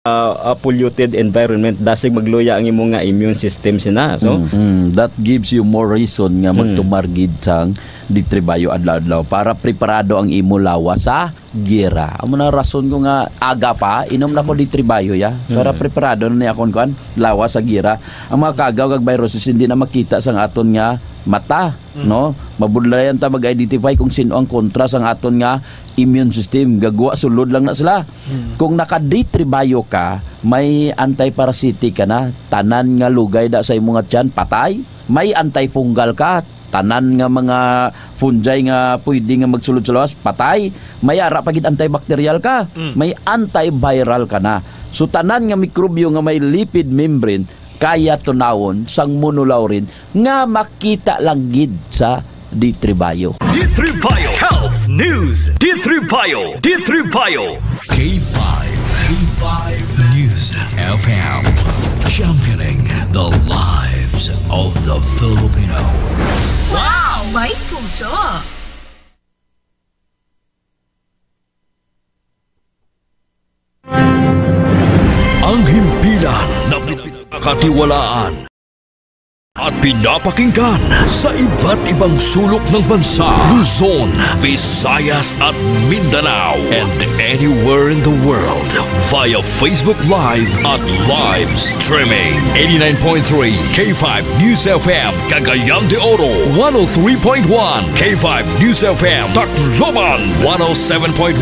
a polluted environment, dasig magluya ang imo nga immune system sina. So that gives you more reason nga magtumargid sang ditribayo adlaw-adlaw para preparado ang imo lawas sa gira. Amo na rason ko nga aga pa inom na ko ditribayo ya para preparado na niya kon lawas sa gira. Ang mga kagaw kag viruses hindi na makita sang aton nga mata, no? Mabudlayan ta mag-identify kung sino ang kontra sang aton nga immune system. Gagawa sulod lang na sila. Kung naka-ditribayo ka, may anti-parasitic ka na, tanan nga lugay da sa imong tiyan patay. May anti-fungal ka, tanan nga mga fungi nga pwede nga magsulod sa lawas, patay. May ara pagid antibacterial ka, may antiviral ka na. So tanan nga mikrobyo nga may lipid membrane, kaya tunawon sang monolaurin nga makita lang gid sa ditribayo. Ditribayo Health News. Ditribayo K5 News FM, championing the lives of the Filipino. Wow, may puso. Ang himpilan na pinakatiwalaan at pinapakinggan sa iba't ibang sulok ng bansa, Luzon, Visayas at Mindanao, and anywhere in the world via Facebook Live at live streaming. 89.3 K5 News FM Cagayan de Oro, 103.1 K5 News FM Tacloban, 107.1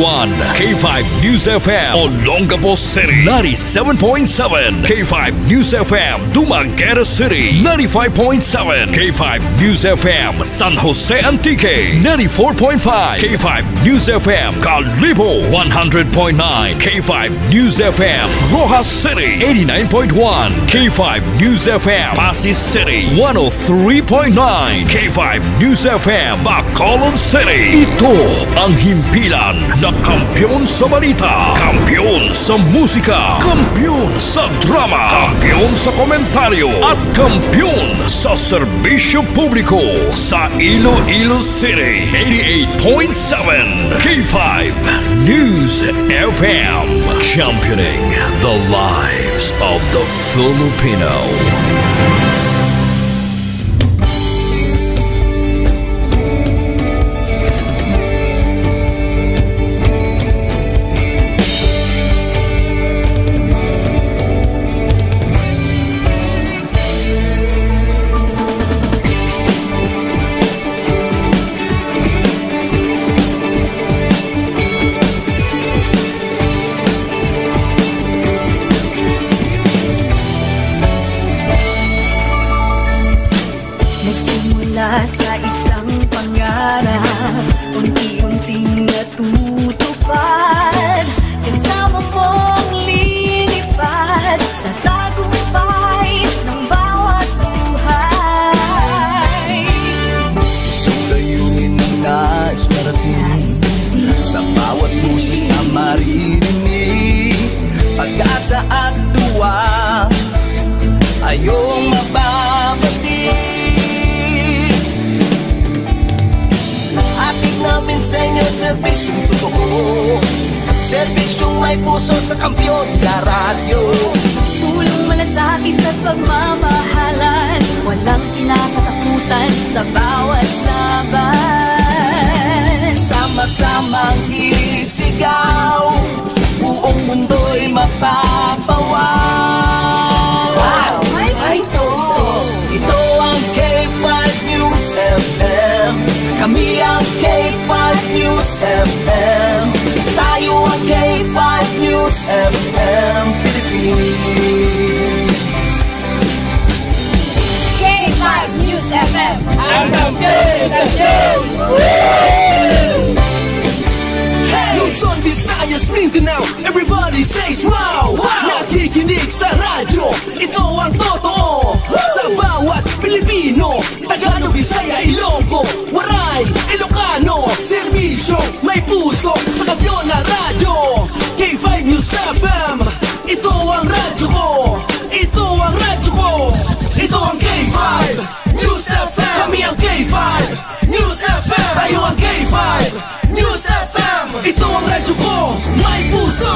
K5 News FM Olongapo City, 97.7 K5 News FM Dumaguete City, 95.7 K5 News FM San Jose Antique, 94.5 K5 News FM Calibo, 100.9 K5 News FM Rojas City, 89.1 K5 News FM Pasig City, 103.9 K5 News FM Bacolod City. Ito ang himpilan na kampiyon sa balita, kampiyon sa musika, kampiyon sa drama, kampiyon sa komentaryo, at kampiyon sa serbisyo publiko sa Iloilo City. 88.7 K5 News FM, championing the lives of the Filipino. Sa isang pangarap, unti-unting natutupad, kasama mong lilipad sa tagumpay ng bawat buhay. Isang layunin ng nais parating sa bawat busis na maririnig, pag-asa at tuwa ayong mababati. Namin sa inyo, serbisyong totoo, serbisyong may puso sa kampiyon na radyo. Tulong malasakit at pagmamahalan, walang kinakatakutan sa bawat laban. Sama-samang isigaw, buong mundo'y mapapawaw. Wow! Ay, so! Ito ang K5 News FM, kami ang K5 News FM, tayo ang K5 News FM Philippines. K5 News FM, ang kampiyon sa news! Luzon, Visayas, Mindanao, everybody says wow! Nakikinig sa radyo, ito ang totoo. Sa bawat Pilipino, Tagalog, Bisaya, Ilonggo, Waray, Ilocano, serbisyo may puso sa kampiyon na radyo. K5 News FM, ito ang radyo ko, ito ang radyo ko, ito ang K5 News FM. Kami ang K5 News FM, tayo ang K5 News FM. Ito ang radyo ko, may puso.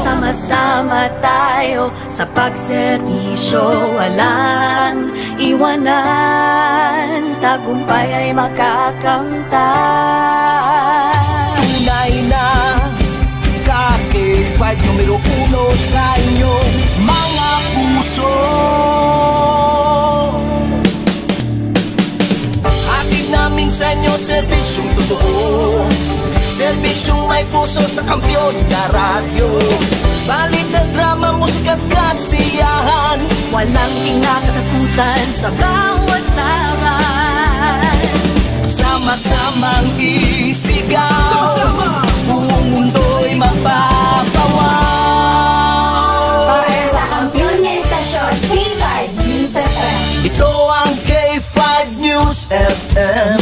sama Sama-sama tayo sa pagserbisyo, walang iwanan, tagumpay ay makakamtan. Tunay na K5 numero 1 sa inyong mga puso. Hatid namin sa inyo serbisyong totoo, serbisyong may puso sa Kampiyon na radyo. Balit na drama, musika at kasiyahan, Walang kinakatakutan sa bawat laban. sama-samang isigaw, sama-sama buong mundo'y mapapawaw. Para sa Kampiyon na Istasyon, K5 News FM. Ito ang K5 News FM.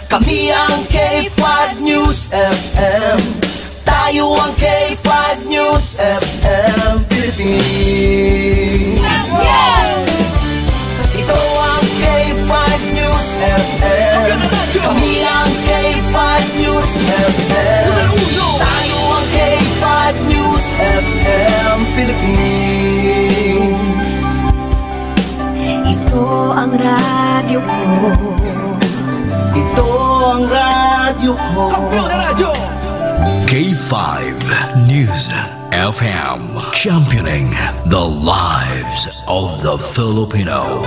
Kami ang K5 News FM. Tayo ang K5 News FM Philippines. Ito ang K5 News FM. Kami ang K5 News FM. Tayo ang K5 News FM Philippines. Ito ang radyo ko. Ito ang radyo ko. K5 News FM, championing the lives of the Filipino.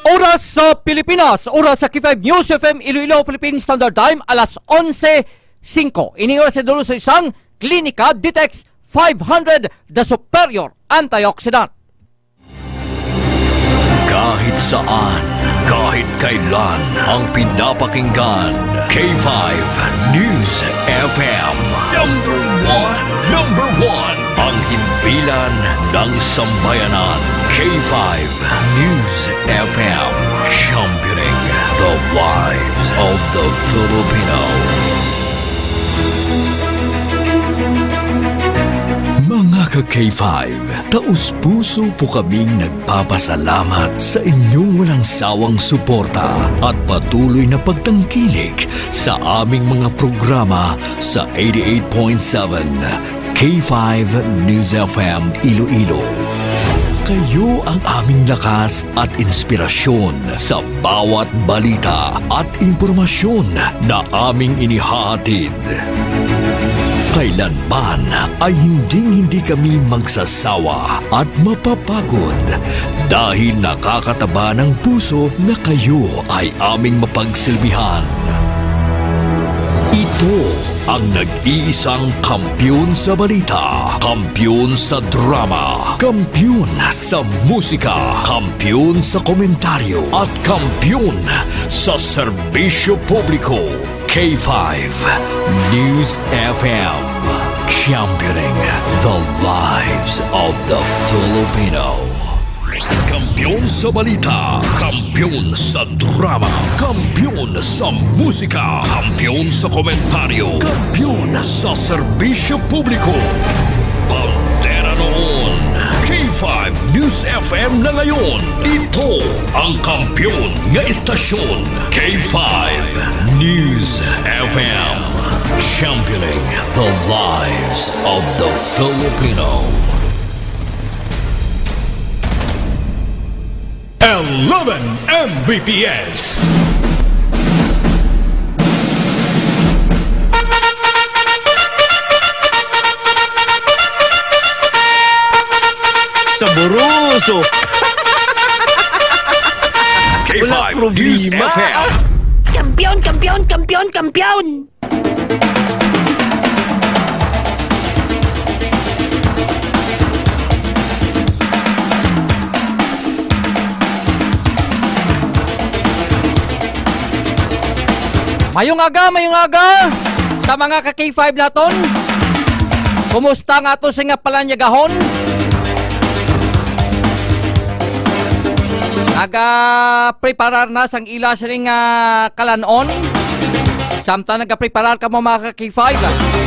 Oras sa Pilipinas, oras sa K5 News FM Iloilo Philippine Standard Time, alas 11:05. Ining oras sa dulo sa isang Klinika Ditex 500 The Superior Antioxidant. Kahit saan, kahit kailan, ang pinapakinggan, K5 News FM. Number one, ang himpilan ng sambayanan. K5 News FM, championing the lives of the Filipino. Mga ka-K5, taus-puso po kaming nagpapasalamat sa inyong walang sawang suporta at patuloy na pagtangkilik sa aming mga programa sa 88.7 K5 News FM Iloilo. Kayo ang aming lakas at inspirasyon sa bawat balita at impormasyon na aming inihahatid. Kailanman ay hindi kami magsasawa at mapapagod dahil nakakataba ng puso na kayo ay aming mapagsilbihan. Ito ang nag-iisang kampiyon sa balita, kampiyon sa drama, kampiyon sa musika, kampiyon sa komentaryo, at kampiyon sa serbisyo publiko. K5 News FM, championing the lives of the Filipino. Kampiyon sa balita, kampiyon sa drama, kampiyon sa musika, kampiyon sa komentaryo, kampiyon sa serbisyo publiko. Pantera noon, K5 News FM na ngayon. Ito ang kampiyon nga istasyon, K5 News FM, championing the lives of the Filipino. 11 Mbps. Saboroso. K5 News FM. Kampiyon, kampiyon, kampiyon, kampiyon! Mayong aga sa mga ka-K5 naton. Kumusta nga to sa nga palanyagahon? Naga-preparar na sang ila sining kalanon. Samtang naga-preparar ka mo mga ka-K5.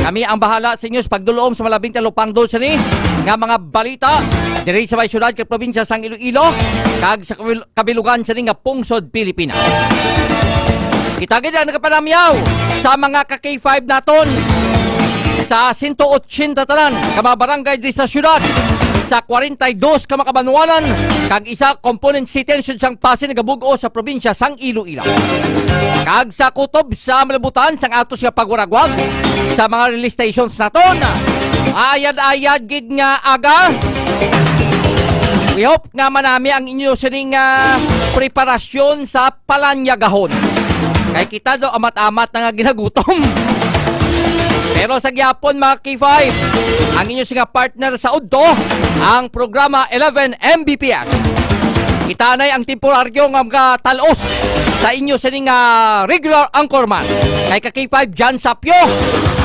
Kami ang bahala sa inyo sa pagdulom sa malabing talupang doon sini nga mga balita diri sa may syudad kag probinsya sang Iloilo kag sa kabilugan sini nga pungsod Pilipinas. Kita gid ang nakapanamyaw sa mga ka-K5 naton sa 180 tanan kamabarangay di sa syudad, sa 42 kamakabanwanan kag isa component city sang Pasig nagabugo sa probinsya sang Iloilo. Kag sa kutob sa malabutan sang atos nga pagwaragwag sa mga release stations naton. Ayad-ayad gid nga aga. We hope nga manami ang inyo sining preparasyon sa palanyagahon. Kay kita do amat-amat na nga ginagutom. Pero sa gyapon mga K5, ang inyo singa partner sa udto, ang programa 11 Mbps. Kita na ang temporaryo nga mga talos sa inyo sining regular anchorman. Kay ka-K5 Jan Sapio.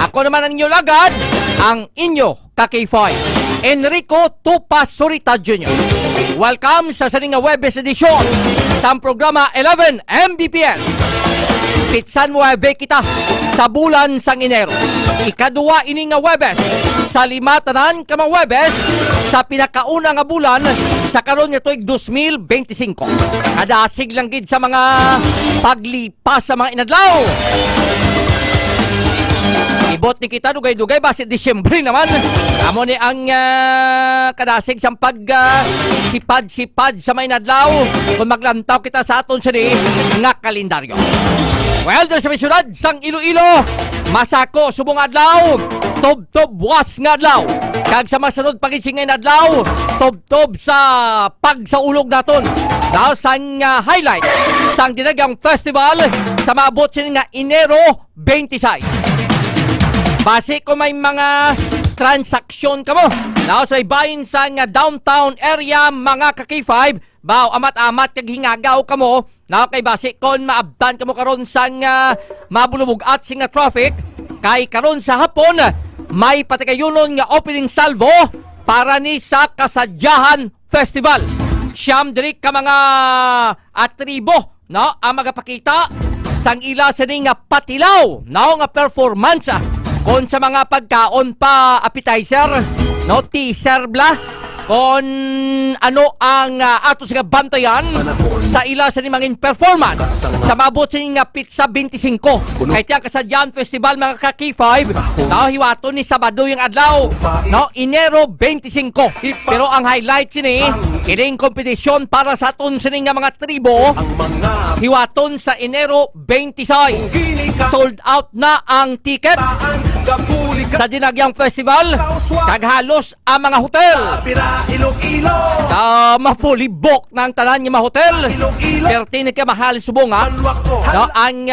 Ako naman ang inyo lagad, ang inyo ka-K5 Enrico Tupas Surita Jr. Welcome sa sining Webes edition sa programa 11 Mbps. Pitsan Webe kita sa bulan sang Enero. Ikadua ini nga Webes sa 5 tanan ka mga Webes sa pinakauna nga bulan sa karon nga tuig 2025. Adasig lang gid sa mga paglipas sa mga inadlaw. Ibot ni kita dugay-dugay basit Disyembre naman. Amo ni ang kadasig sa pag sipad-sipad sa mga inadlaw kung maglantaw kita sa aton sini nga kalendaryo. Well, sa syudad sang Iloilo, masako subong adlaw, tob-tob was nga adlaw. Kag sa masunod pagising nga adlaw, tob-tob sa pagsaulog naton. Daw sang highlight sang dinagang festival sa maabot sini nga Enero 26. Base ko may mga transaksyon kamo. Daw sa ibayin sang downtown area mga ka-K5, baw amat-amat kag hingagaw kamo. Now kay base kon maabdan kamo karon sang mabulubog at singa traffic kay karon sa hapon may patikayunon nga opening salvo para ni sa Kasadyahan Festival. Siyam diri ka mga atribo no ang magapakita sang ila sini nga patilaw no nga performance kon sa mga pagkaon pa appetizer no teaser bla kon ano ang atos nga bantayan sa ila sa nimangin performance sa mabot sa nga pizza 25 kay tiyang Kasadyahan Festival mga ka-K5 no hiwato ni Sabado yung adlaw no Enero 25 pero ang highlight sini kining kompetisyon para sa aton sini nga mga tribo hiwaton sa Enero 26 sold out na ang ticket sa Dinagyang Festival kag halos ang mga hotel ma-fully book ng tanan nga mga hotel pero tinig ka mahal subong no, ang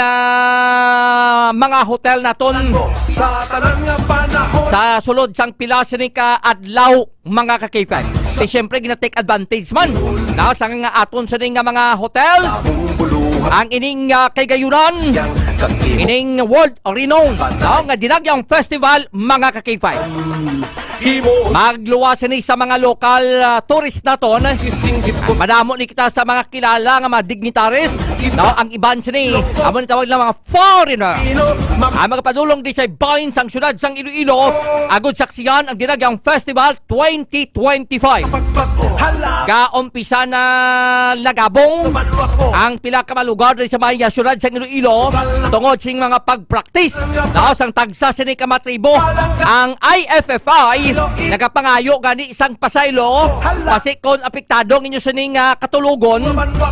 mga hotel naton sa sulod sang pila sini ka adlaw mga ka-K5 kasi syempre gina-take advantage man no, sa nga aton sini nga mga hotels ang ining kay gayunan ining world renowned no, nga Dinagyang Festival mga ka-K5. Magluwas ni sa mga lokal tourist naton. Madamo ni kita sa mga kilala nga mga dignitaries no, ang iban sini amo ni tawag lang mga foreigner ang magapadulong di sa bahin sang syudad sang Iloilo agud saksiyan ang Dinagyang Festival 2025 kaumpisa na nagabong ang pila ka lugar di sa mga syudad sang Iloilo tungod sing mga pagpractice no, sang tagsa sini ka matribo ang IFFI nagapangayo gani isang pasaylo kasi kon apektado ninyo sining katulugon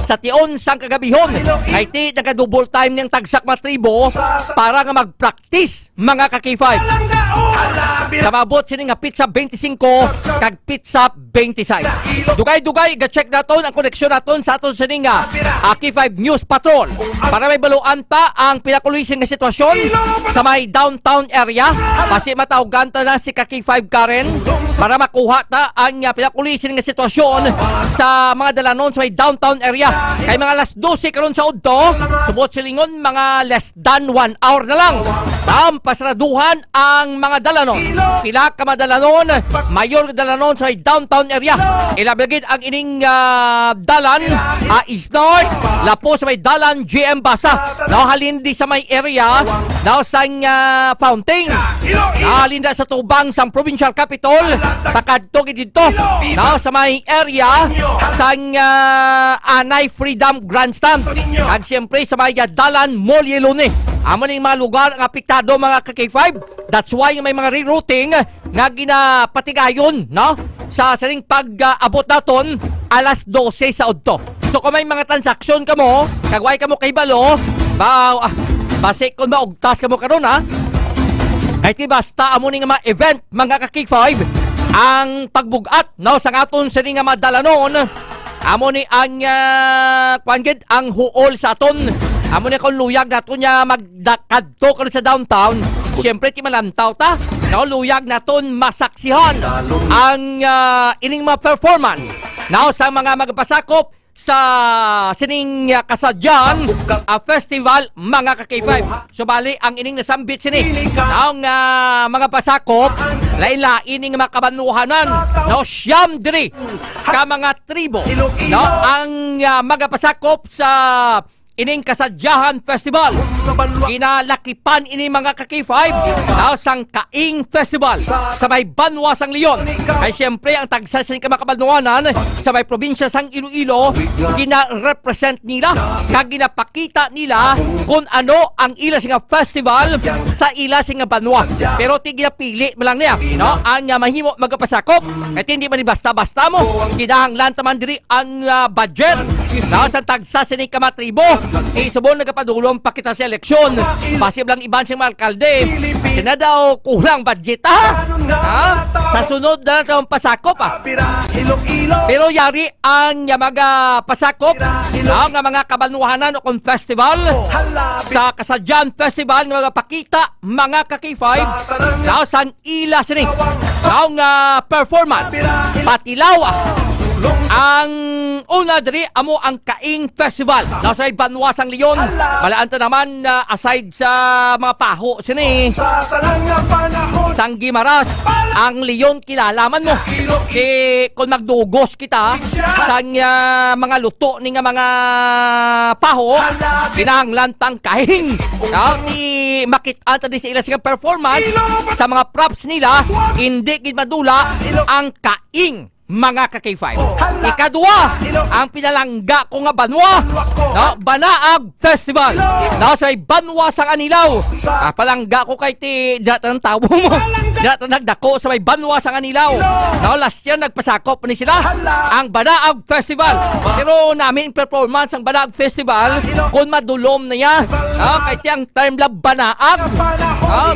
sa tion sang kagabihon kay ti naga-double time niyang tagsak matribo para nga mag-practice mga ka-K5 sa mabot sining nga pizza 25 kag pizza 26 dugay-dugay ga-check naton ang koneksyon naton sa aton sining K5 News Patrol para may baluan pa ang pinakulisin nga sitwasyon sa may downtown area kasi matawgan ta na si ka-K5 Karen para makuha ta ang pinakulisin nga sitwasyon sa mga dalanon sa may downtown area kay mga alas 12 karon sa udto subot silingon mga less than 1 hour na lang pasraduhan ang mga dalanon pila ka madalanon mayor dalanon sa may downtown area ilabigid ang ining dalan East North lapo sa may dalan GM Basa no halindi sa may area Now sang fountain nalinda sa tubang sang provincial capital takadto dito. Now sa may area sang Anay Freedom Grandstand. At siyempre sa may Dalan Molyelone. Amo ning mga lugar ang apektado mga ka-K5. That's why may mga rerouting nga ginapatigayon, no? Sa saling pag-abot naton alas 12 sa udto. So kung may mga transaksyon ka mo, kagway ka mo kay Balo, base kung maugtas ka mo karon ha. Kahit basta amo ning mga event mga ka-K5 ang pagbugat, no, sa aton sa nga madalanon. Amo ni ang kwangid ang huol sa aton. Amo ni kung luyag naton nya magdakadto karon sa downtown. Siyempre ti malantaw ta. No, luyag naton masaksihan ang ining mga performance. Now sa mga magpasakop sa sining kasadyan festival mga ka-K5. So bali ang ining nasambit sini. Now mga pasakop lain-lain ning mga kabanuhanan. No, siyam diri ka mga tribo. No, ang magpasakop sa ining kasadyahan festival. Kinalakipan ini mga ka-K5 now sang Kaing Festival sa may Banwa sang Leon. Ay siyempre ang tagsa sa kamakabanuanan sa may probinsya sang Iloilo, gina-represent nila kag ginapakita nila kung ano ang ila singa festival sa ila singa Banwa. Pero ti ginapili mo lang niya, no? Ang mahimo magapasakop at hindi man basta-basta mo. Kinahanglan taman diri ang budget na sa tagsa sa kamatribo. Isubon nagapadulong pakita sa eleksyon. Pasib lang iban siyang mga alkalde. Sina daw kulang budget ha? Sa sunod na itong pasakop Pero yari ang mga pasakop ang mga kabanuhanan o kung festival sa Kasadyan Festival ng mga pakita mga ka-K5 sa ila sini ang performance patilaw ang una diri amo ang Kaing Festival. Nasa Banwa sang Leon. Malaan ta naman aside sa mga paho sini. Sang Gimaras, ang Leon kilalaman mo. Kung magdugos kita sang mga luto ni nga mga paho, kinahanglan tang Kaing. Di makita ta di sa ila sing performance sa mga props nila, hindi gid madula ang Kaing mga ka-K5. Ikadua, ang pinalangga ko nga Banwa, no, Banaag Festival. No, sa Banwa sang Anilaw. Palangga ko kay ti data ng tabo mo. Data nagdako sa may Banwa sang Anilaw. No, last year nagpasakop ni sila ang Banaag Festival. Pero namin performance ang Banaag Festival kung madulom na niya. No, kay tiyang time lab Banaag. No,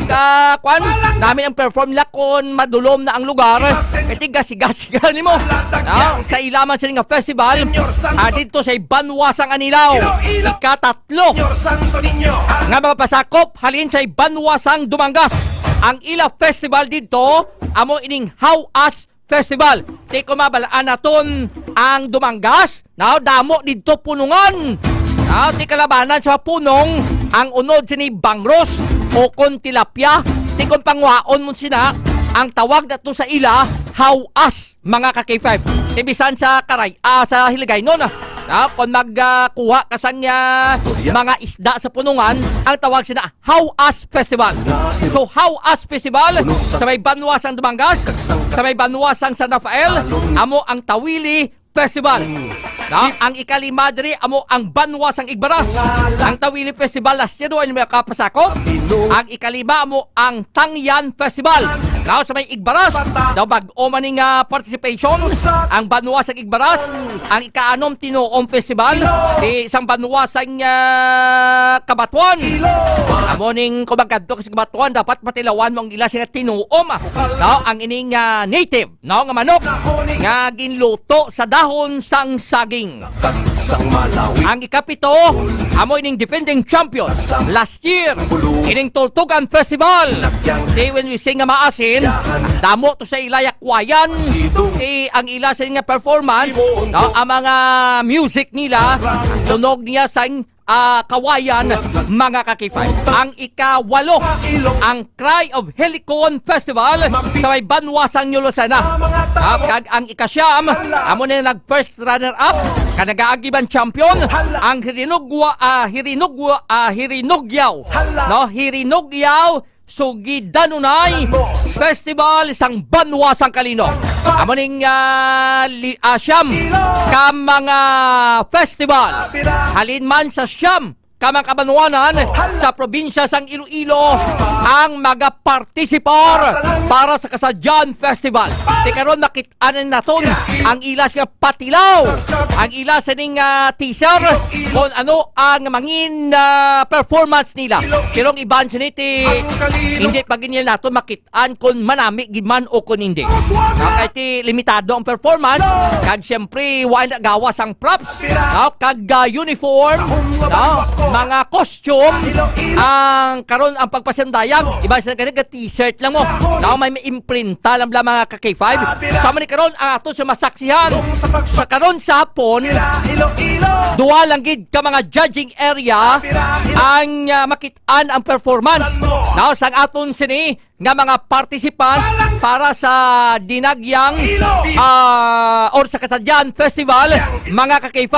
namin ang perform nila kung madulom na ang lugar. Kay ti gasiga ni mo. No, sa ilaman sila nga festival dito sa Banwa sang Anilaw. Ikatatlo nga mga pasakop halin sa Banwa sang Dumangas. Ang ila festival dito amo ining How Us Festival. Di ko mabalaan naton ang Dumangas. Now, damo dito punungan. Now, di kalabanan sa punong ang unod sini Bangros o kon tilapia. Di kon pangwaon mo sina ang tawag na to sa ila, How Us, mga ka-K5. Ibisan sa Karay, sa Hiligay nun. Kung magkuha ka sa mga isda sa punungan, ang tawag sila, How Us Festival. So, How Us Festival, sa may Banwa sang Dumangas, sa may Banwa sang San Rafael, amo ang Tawili Festival. Ang ikalima diri amo ang Banwa sang Igbaras. Ang Tawili Festival last year ay may kapasakop. Ang ikalima amo ang Tangyan Festival. Now sa may Igbaras, daw bag-o maning participation ang Banwa sang Igbaras. Ang ikaanom Tinuom Festival di isang Banwa sang Kabatuan. Amo ning kumagkadto sa Kabatuan dapat matilawan mo ang ila sing Tinuom. Now ang ining native, no, nga manok nga ginluto sa dahon sang saging. Ang ikapito amo ining defending champion last year ining Tultugan Festival. Di when we sing nga maasin, damo to sa ilaya kwayan. Di ang ila sa nga performance, no, ang mga music nila tunog niya sa kawayan, mga kakifay. Ang ika-8, ang Cry of Helicon Festival sa may Banwasang Nyolosana. Kag ang ika-9, amo na nag-first runner-up, kanagaagiban champion, ang Hirinugyaw. No, Hirinugyaw Sugidanunay Festival isang Banwasang Kalino. Amo ning siyam ka mga festival. Halin man sa siyam kamang kabanwanan sa probinsya sang Iloilo ang magapartisipar para sa Kasadyan Festival. Di karon nakit-anan naton ang ilas nga patilaw, ang ilas ning teaser kung ano ang mangin performance nila. Pero ang iban siniti hindi pa ganyan naton makit-an kung manami giman o kung hindi. Kaya ti limitado ang performance, kag siyempre wala gawas ang props, kag uniform, mga costume, ang karon ang pagpasandayag, iba sa kanila t-shirt lang mo. May imprinta lang mga ka-K5. Sama ni karon ang ato sa masaksihan. Sa karon sa hapon, duwa lang gid ka mga judging area ang makit-an ang performance. Sang aton sini nga mga participant para sa dinagyang or sa Kasadyan Festival, mga ka-K5,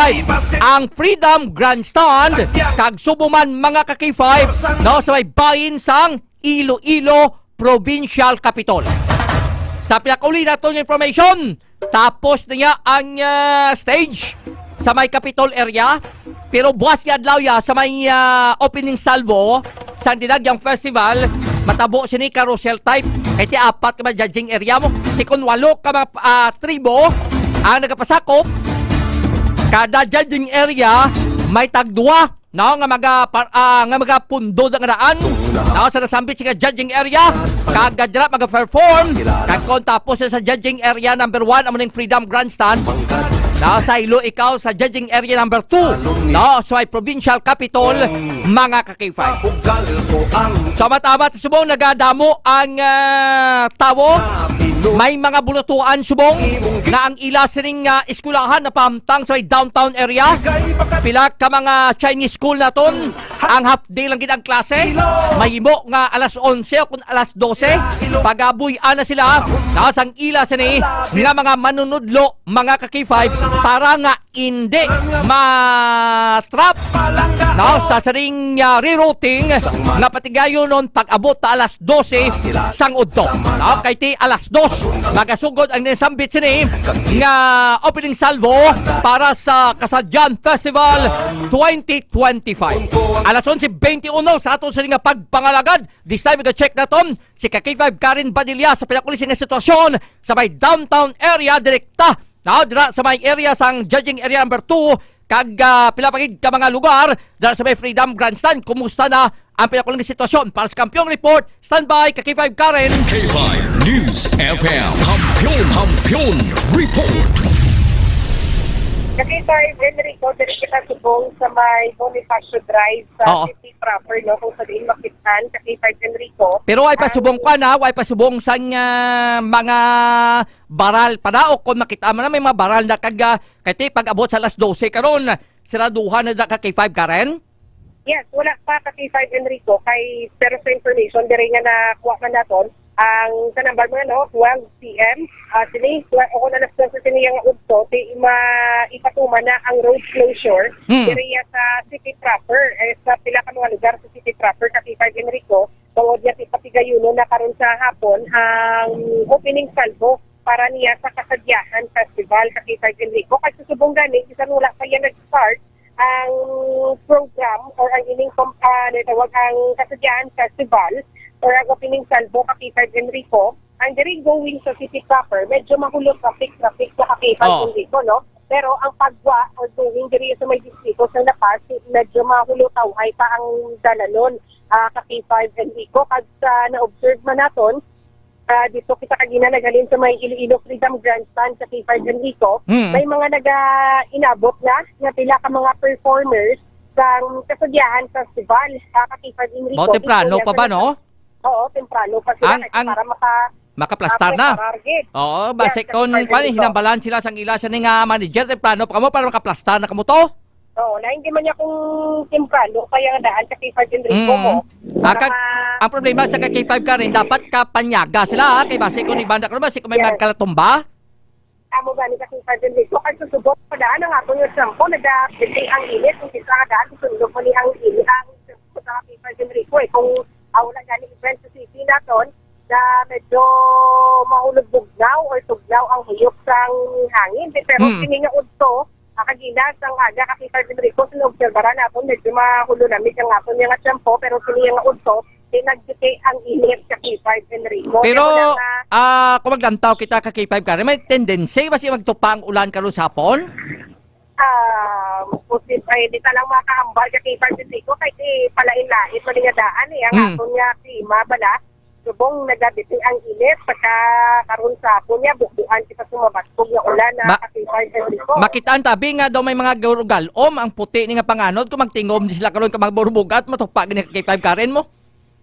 ang Freedom Grandstand kag subuman mga ka-K5 sa may bahin sang Iloilo Provincial Capitol. Sa pinakauli na ito yung information, tapos na niya ang stage sa may Capitol area, pero buwas niya adlaw ya sa may opening salvo sa dinagyang festival, matabo sini carousel type. Iti apat ka ba judging area mo, tikon 8 ka mga tribo ang nagapasakop. Kada judging area may tagduwa nga magapundo ng raan sa nasambit sa judging area, kagadra mag-perform kagkon tapos sa judging area number 1 amo ning Freedom Grandstand. Sa ilo ikaw sa judging area number 2 sa may provincial capital, mga ka-K5. Sa matamat subong nagadamo ang tawo, may mga bulutuan subong na ang ila sining eskulahan na pamtang sa downtown area. Pila ka mga Chinese school na ton, ang half day lang gid ang klase. Mahimo nga alas 11 o kung alas 12 pagabuy-an na sila sang ila sini nga mga manunudlo, mga ka-K5, para nga hindi ma-trap sa saring rerouting nga patigayon nun pag-abot ta alas 12 sang udto. Kay ti alas 2 magasugod ang nisambit sini nga opening salvo para sa Kasadyan Festival 2025. Alas 11:21 sa aton sini nga pagpangalagad. This time check na ton si ka-K5 Karen Padilla sa pinakulising nga sitwasyon sa may downtown area direkta dira sa may area sang judging area number 2 kag pilapagig ka mga lugar dira sa may Freedom Grandstand. Kumusta na ang pinakuling sitwasyon? Para sa Kampiyon Report, standby ka-K5 Karen. K5 News FM Kampiyon Report. Ka-K5 Enrico, dito kita subong sa may Bonifacio Drive sa city proper, kung sa diin makitaan, ka-K5 Enrico. Pero ay pasubong ka na, ay pasubong sa mga baral padaok kung makita mo na may mga baral na kati pag-abot sa alas 12 karon siraduhan na ka-K5 Karen? Yes, wala pa ka-K5 Enrico, pero sa information, dire nga nakuha ka naton, ang kanambar mo 12 p.m. Sini, ako na nasa sini yung udto, ipatuma na ang road closure dire sa city proper, sa pila ka mga lugar sa city proper, ka-K5 Enrico, tungod niya ipapigayuno na karon sa hapon ang opening salvo para niya sa Kasadyahan Festival, ka-K5 Enrico. Kasi susubong gani, isa nula pa yan nag-start ang program or ang ining netawag ang Kasadyahan Festival or ang opening salvo, ka-K5 Enrico. Ang diri going sa city proper, medyo mahulog traffic sa ka-K5 Enrico, no? Pero ang pagwa or going diri sa may distrito sa Lapas, medyo mahulog tawhay pa ang dalanon, ka-K5 Enrico. Kag na-observe man naton, dito kita kagina naghalin sa may Iloilo Freedom Grandstand sa K5 Enrico, may mga inabot na pila ka mga performers sa Kasadyahan Festival, ka-K5 Enrico. Temprano pa ba, no? Oo, temprano pa sila para makaplastar na. Oo, base kon hinambalan sila sang ila siya nga manager temprano pa mo para makaplastar na kamo to. Oo, na hindi man niya kung timprano, kaya nga daan sa K5 Enrico mo. Ang problema sa K5 ka rin, dapat ka panyaga sila, kay base kung ibanda ka naman, kung may magkalatumba. Amo gani sa K5 Enrico, kasi susubok pa daan ang ako yung sampo, nagdapiti ang init, kung sisa ka daan, susundok mo ni ang init, ang sampo sa K5 Enrico, kung wala gani event sa city naton, na medyo mahulog bugnaw or tugnaw ang huyok sang hangin. Pero sininga udto, akaginas ang aga kasi K5 Enrico, sinobservara na po, medyo mahulo na ang ako niya nga tiyempo, pero sininga udto, nagdite ang init sa K5 Enrico. Pero, kung maglantaw kita ka K5 ka rin, may tendency ba siya magtupa ang ulan karon sa hapon? Di talang makahambal sa K5 Enrico, kahit palain-lait malingadaan ang ako niya klima bala, subong nagdite ang init, pagka karon sa ako niya, bukbuan kita sumabaskog yung ulan na sa K5 Enrico. Makitaan tabi nga daw may mga garugalom, ang puti ni nga panganod, kung magtingom di sila karon ka magburubugat, matupa gani K5 ka rin mo?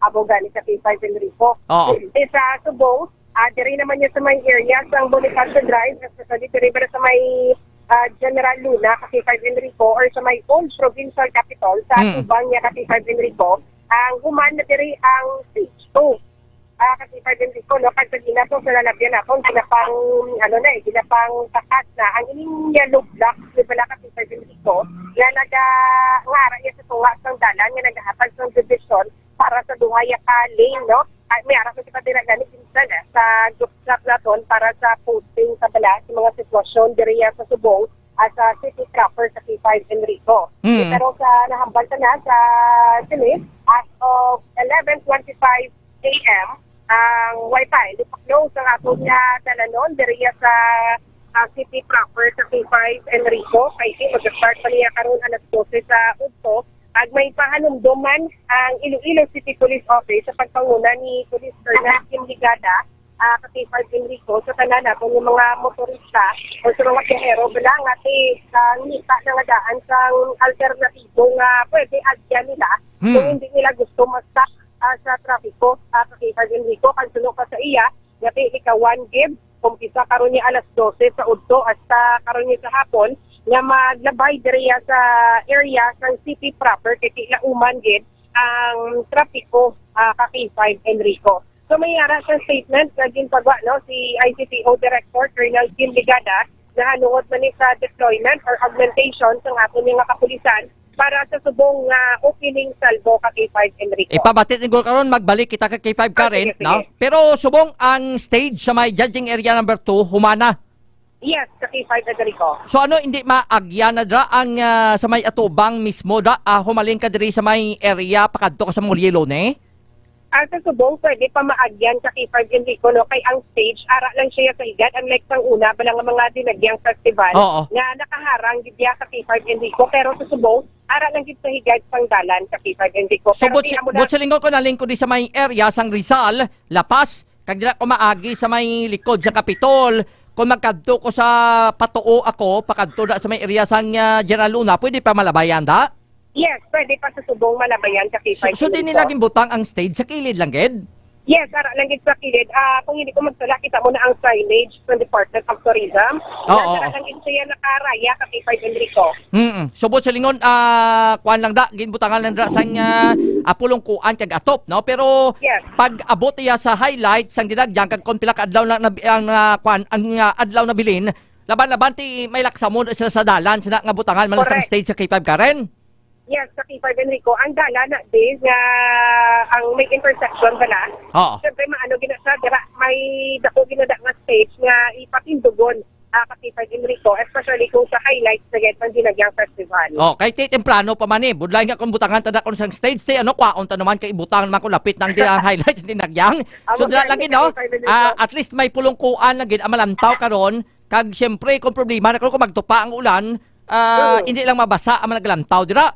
Abo gani sa K5 Enrico. Oo. Sa subong, diri naman niya sa may area sa Bonifacio Drive, especially diri ba sa may General Luna, K5 Enrico, or sa may old provincial capital, sa Tubang niya K5 Enrico, ang human na diri ang stage 2. K5 Enrico, no, pag ginapong sa lalabyan ako, ginapang, ginapang takat na, ang ining yellow block, di ba K5 Enrico, nga ngara niya sa tunga ng dalan, nga naghahatag ng division, para sa Duhaya lane, no? May aras na si Patira ganit minsan sa group chat naton para sa posting sa bala sa mga sitwasyon diriya sa Subong at sa City Trapper sa K5 Enrico. Pero sa nahambal na sa Silis, as of 11:25 a.m., ang Wi-Fi, close ang ato niya talanon diriya sa City Proper sa K5 Enrico. Kasi mag-start pa niya karon alas 12 sa Udto. Ag may pahanumduman ang Iloilo City Police Office sa pagpanguna ni Police Colonel Kim Ligada sa K5 Enrico sa tanan natin yung mga motorista o sa mga kehero bilang ati nita na nga daan sang alternatibo nga pwede agyan nila kung hindi nila gusto mag-stop sa trafiko sa K5 Enrico. Kansulo ka sa iya, ngati ika 1 gib, kumpisa karon niya alas 12 sa Udto hasta karon niya sa hapon, nga maglabay diriya sa area ng city proper kay Lauman gid ang trapiko ka K5 Enrico. So may ara sa statement na ginpagawa no si ICTO Director Colonel Kim Ligada na hanuot man ni sa deployment or augmentation ng ato nga kapulisan para sa subong opening salvo ka K5 Enrico. Ipabatit ni Gol karon magbalik kita ka K5 ka rin, no? Pero subong ang stage sa may judging area number 2 humana. Yes, sa K5 Enrico. So ano, hindi maagyan na dra ang sa may atubang mismo dra, humaling ka diri sa may area pakadto ka sa Molielo ne? Sa subong, pwede pa maagyan sa K5 Enrico, no? Kay ang stage, ara lang siya sa higad, unlike sang una, balang mga dinagyang festival, nga nakaharang gidya sa K5 Enrico, pero sa subong, ara lang gid sa higad sang dalan sa K5 Enrico. So, butsilinggo ko naling ko di sa may area sang Rizal, Lapas, kag dira ko maagi sa may likod sa Kapitol. Kung magkadto ko sa patuo ako, pakadto da sa may area sang General Luna, pwede pa malabayan da? Yes, pwede pa sa subong malabayan sa K5. So di nila gimbutang ang stage sa kilid lang gid? Yes, ara lang gid sa kilid. Kung hindi ko magsala, kita mo na ang signage ng Department of Tourism. Ara lang gid siya nakaraya sa K5 Enrico. So sa lingon, kuan lang da, ginbutangan lang da sang apulong kuan kag atop, no? Pero pag abot iya sa highlight sang dinagyan kag kon pila ka adlaw na kuan ang adlaw na bilin, laban-laban ti may laksa mo sila sa dalan sina nga butangan man sang stage sa K5 Karen. Yes, sa K5 Enrico, ang dala na days nga ang may intersection ba na? Siyempre, maano ginasa, may dako ginada nga stage nga ipatindugon ka K5 Enrico, especially kung sa highlights na get pang dinagyang festival. Kay temprano pa man budlay nga kung butangan tada kon sang stage, kwaon ta naman kay ibutangan man kung lapit nang highlights dinagyang. So dila lang no, at least may pulungkuan lang gid amalantaw karon, kag siyempre kung problema na kung magtupa ang ulan, hindi lang mabasa ang naglantaw dira.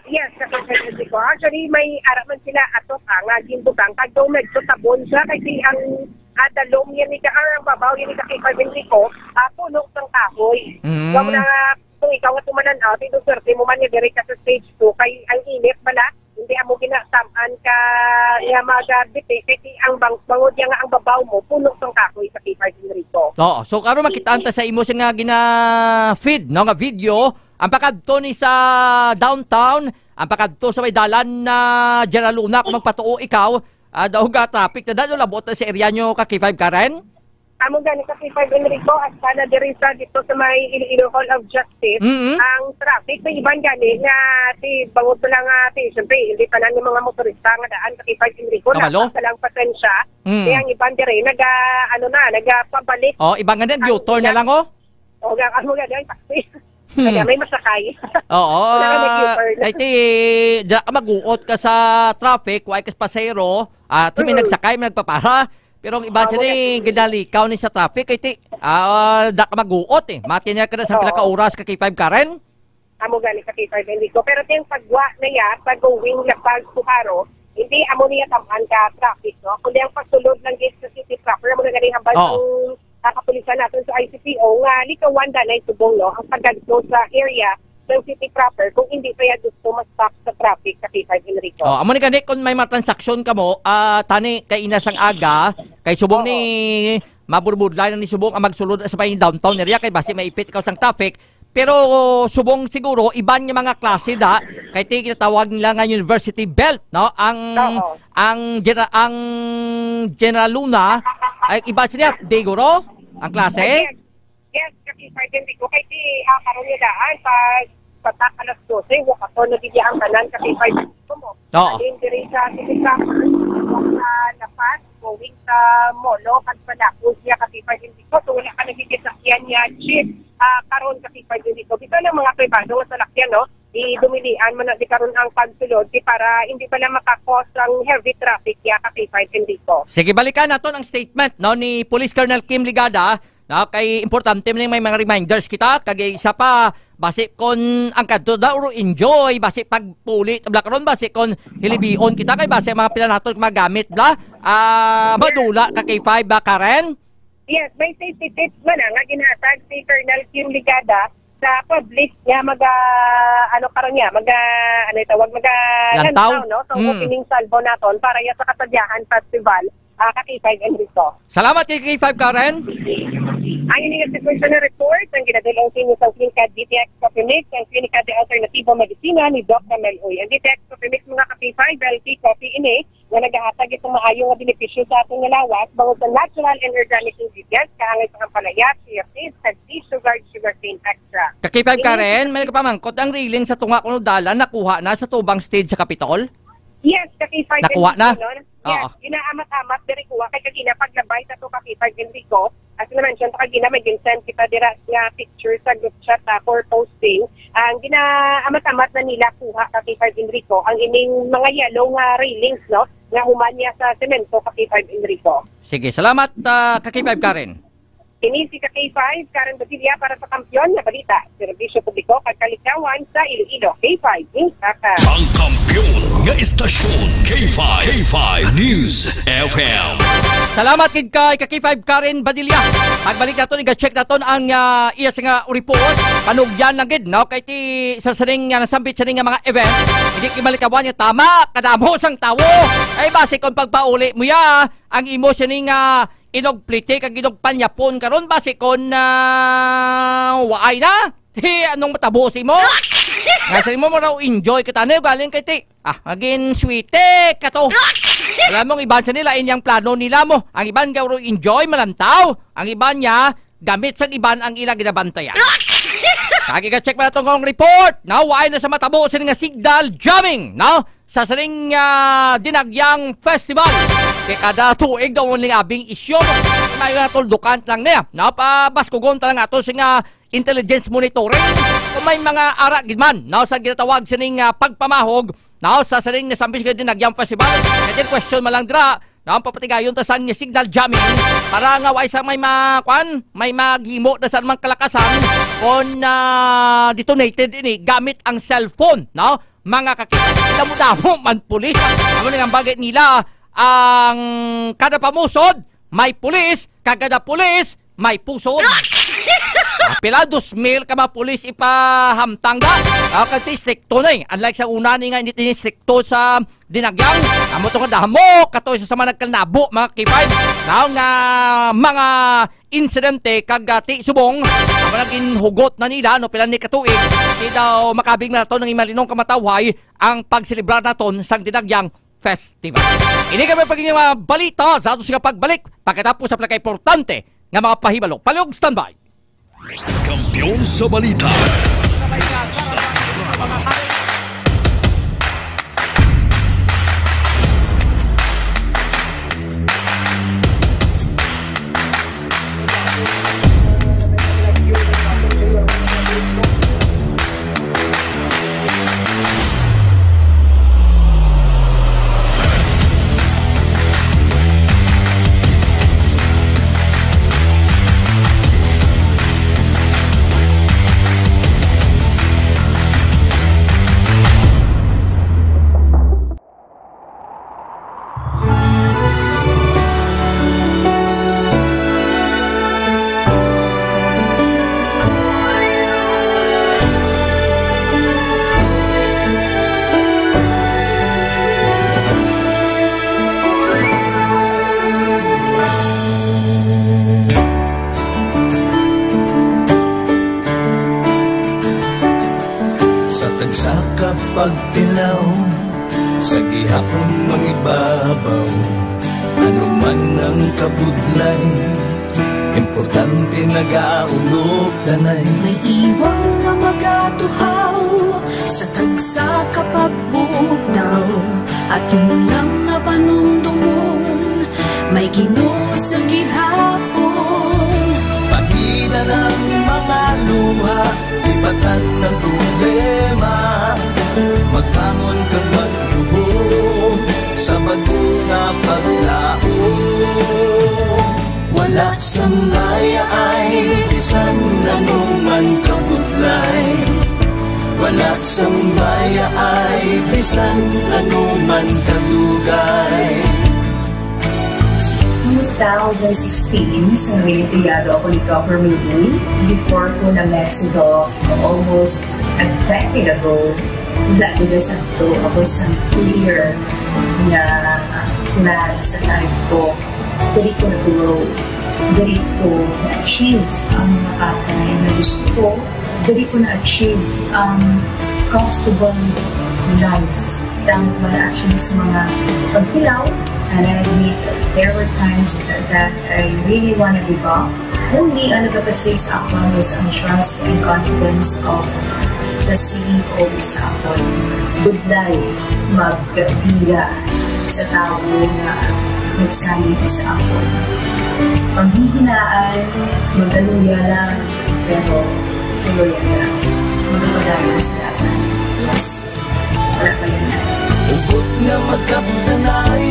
Yes, sa K5 Enrico. Actually, may araman sila ato nga gimbutang kag daw nagtutabon siya kasi ang dalom yan ni ang babaw yan ni K5 Enrico, puno ng kahoy. So, kung ikaw nga tumanan out, ito swerte mo man yung direct sa stage 2, kay ang init pala, hindi mo ginatamaan ka nga magabiti, kasi ang bangod yan nga ang babaw mo, puno ng kahoy sa K5 Enrico. So karon makitaan ta sa imo nga gina-feed, no, nga video, ang pakadto ni sa downtown, ang pakadto sa may dalan na General Luna, kung magpatuo ikaw, daw ga traffic na dahil labot na sa area nyo K5 Karen? Amo gani sa K5 Enrico at sana diri sa dito sa may Iloilo Hall of Justice ang traffic may iban gani nga ti bangod lang ti syempre hindi pa lang yung mga motorista nga daan sa K5 Enrico na lang pasensya kaya ang iban diri nagpabalik ibang nga din U-turn na lang amo gani ang taxi kaya may masakay ay ti dira ka mag-uot ka sa traffic why kas pasero ti may nagsakay may nagpapara. Pero ang iba siya ni ginalikaw ni sa traffic, kaya da ka mag-uot Matinya ka na sa pila ka oras ka K5 Karen? Amo gani sa K5 Enrico. Pero yung pagwa na ya, pag-going na pag-Suharo, hindi amo niya tamaan ka traffic, no? Kundi ang pagsulod ng gate sa city proper, amo na ganing hambal yung kakapulisan natin sa ICPO, nga likawan na subong, no? Ang pag-go sa area ng city proper kung hindi pa yan gusto ma-stop sa traffic sa K5 Enrico. Amo ni kani kung may matransaksyon ka mo, tani kay inasang aga, kay subong ni maburbudlay na ni subong ang magsulod sa may downtown area kay basi maipit ikaw sang traffic. Pero subong siguro iban nga mga klase da kay tinatawag nila nga University Belt, no? Ang General Luna ay iba siya diguro ang klase. Yes, kasi pwede hindi ko. Kaya karoon niya daan pag patak alas 12, wakato nagigiyang kanan kasi 5 mo. Alin diri sa city proper, sa lapas, going sa molo, at padakos niya kasi 5 hindi ko. So wala ka nagigisakyan niya, jeep, karoon kasi 5 hindi ko. Ito ng mga privado sa lakyan, no? Dumilian mo na di karoon ang pagsulod para hindi pala makakos ang heavy traffic niya kasi 5 hindi ko. Sige, balikan natin ang statement no ni Police Colonel Kim Ligada. No, kay importante man may mga reminders kita kagay isa pa basi kon ang kadto daw enjoy basi pagpulit bla karon basi kon hilibion kita kay basi mga pila naton magamit bla madula ka kay 5 ba Karen? Yes, may safety tips man nga ginhatag si Colonel Kim Ligada sa public niya lantaw no so opening salvo naton para ya sa Kasadyahan Festival K5 Enrico. Salamat kay K5 Karen. Ayon nga sa personal report ang ginadulong sa Clinical DTX Coffee Mix ang Clinical de Alternativo Medicina ni Dr. Meloy. Ang DTX Coffee Mix mga K5 healthy coffee ini nga nagahatag itong maayong nga benepisyo sa atong lawas bangod sa natural and organic ingredients kaangay sa kampalaya, chia seeds, tea, sugar cane extra. K5 Karen, may nagpamangkot ang railing sa tunga kuno dalan nakuha na sa tubang stage sa Capitol? Yes, K5 nakuha na? Yes, inaamat-amat diri kuha kay kagina paglabay sa to K5 Enrico. As na mention ta kagina may ginsend kita dira nga picture sa group chat for posting. Ang ginaamat-amat na nila kuha sa K5 Enrico ang ining mga yellow nga railings no nga human niya sa semento K5 Enrico. Sige, salamat K5 Karen. Kini si K5 Karen Basilya para sa Kampiyon na Balita. Serbisyo publiko kag kalikawan sa Iloilo. K5 Inkaka. Ang kampiyon nga istasyon K5 News FM. Salamat kay K5 Karen Badilla. Pagbalik naton i-check naton ang iya nga report. Panugyan lang gid no kay ti sa saning nga nasambit sa nga mga event. Hindi kimalikawan niya tama kadamo sang tawo. Ay base kon pagpauli mo ya ang emotion nga inogplite kag ginogpanyapon karon base kon waay na. Ti anong matabusi mo? Nga sa mo raw enjoy kita na galing kay ti. Maging sweete ka to. Alam mong iban sa nila inyang plano nila mo. Ang iban gawro enjoy malantaw. Ang iban niya gamit sa iban ang ila ginabantaya. Kagi-check pa itong report. Now, waay na sa matabo sa nga signal jamming. Now, sa saling dinagyang festival. Kaya kada tuig daw ng abing isyo. Tayo na tuldukan lang niya. Now, baskugon talang ato sa nga intelligence monitoring. Kung may mga ara gidman. Now, sa ginatawag sa nga pagpamahog. Now, sa saling nasambis ka dinagyang festival. Kaya question malang dira. Now, papatigayon ta sa signal jamming para nga way sa may may maghimo na sa mga kalakasan on detonated ini gamit ang cellphone, no? Mga kakita mo damo man pulis. Ano nga bagay nila ang kada pamusod may pulis, kada pulis may pusod. Pila 2,000 ka mga pulis ipahamtang da. Kag stricto na unlike sa una ni nga hindi stricto sa dinagyang. Amo to kada mo kato sa mga nagkalnabo mga kibay. Now nga mga insidente kag ti subong ang naging hugot na nila no pila ni katuig. Di daw makabig na to ng imalinong kamataway ang pagselebrar naton sang dinagyang festival. Ini kami pag mga balita sa ato siya pagbalik pagkatapos sa pinaka-importante nga mga pahibalo. Palihog standby. Kampiyon sa balita. Pagtilaw sa gihapon mangibabaw, ano man ang kabudlay, importante nagaulog tanay. May iwang nga magatuhaw sa tagsa kapagbudaw, at yung lang nga panumdumon may Ginoo sa gihapon. Pagina ng mga luha, ibatan ng problema, magkangon kag magluhog sa bagong paglao. Wala sang daya ay bisan anuman kabudlay, wala sang daya ay bisan anuman kadugay. 2016, sa Olimpiyado ako ni Government Day. Before ko na Mexico, almost a decade ago, wala ko sa ito. Ako sa clear na plan sa life ko. Dali ko na-grow. Dali ko na-achieve ang mga katay na gusto ko. Dali ko na-achieve ang comfortable life. Dahil para actually sa mga pagpilaw. And I admit there were times that I really want to give up. Only ang nagkapasay sa akin was ang trust and confidence of the CEO sa akin. Budlay, magkapila sa tao na nagsalit sa akin. Panghihinaan, magaluya lang, pero tuloy lang. Magpapadayan sa laban. Yes, wala pa yan na. Ugot nga magkapdanay,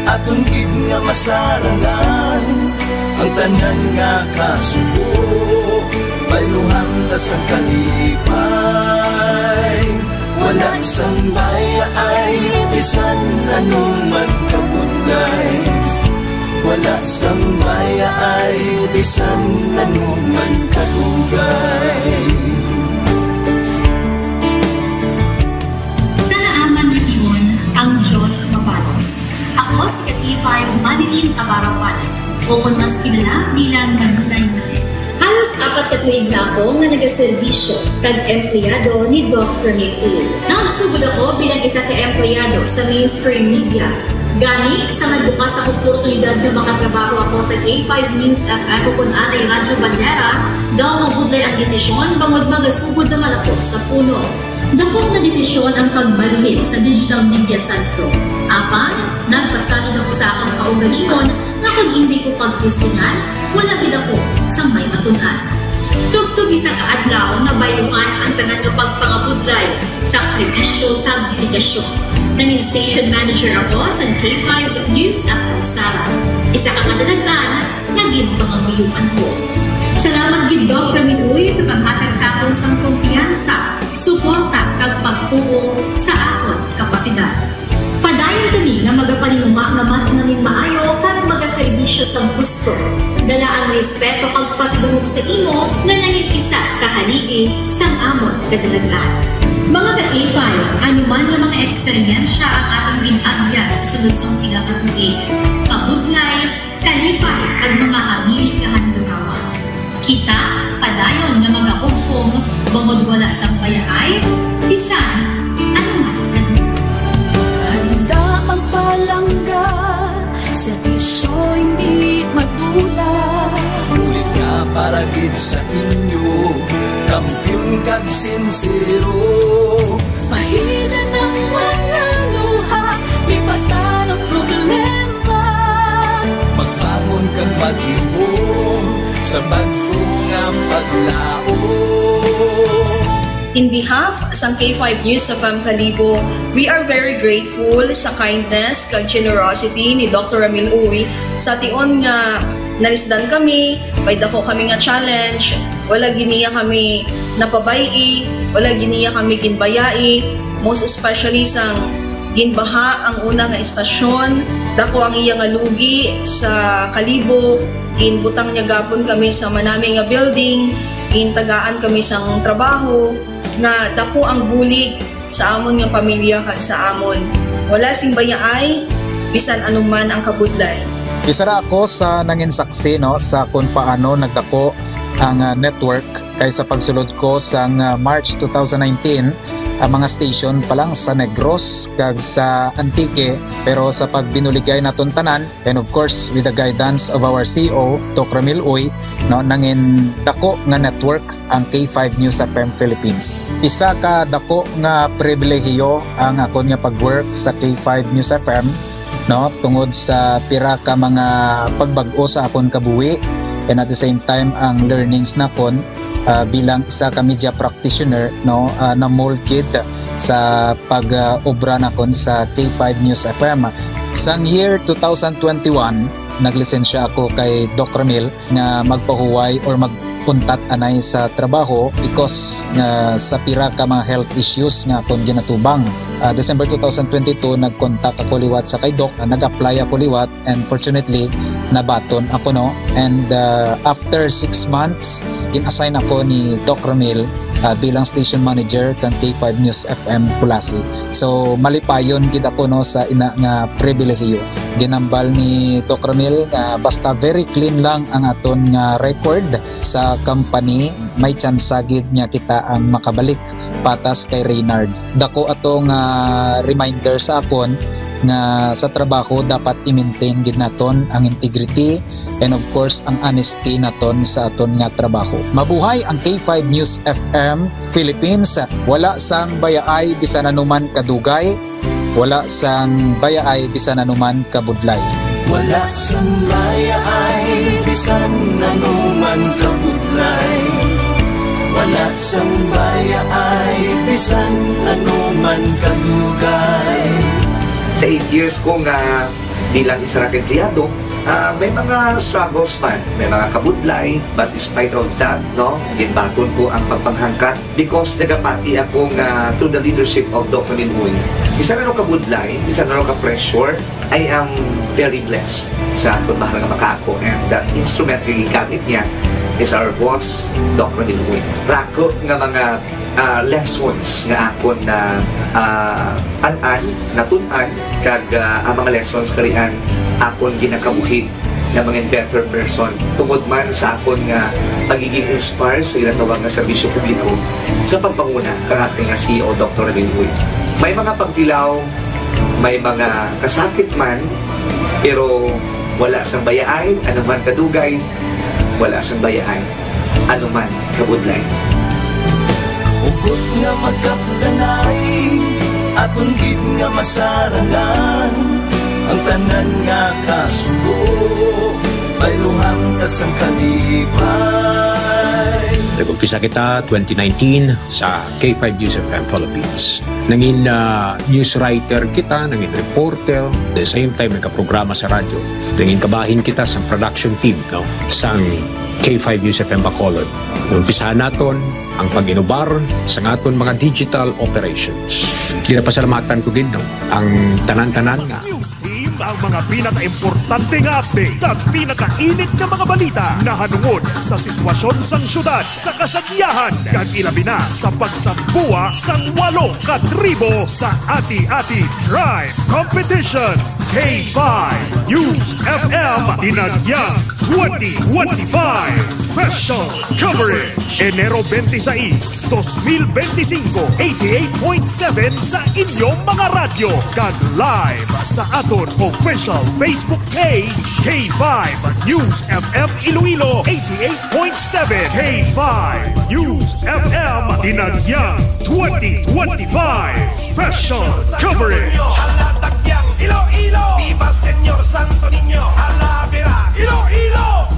atong gid nga masarangan, ang tanan nga kasubo, bayluhan ta sa kalipay. Wala sang baya ay bisan anuman kabudlay, wala sang baya ay bisan anuman kadugay. Ang Diyos mapalos. Ako si K5 Manilin Abarapan, o kung mas kilala bilang Manulay Manil. Halos 4 ka tuig na ako nga nagaservisyo kag empleyado ni Dr. Nick. Nagsugod ako bilang isa ka empleyado sa mainstream media. Gani, sa nagbukas ako oportunidad na makatrabaho ako sa K5 News FM o kung anay Radyo Bandera, daw mabudlay ang desisyon bangod magasugod naman ako sa puno. Dakong na desisyon ang pagbalhin sa digital media santo. Apan, nagpasalig ako sa akong kaugalingon na kung hindi ko pagtistingan, wala gid ako sa may matunan. Tugtog isa ka adlaw na bayuhan ang tanan nga pagpangabudlay sa sakripisyo kag dedikasyon. Naging station manager ako sa K5 News FM Sara. Isa ka kadagatan, naging pangamuyuan ko. Salamat gid Dr. Minuy sa paghatag sa akong sang kumpiyansa, suporta kag pagtuo sa akong kapasidad. Padayon kami nga magapaninuma nga mas nanging maayo kag magaservisyo pagserbisyo sa gusto. Dala ang respeto kag pasidungog sa imo nga nanging isa kahaligi sang amon kadalaglaan. Mga ka-A5, anuman nga mga eksperyensya ang atong ginagyan sa sunod sang pila ka tuig. Kabudlay, kalipay ag mga habilig nga handurawan. Kita padayon nga magahugpong bangod wala sang payaay, bisan anuman kadugay. Handa ang palangga, serbisyo hindi madula. Ulit nga para gid sa inyo, kampiyon kag sincero. Mahina ng mga luha, lipatan ang problema. Magbangon kag mag-ibong sa bago nga paglao. In behalf sa K5 News FM Kalibo, we are very grateful sa kindness kag generosity ni Dr. Ramil Uy sa tion nga nalisdan kami, may dako kami nga challenge, wala giniya kami napabayi, wala giniya kami ginbayai, most especially sang ginbaha ang una nga istasyon, dako ang iya nga lugi sa Kalibo, ginbutang niya gapon kami sa manami nga building, gintagaan kami sang trabaho, nga dako ang bulig sa amon nga pamilya kag sa amon. Wala sing bayaay, bisan anuman ang kabudlay. Isa ra ako sa nangin saksi no sa kung paano nagdako ang network kay sa pagsulod ko sa March 2019 ang mga station pa lang sa Negros kag sa Antique, pero sa pagbinuligay naton tanan and of course with the guidance of our CEO Dr. Ramil Uy no, nangin dako nga network ang K5 News FM Philippines. Isa ka dako nga pribilehiyo ang ako nga pagwork sa K5 News FM no, tungod sa pira ka mga pagbag-o sa akon kabuhi and at the same time ang learnings nakon bilang isa ka media practitioner no, na molded sa pag-obra nakon sa K5 News FM. Sang year 2021 naglisensya ako kay Dr. Ramil nga magpahuway or magpuntat anay sa trabaho because sa pira ka mga health issues nga akong ginatubang. December 2022 nag-contact ako liwat sa kay Doc, nag-apply ako liwat and fortunately nabaton ako no, and after 6 months in-assign ako ni Doc Ramil bilang station manager kang K5 News FM Pulasi. So malipayon gid ako no sa ina nga pribilehiyo. Ginambal ni Doc Ramil nga basta very clean lang ang aton nga record sa company, may chance gid nga kita ang makabalik patas kay Reynard. Dako atong reminder sa akon nga sa trabaho dapat i-maintain gid naton ang integrity and of course ang honesty naton sa aton nga trabaho. Mabuhay ang K5 News FM Philippines. Wala sang bayaay bisan anuman kadugay, wala sang bayaay bisan anuman kabudlay. Wala sang bayaay bisan anuman kabudlay. Wala sang bayaay bisan anuman kadugay. Sa 8 years ko nga bilang isa ra ka empleyado, may mga struggles man, may mga kabudlay, but despite of that, no, ginbaton ko ang pagpanghangkat because nagapati ako nga through the leadership of Dr. Minuy. Isa na kabudlay, isa na ka-pressure, I am very blessed sa akong mahal nga makaako, and that instrument nga gigamit niya is our boss, Dr. Minuy. Rako nga mga lessons nga akon na natun-an kag ang mga lessons karian akon ginakabuhi na mga better person tungod man sa akon nga pagiging inspired sa ilang tawag nga serbisyo publiko sa pagpanguna kang ating nga CEO Dr. Ramil. May mga pagdilaw, may mga kasakit man, pero wala sang bayaay, anuman kadugay, wala sang bayaay, anuman kabudlay. Ugot nga magkaputanay, atong gid nga masarangan, ang tanan nga kasubo, bayluhang kasang kalipay. Nag-umpisa kita 2019 sa K5 News FM Philippines. Nangin news writer kita, nangin reporter, at the same time nagka-programa sa radyo. Nangin kabahin kita sa production team, no? Sang K5 News FM Bacolod. Umpisahan naton ang pag-inubar sa aton mga digital operations. Ginapasalamatan ko gid ang tanan-tanan nga Team, ang mga pinaka-importante nga update at pinaka-init nga mga balita na hanungod sa sitwasyon sang syudad sa kasadyahan kag ilabi na sa pagsambuwa sang 8 ka tribo sa Ati-Ati Drive Competition. K5 News FM Dinagyang 2025 Special Coverage Enero 26, 2025 88.7 sa inyong mga radyo kag live sa aton official Facebook page K5 News FM Iloilo 88.7 K5 News FM Dinagyang 2025 Special Coverage. Iloilo, viva Señor Santo Niño, Alavera, Iloilo.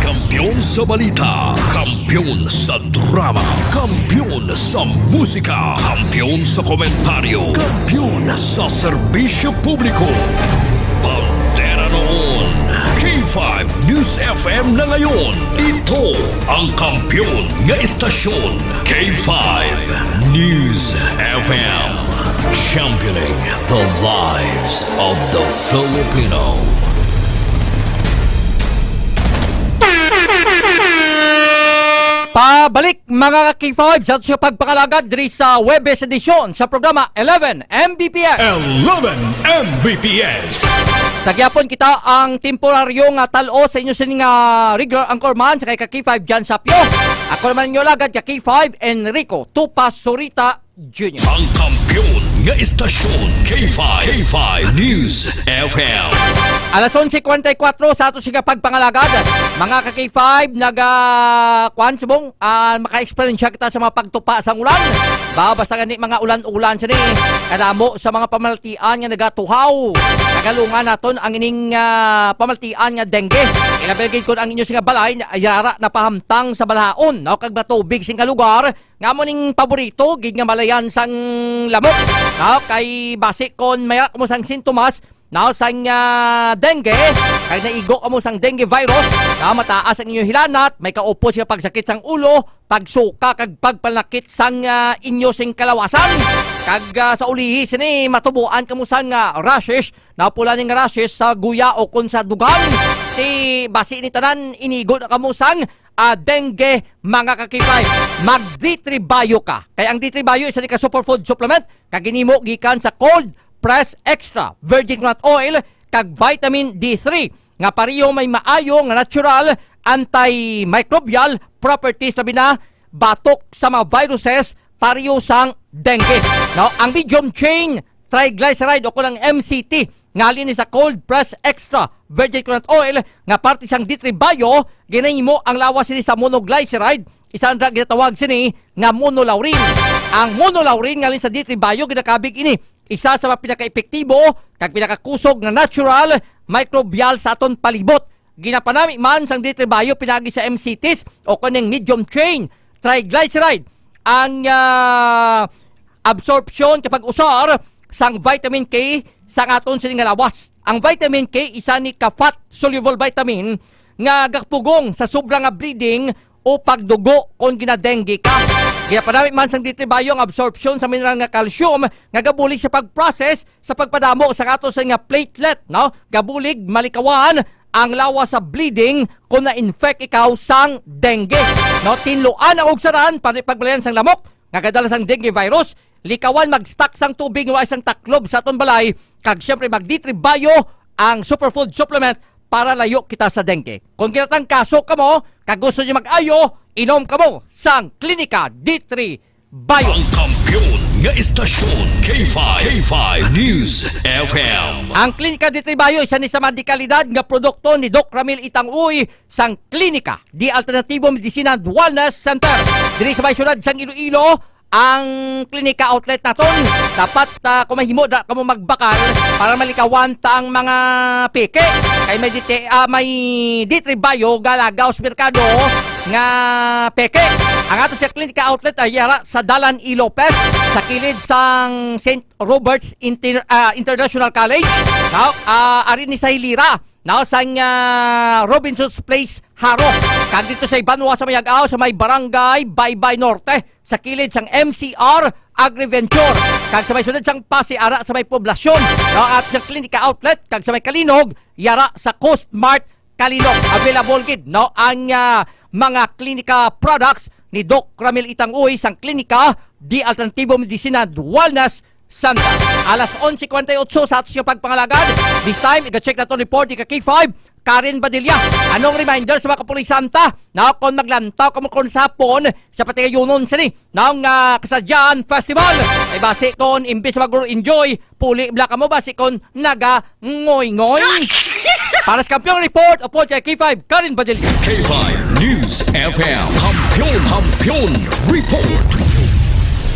Kampiyon sa balita, kampiyon sa drama, kampiyon sa musika, kampiyon sa komentaryo, kampiyon sa serbisyo publiko. Pantera noon, K5 News FM na ngayon. Ito ang kampiyon nga istasyon, K5 News FM. Championing the lives of the Filipino. Pabalik mga K5 sa ato pagpangalagad diri sa Webes edisyon sa programa 11 Mbps. 11 Mbps. Sa gyapon kita ang temporaryo nga talo sa inyo sining regular anchorman sa kay K5 Jan Sapio. Ako naman inyo lagad ka K5 Enrico Tupas Sorita Jr. Ang kampiyon nga istasyon, K5 News FM. Alas 11:44 sa ato siga pagpangalagad. Mga ka-K5 nag-kuan subong maka-experience kita sa mga pagtupa sa ulan. Babasa gani mga ulan-ulan sini. Kadamo sa mga pamaltian nga nagatuhaw. Nagalungan naton ang ining pamaltian nga dengue. Ilabigay ko ang inyo singa balay ayara na pahamtang sa balahaon. No kag batubig sing lugar nga mo ning paborito gid nga malayan sang lamok. No kay base kon maya mo sang sintomas now sang dengue kay naigo mo sang dengue virus na mataas ang inyong hilanat, may kaupo siya pagsakit sang ulo, pagsuka kag pagpalakit sang inyo sing kalawasan kag sa ulihi sini matubuan kamo sang rashes na pula ning rashes sa guya o kun sa dugan ti basi ni tanan inigo na kamo sang dengue mga kakipay. Mag-D3 ka. Kaya ang D3 Bio isa ni ka superfood supplement kag ginimo gikan sa cold press extra virgin coconut oil kag vitamin D3 nga pareho may maayo nga natural antimicrobial properties sabi na batok sa mga viruses pareho sang dengue. Now, ang medium chain triglyceride o kunang MCT ngalin ni sa cold press extra virgin coconut oil nga parte sang D3 Bio ginahimo ang lawas ni sa monoglyceride isang drug ginatawag sini nga monolaurin. Ang monolaurin ngalin sa D3 Bio ginakabig ini isa sa mga pinaka-epektibo kag pinakakusog na natural microbial sa aton palibot. Ginapanami man sang D3 Bio pinagi sa MCTs o kaning medium chain triglyceride ang absorption kapag usar sang vitamin K sa aton sining lawas. Ang vitamin K isa ni ka-fat soluble vitamin nga gakpugong sa sobrang bleeding o pagdugo kung ginadengue ka. Ginapanami man sang D3 Bio ang absorption sa mineral nga calcium nga gabulig sa pag-process sa pagpadamo sa ato sa nga platelet, no? Gabulig malikawan ang lawas sa bleeding kung na-infect ikaw sang dengue. No, tinluan ang ugsaran para pagbalayan sang lamok nga kadala sang dengue virus. Likawan mag-stock sang tubig nga isang taklob sa aton balay kag syempre mag D3 Bio ang superfood supplement para layo kita sa dengue. Kung kinatang kaso ka mo, kag gusto niyo mag-ayo, inom ka mo sang Klinika D3 Bio. Ang kampiyon nga istasyon, K5 News FM. Ang Klinika D3 Bio isa ni sa medikalidad nga produkto ni Doc Ramil Itang-Uy sang Klinika di Alternatibo Medicina and Wellness Center. Diri sa may syudad sang Iloilo, ang klinika outlet naton dapat kumahimo da kamo magbakal para malikawan ta ang mga peke kay may D3 Bio galagaw sa merkado nga peke. Ang ato sa klinika outlet ay yara sa Dalan E. Lopez sa kilid sang St. Robert's International College. Now, ari ni sa Hilira Naosang Robinson's Place, Haro. Kag dito sa Ibanwa sa Mayag-aw sa may barangay Baybay Norte sa kilid sang MCR Agriventure. Kag sa may sunod sang Pasiara sa may poblasyon. At sa Klinika Outlet kag sa may Kalinog, yara sa Coast Mart Kalinog. Available gid no ang mga klinika products ni Doc Ramil Itang-Uy sang Klinika di Alternatibo Medicina Wellness Santa. Alas 11:48 sa atos yung pagpangalagad. This time, i-check na to report ni K5, Karen Badilla. Anong reminder sa mga kapulis Santa na kung maglantaw ka mo kung sa hapon sa patigayunon sini ng Kasadyan Festival. Ay basi kon imbis mag-enjoy, puli bla ka mo basi kon naga-ngoy-ngoy. Para sa Kampiyon Report, upo kay K5, Karen Badilla. K5 News FM Kampiyon Report.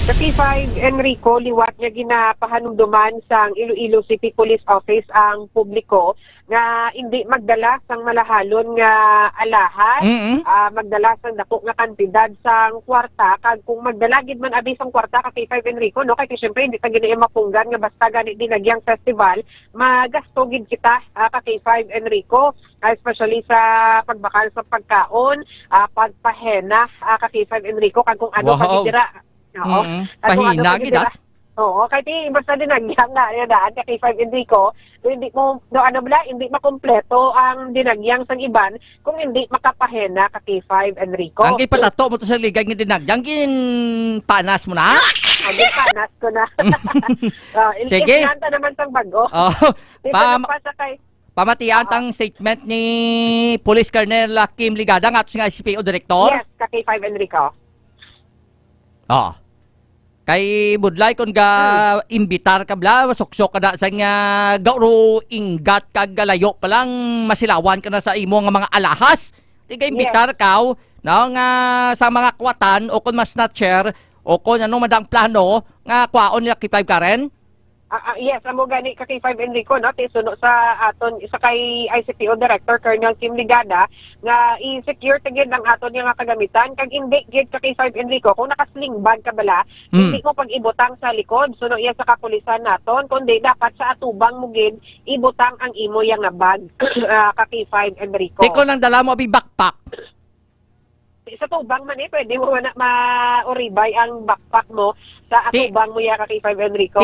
Sa P5, Enrico, liwat nga ginapahanumduman sa Iloilo City Police Office ang publiko nga hindi magdala sang malahalon nga alahas, magdala sang dako nga kantidad sang kwarta, kag kung magdala gid man abi sang kwarta ka P5 Enrico, no, kay syempre hindi ta gid mapunggan nga basta ganit dinagyang festival, magasto gid kita ka P5 Enrico, especially sa pagbakal sa pagkaon, pagpahena ka P5 Enrico, kag kung ano pagidira. Oo. Pahina kita. Oo, kahit basta dinagyang na daan kay K5 Enrico, hindi mo hindi makompleto ang dinagyang sang iban kung hindi makapahena ka K5 Enrico. Ang ipatato mo to sa ligay nga dinagyang panas mo na. Ang panas ko na. Sige. Ilkanta naman sang bago. Pamatian tang statement ni Police Colonel Kim Ligada nga nga SPO Director. Yes, ka K5 Enrico. Kay budlay kon ga imbitar ka bla, suksok ka da sa nga gauro ingat kag galayo pa lang masilawan ka na sa imo nga mga alahas. Tiga imbitar ka no nga sa mga kwatan o kon mas snatcher o kon anong madang plano nga kwaon nila K5 Karen. Yes, amo gani ka K5 Enrico, no, tisuno sa aton isa kay ICPO Director Colonel Kim Ligada nga i-secure tigid ang aton nga kagamitan kag hindi gid ka K5 Enrico kung naka-sling bag ka bala, hindi mo pag-ibutang sa likod suno iya sa kapulisan naton kundi dapat sa atubang mo gid ibutang ang imo yang nga bag ka K5 Enrico. Di ko nang dala mo abi backpack. Sa tubang man pwede mo na ma-uribay ang backpack mo sa atubang mo ya ka K5 Enrico.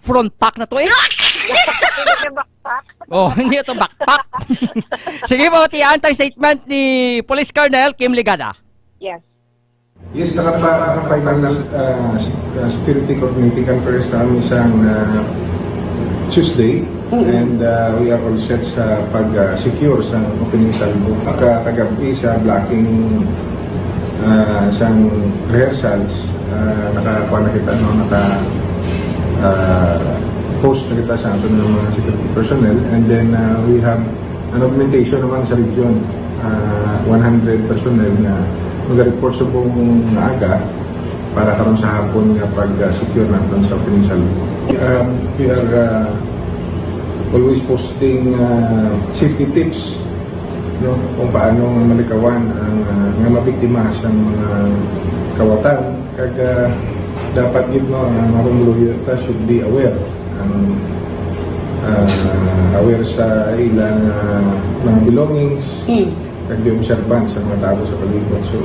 Front pack na to hindi ito backpack. Sige po, antay statement ni Police Colonel Kim Ligada. Yes. Yes, nakapailan ng security committee conference namin isang Tuesday. And we are all set sa pag-secure sa opening salvo. Kagabi sa blocking isang rehearsals, nakakuha na kita, post na kita sa atin ng mga security personnel. And then we have an augmentation naman sa region, 100 personnel na mag-report sa buong aga para karon sa hapon nga pag-secure natin sa opening salvo. We are always posting safety tips, no, kung paano malikawan ang mga mabiktima sa mga kawatan. Kag dapat yun, no, ang mga rumuluyota should be aware. Aware sa ilang mga belongings, kag di observant sa mga tao sa palibot. So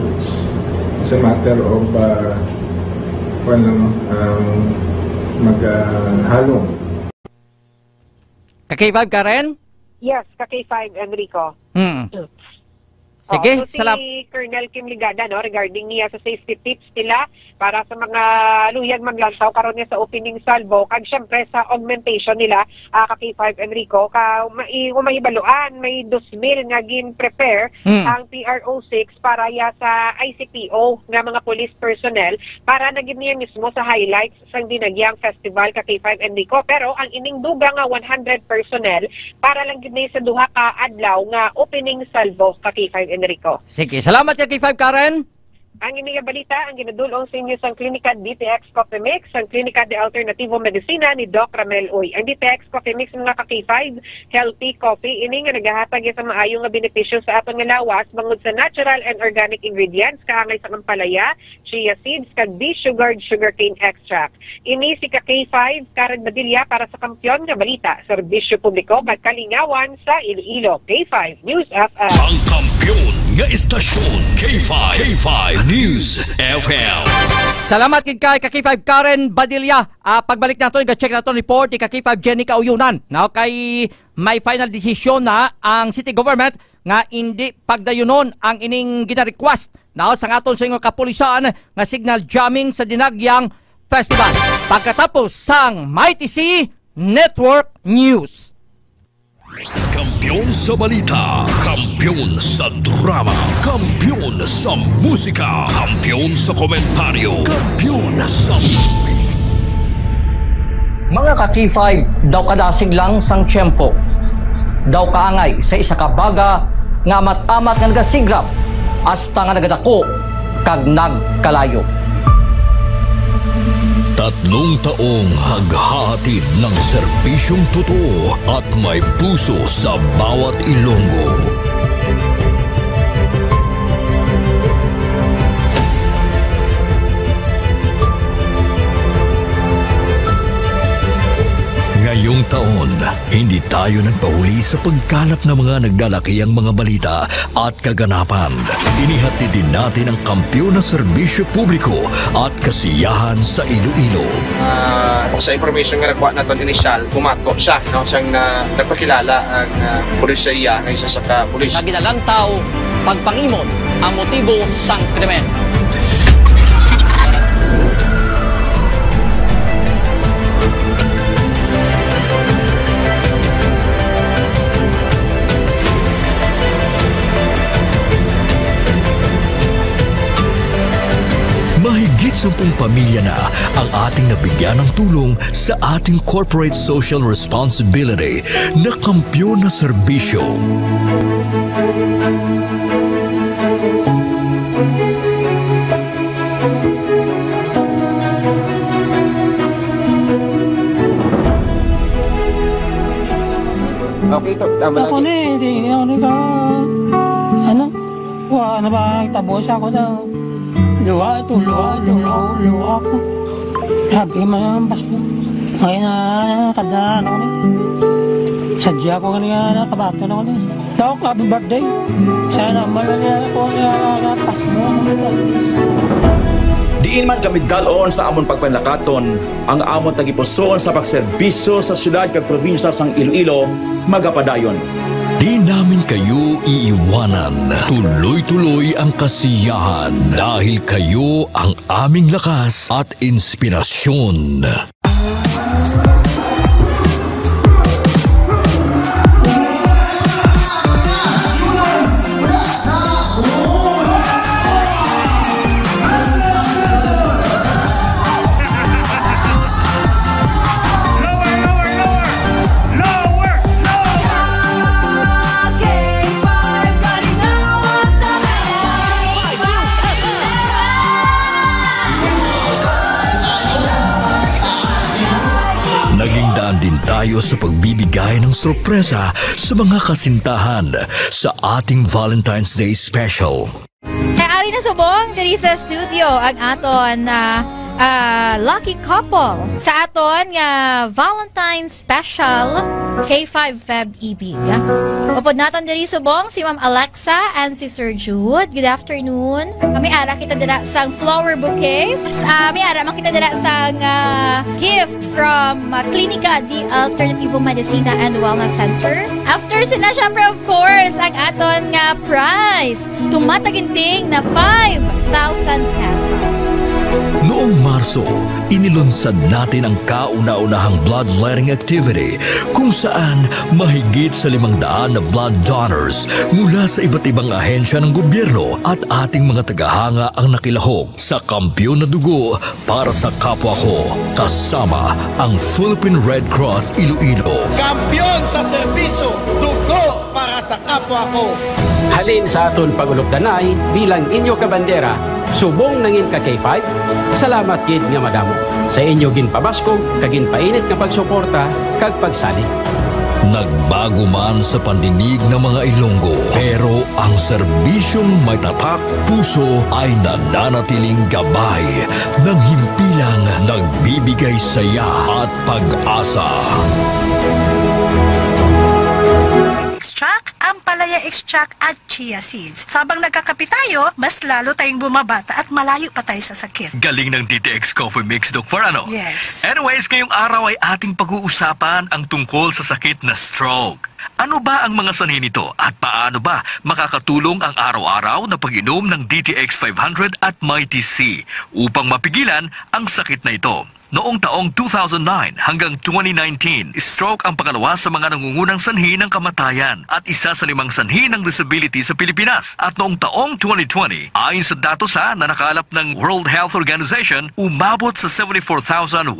it's a matter of maghalong. Ka K5 Karen? Yes, ka K5 Enrico. Sige, so si Colonel Kim Ligada, no, regarding niya sa safety tips nila para sa mga luyag maglantaw karon niya sa opening salvo kag syempre sa augmentation nila ka K5 Enrico ka mahibaluan may 2,000 nga gin-prepare ang PRO6 para ya sa ICPO nga mga police personnel para naging niya mismo sa highlights sang dinagyang festival ka K5 Enrico, pero ang ining duga nga 100 personnel para lang gid sa duha ka adlaw nga opening salvo ka K5 Enrico. Sige, salamat ya K5 Karen. Ang ini nga balita ang ginadulong sa inyo sa Klinika DTX Coffee Mix, ang Klinika de Alternativo Medicina ni Doc Ramel Uy. Ang DTX Coffee Mix mga ka-K5, healthy coffee, ini nga nagahatag sa maayo nga benepisyo sa aton nga lawas bangod sa natural and organic ingredients kaangay sa kampalaya, chia seeds, kag de-sugared sugarcane extract. Ini si ka-K5, Karen Badilla para sa Kampiyon nga balita, serbisyo publiko kag kalingawan sa Iloilo. K5 News FM. Ang kampiyon nga istasyon, K5 News FM. Salamat kay Ka-K5 Karen Badilla. Pagbalik natin, check natin report ni Ka-K5 Jenny Kauyunan. Now kay may final decision na ang city government nga hindi pagdayunon ang ining gina-request na sa aton sa inyong kapulisan nga signal jamming sa Dinagyang Festival. Pagkatapos sang Mighty C Network News. Kampiyon sa balita, kampiyon sa drama, kampiyon sa musika, kampiyon sa komentaryo, kampiyon sa Mga ka-K5, daw kadasig lang sang tiyempo. Daw kaangay sa isa ka baga nga amat-amat nga nagasigrap hasta nga nagadako kag nagkalayo. 3 taong haghahatid ng serbisyong totoo at may puso sa bawat Ilonggo. Ngayong taon, hindi tayo nagpahuli sa pagkalap ng mga naglalakihang mga balita at kaganapan. Inihatid din natin ang kampiyon na serbisyo publiko at kasiyahan sa Iloilo. Sa information nga nakuha natin initial, pumato siya, no? Siyang nagpakilala ang pulisya ng isa sa ka-pulis. Naginalantaw, pagpangimon ang motibo sang krimen. Mahigit 10 pamilya na ang ating nabigyan ng tulong sa ating corporate social responsibility na kampiyon na serbisyo. Okay, ito. Tama lang. Ako na eh. Hindi ako na ano? Wala na ba? Tabos ako daw. Luha ito, luha ako. Sabi mo yung pasko. Ngayon na, kadaan ako na. Sadya ko kanina, kabato na ako na. Daw, happy birthday. Sana malala ako na pasko. Diin man kami dalon sa amon pagpanlakaton, ang amon tagipusoon sa pagserbisyo sa syudad kag probinsya sang Iloilo, magapadayon. Di namin kayo iiwanan. Tuloy-tuloy ang kasiyahan dahil kayo ang aming lakas at inspirasyon. Tayo sa pagbibigay ng sorpresa sa mga kasintahan sa ating Valentine's Day Special. Ari na subong diri sa studio ang aton na lucky couple sa aton nga Valentine's Special K5 Feb Ibig. Upod naton diri subong si Ma'am Alexa and si Sir Jude. Good afternoon. Kami ara kita dira sang flower bouquet. Kami ara man kita dira sang gift from Klinika de Alternativo Medicina and Wellness Center. After sina syempre of course ang aton nga prize. Tumataginting na 5,000 pesos. Noong Marso, inilunsad natin ang kauna-unahang bloodletting activity kung saan mahigit sa 500 na blood donors mula sa iba't ibang ahensya ng gobyerno at ating mga tagahanga ang nakilahok sa Kampiyon na Dugo para sa kapwa ko, kasama ang Philippine Red Cross Iloilo. Kampiyon sa serbisyo, dugo para sa kapwa ko. Halin sa aton pagulokdanay bilang inyo kabandera, subong nangin ka K5, salamat gid nga madamo. Sa inyo ginpabaskog, kagin painit nga pagsuporta, kag pagsalig. Nagbago man sa pandinig ng mga Ilonggo, pero ang serbisyong may tatak puso ay nananatiling gabay ng himpilang nagbibigay saya at pag-asa. Extract, Ampalaya Extract at Chia Seeds. So habang nagkakape tayo, mas lalo tayong bumabata at malayo pa tayo sa sakit. Galing ng DTX Coffee Mix, Doc Farano. Yes. Anyways, ngayong araw ay ating pag-uusapan ang tungkol sa sakit na stroke. Ano ba ang mga sanhi nito at paano ba makakatulong ang araw-araw na pag-inom ng DTX 500 at Mighty C upang mapigilan ang sakit na ito? Noong taong 2009 hanggang 2019, stroke ang pangalawa sa mga nangungunang sanhi ng kamatayan at isa sa 5 sanhi ng disability sa Pilipinas. At noong taong 2020, ayon sa datos na nakalap ng World Health Organization, umabot sa 74,167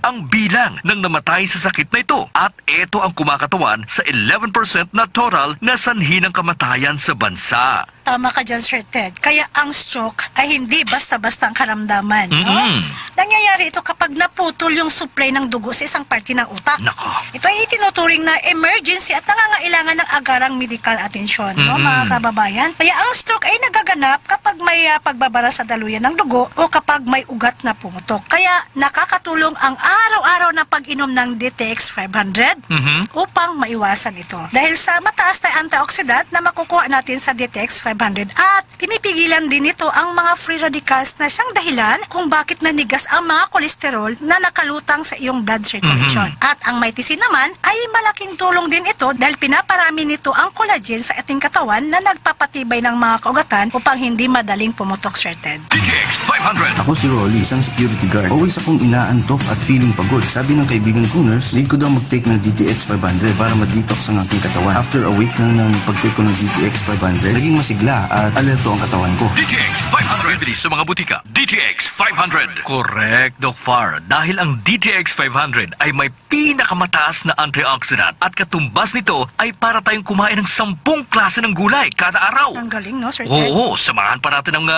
ang bilang ng namatay sa sakit na ito. At ito ang kumakatawan sa 11% na total na sanhi ng kamatayan sa bansa. Tama ka dyan, Sir Ted. Kaya ang stroke ay hindi basta-basta ang karamdaman. No? Nangyayari ito kapag naputol yung supply ng dugo sa isang parte ng utak. Ito ay itinuturing na emergency at nangangailangan ng agarang medical atensyon, no, mga kababayan. Kaya ang stroke ay nagaganap kapag may pagbabara sa daluyan ng dugo o kapag may ugat na pumutok. Kaya nakakatulong ang araw-araw na pag-inom ng DTX 500 upang maiwasan ito. Dahil sa mataas na antioxidant na makukuha natin sa DTX 500 at pinipigilan din ito ang mga free radicals na siyang dahilan kung bakit nanigas ang mga kolesterol na nakalutang sa iyong blood circulation. At ang Mighty C naman ay malaking tulong din ito dahil pinaparami nito ang collagen sa ating katawan na nagpapatibay ng mga kaugatan upang hindi madaling pumutok, Sir Ted. DTX 500. Ako si Rolly, isang security guard. Always akong inaantok at feeling pagod. Sabi ng kaibigan kong nurse, need ko daw mag-take ng DTX 500 para ma-detox ang aking katawan. After a week lang ng pag-take ko ng DTX 500, naging masigla at alerto ang katawan ko. DTX 500 sa mga butika. DTX 500. Correct, Doc Far. Dahil ang DTX 500 ay may pinakamataas na antioxidant at katumbas nito ay para tayong kumain ng 10 klase ng gulay kada araw. Ang galing, no, Sir Ted? Oo, samahan pa natin ang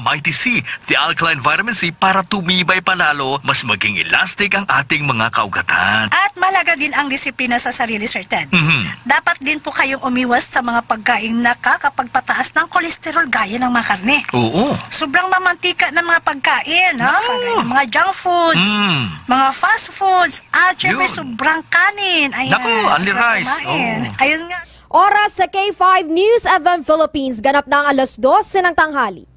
Mighty C, the alkaline vitamin C, para tumibay palalo, mas maging elastic ang ating mga kaugatan. At malaga din ang disiplina sa sarili, Sir Ted. Dapat din po kayong umiwas sa mga pagkain na nakakapagpataas ng kolesterol gaya ng mga karne. Oo. Sobrang mamantika ng mga pagkain, ha? Kagaya ng mga junk foods, mga fast foods, at syempre sobrang kanin. Ayan. Naku, only rice. Ayun nga. Oras sa K5 News FM Philippines, ganap na ang 12:00 ng tanghali.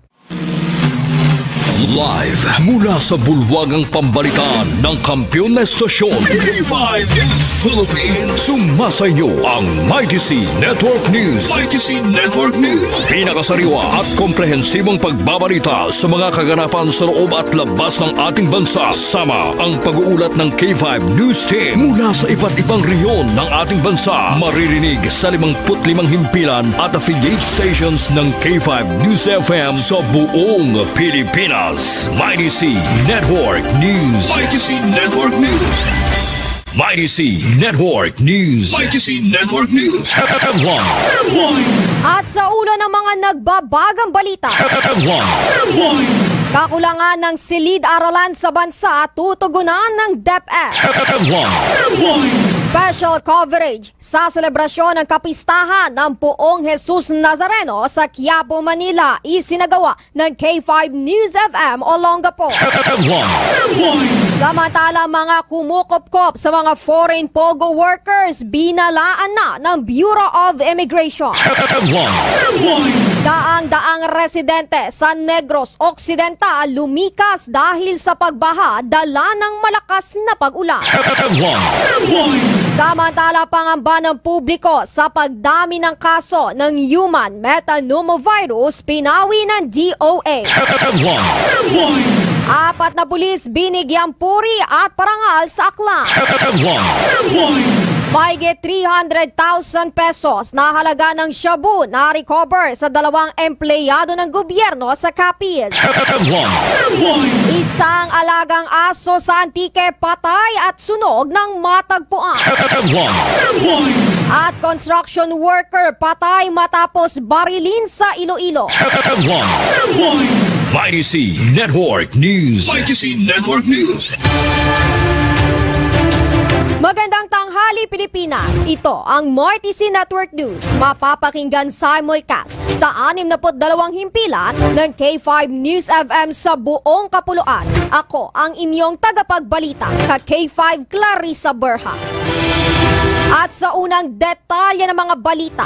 Live mula sa bulwagang pambalitaan ng kampiyon na estasyon, K5 News Philippines. Sumasayo ang Mighty C Network News. Mighty C Network News. Pinakasariwa at komprehensibong pagbabalita sa mga kaganapan sa loob at labas ng ating bansa. Sama ang pag-uulat ng K5 News Team mula sa iba't ibang reyon ng ating bansa. Maririnig sa 55 himpilan at affiliate stations ng K5 News FM sa buong Pilipinas. Mighty C Network News. Mighty C Network News. Mighty C Network News. Mighty C Network News. Headlines. At sa ulo ng mga nagbabagang balita. Headlines. Kakulangan ng silid-aralan sa bansa tutugunan ng DepEd. Special coverage sa selebrasyon ng kapistahan ng Poong Jesus Nazareno sa Quiapo, Manila, isinagawa ng K5 News FM Olongapo. Samantala, mga kumukop-kop sa mga foreign pogo workers binalaan na ng Bureau of Immigration. Daang-daang residente sa Negros Occidental lumikas dahil sa pagbaha dala ng malakas na pag-ulan. Samantala, pangamba ng publiko sa pagdami ng kaso ng human metapneumovirus pinawi ng DOA. 4 na pulis binigyang puri at parangal sa aklan. Mahigit 300,000 pesos na halaga ng shabu na recover sa 2 empleyado ng gobyerno sa Capiz. Isang alagang aso sa Antique patay at sunog ng matagpuan. At construction worker patay matapos barilin sa Iloilo. Mighty C Network News. Mighty C Network News. Magandang tanghali Pilipinas. Ito ang Mighty C Network News. Mapapakinggan simulcast sa 62 himpilan ng K5 News FM sa buong kapuluan. Ako ang inyong tagapagbalita, ka K5 Clarissa Berha. At sa unang detalye ng mga balita,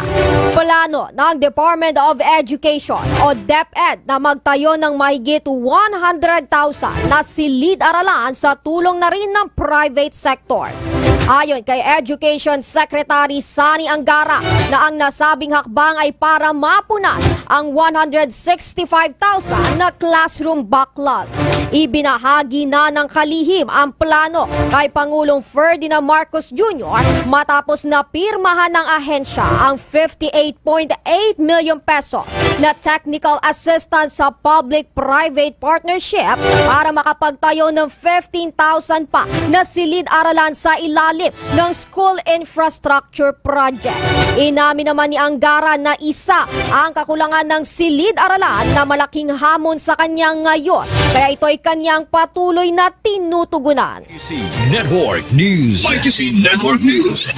plano ng Department of Education o DepEd na magtayo ng mahigit 100,000 na silid-aralan sa tulong na rin ng private sectors. Ayon kay Education Secretary Sani Angara na ang nasabing hakbang ay para mapunan ang 165,000 na classroom backlogs. Ibinahagi na ng kalihim ang plano kay Pangulong Ferdinand Marcos Jr. matapos na pirmahan ng ahensya ang 58.8 million pesos na technical assistance sa public-private partnership para makapagtayo ng 15,000 pa na silid-aralan sa ilalim ng school infrastructure project. Inamin naman ni Angara na isa ang kakulangan ng silid-aralan na malaking hamon sa kanya ngayon, kaya ito'y kanyang patuloy na tinutugunan. Network News. Mighty C Network News.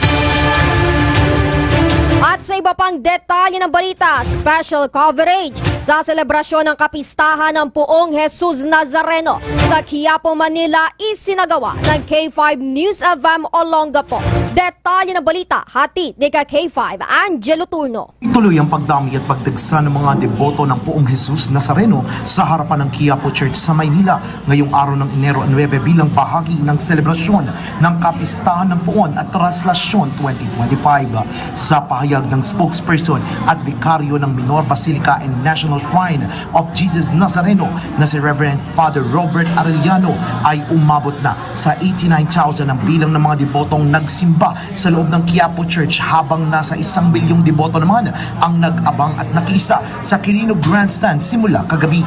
At sa iba pang detalye ng balita, special coverage sa selebrasyon ng kapistahan ng Poong Jesus Nazareno sa Quiapo, Manila isinagawa ng K5 News FM Olongapo. Detalye ng balita, hatid ni K5 Angelo Turno. Tuloy ang pagdami at pagdagsa ng mga deboto ng Poong Jesus Nazareno sa harapan ng Quiapo Church sa Maynila ngayong araw ng Enero 9 bilang bahagi ng selebrasyon ng kapistahan ng Poon at Traslasyon 2025. Sa pahayag ng spokesperson at vikaryo ng Minor Basilica and National Shrine of Jesus Nazareno na si Reverend Father Robert Arellano ay umabot na sa 89,000 ang bilang ng mga debotong nagsimba sa loob ng Quiapo Church, habang nasa 1 milyong deboto naman ang nag-abang at nakiisa sa Quirino Grandstand simula kagabi.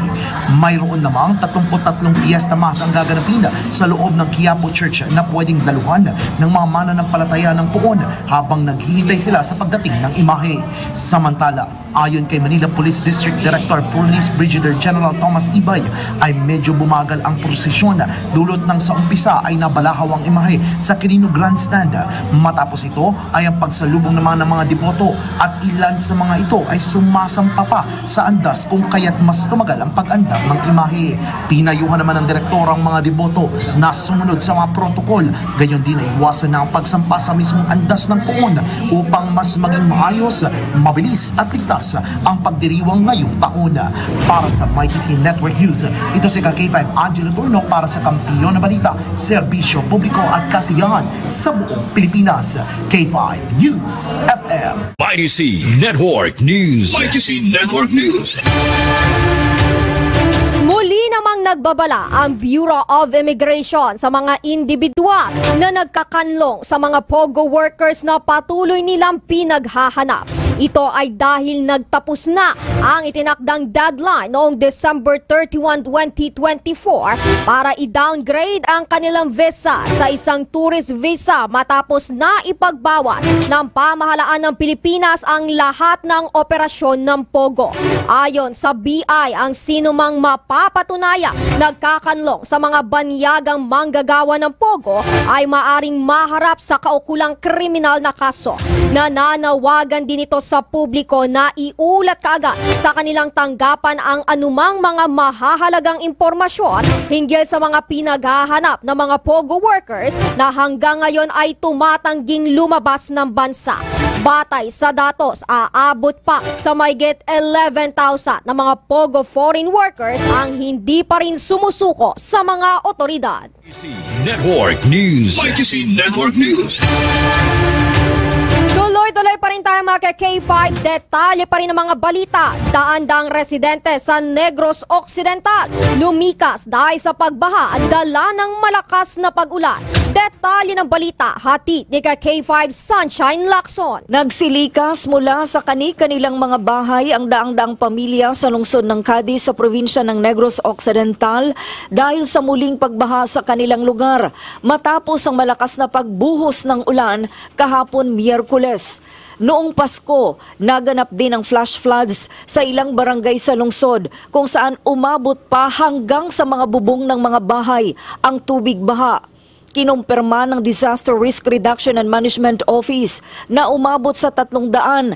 Mayroon namang 33 fiesta mass ang gaganapin sa loob ng Quiapo Church na pwedeng daluhan ng mga mananampalataya ng Poon habang naghihintay sila sa pagdating ng imahe. Samantala, ayon kay Manila Police District Director Police Brigadier General Thomas Ibay, ay medyo bumagal ang prosesyon dulot ng sa umpisa ay nabalahaw ang imahe sa Quirino Grandstand. Matapos ito ay ang pagsalubong naman ng mga deboto at ilan sa mga ito ay sumasampa pa sa andas kung kaya't mas tumagal ang pag-andar ng imahe. Pinayuhan naman ng direktor ang mga deboto na sumunod sa mga protokol, gayon din ay iwasan na ang pagsampa sa mismong andas ng Poon upang mas maging maayos, mabilis at ligtas ang pagdiriwang ngayong taon. Para sa Mighty C Network News, ito si K5 Angelo Turno para sa Kampiyon na Balita, Serbisyo Publiko at Kasiyahan sa buong Pilipinas. K5 News FM. Mighty C Network News. Mighty C Network News. Muli namang nagbabala ang Bureau of Immigration sa mga individual na nagkakanlong sa mga POGO workers na patuloy nilang pinaghahanap. Ito ay dahil nagtapos na ang itinakdang deadline noong December 31, 2024 para i-downgrade ang kanilang visa sa isang tourist visa matapos na ipagbawal ng pamahalaan ng Pilipinas ang lahat ng operasyon ng POGO. Ayon sa BI, ang sinumang mapapatunaya nagkakanlong sa mga banyagang manggagawa ng POGO ay maaring maharap sa kaukulang kriminal na kaso. Nananawagan din ito sa publiko na iulat kaagad sa kanilang tanggapan ang anumang mga mahahalagang impormasyon hinggil sa mga pinaghahanap ng mga POGO workers na hanggang ngayon ay tumatangging lumabas ng bansa. Batay sa datos, aabot pa sa mahigit 11,000 na mga POGO foreign workers ang hindi pa rin sumusuko sa mga otoridad. Network News. Mighty C Network News. Tuloy-tuloy pa rin tayo mga K5. Detalye pa rin ng mga balita. Daan-daang residente sa Negros Occidental lumikas dahil sa pagbaha at dala ng malakas na pag-ulan. Detalye ng balita, hatid ni K5 Sunshine Lacson. Nagsilikas mula sa kani-kanilang mga bahay ang daang-daang pamilya sa lungsod ng Cadiz sa probinsya ng Negros Occidental dahil sa muling pagbaha sa kanilang lugar matapos ang malakas na pagbuhos ng ulan kahapon Miyerkules. Noong Pasko, naganap din ang flash floods sa ilang barangay sa lungsod kung saan umabot pa hanggang sa mga bubong ng mga bahay ang tubig baha. Kinumpirma ng Disaster Risk Reduction and Management Office na umabot sa 372